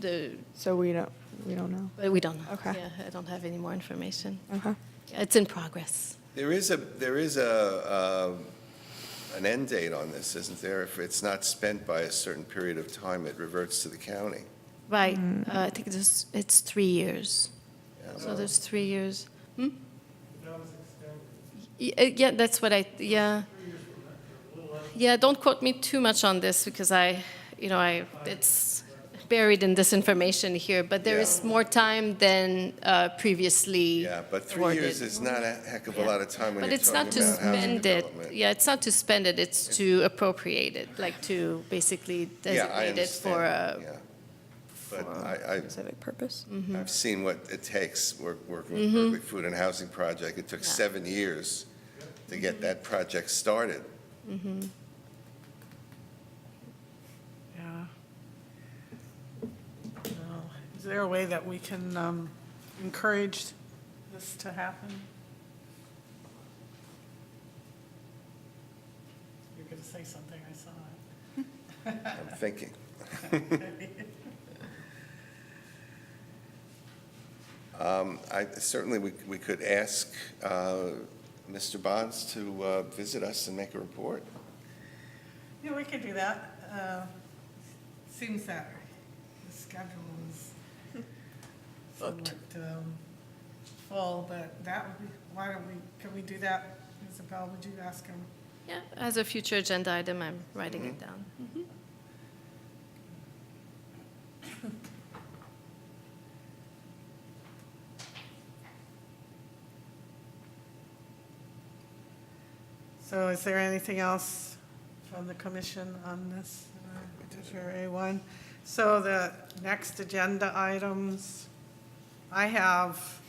So we don't know. but we don't know. Okay. Yeah, I don't have any more information. Okay. It's in progress. There is an end date on this, isn't there? If it's not spent by a certain period of time, it reverts to the county. Right. I think it's 3 years. So there's 3 years. Yeah, that's what yeah. Yeah, don't quote me too much on this because it's buried in this information here, but there is more time than previously Yeah, but 3 awarded. years is not a heck of a lot of time when But you're it's not talking to about housing spend it. development. Yeah, it's not to spend it, it's to appropriate it, like to basically Yeah, I designate it for a, understand, yeah. But I, Specific purpose. I've seen what it takes, working with Berkeley Food and Housing Project. It took 7 years to get that project started. Yeah. Well, is there a way that we can encourage this to happen? You're going to say something, I saw it. I'm thinking. Certainly, we could ask Mr. Bonds to visit us and make a report. Yeah, we could do that. Seems that the schedule is somewhat full, but that would be, can we do that? Isabel, would you ask him? yeah, as a future agenda item, I'm writing it down. So is there anything else from the commission on this, Measure A1? So the next agenda items, I have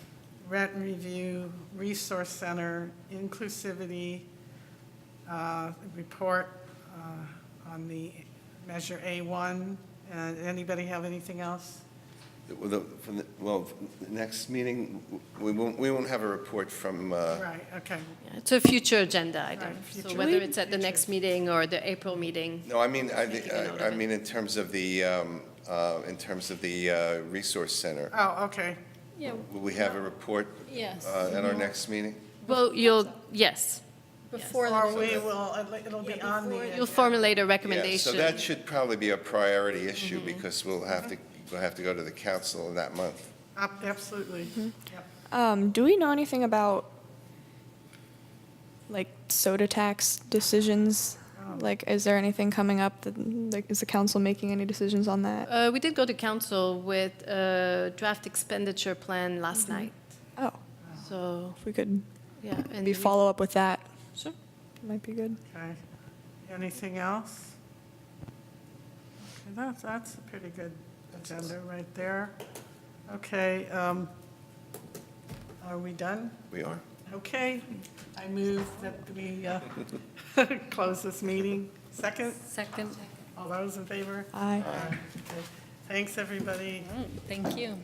rent review, resource center, inclusivity, report on the Measure A1. And anybody have anything else? Well, the next meeting, we won't have a report from, Right, okay. Yeah, it's a future agenda item, Right, so future. whether it's at the next meeting or the April meeting. no, I mean, Making a note of it. in terms of the, resource center. Oh, okay. Yeah, Will we have a report yes. at our next meeting? Well, yes. Before Or we will, it'll be on the. You'll formulate a Yeah, recommendation. so that should probably be a priority issue because we'll have to go to the council in that month. Absolutely. Yep. Do we know anything about like soda tax decisions? Like, is there anything coming up that, like, is the council making any decisions on that? We did go to council with a draft expenditure plan last night, Oh, so, if we could yeah. and maybe follow up with that, Sure. might be good. Okay. Anything else? Okay, that's a pretty good agenda right there. Okay, are we done? We are. Okay, I move that we close this meeting. Second? Second. All those in favor? Aye. Okay. Thanks, everybody. Thank you.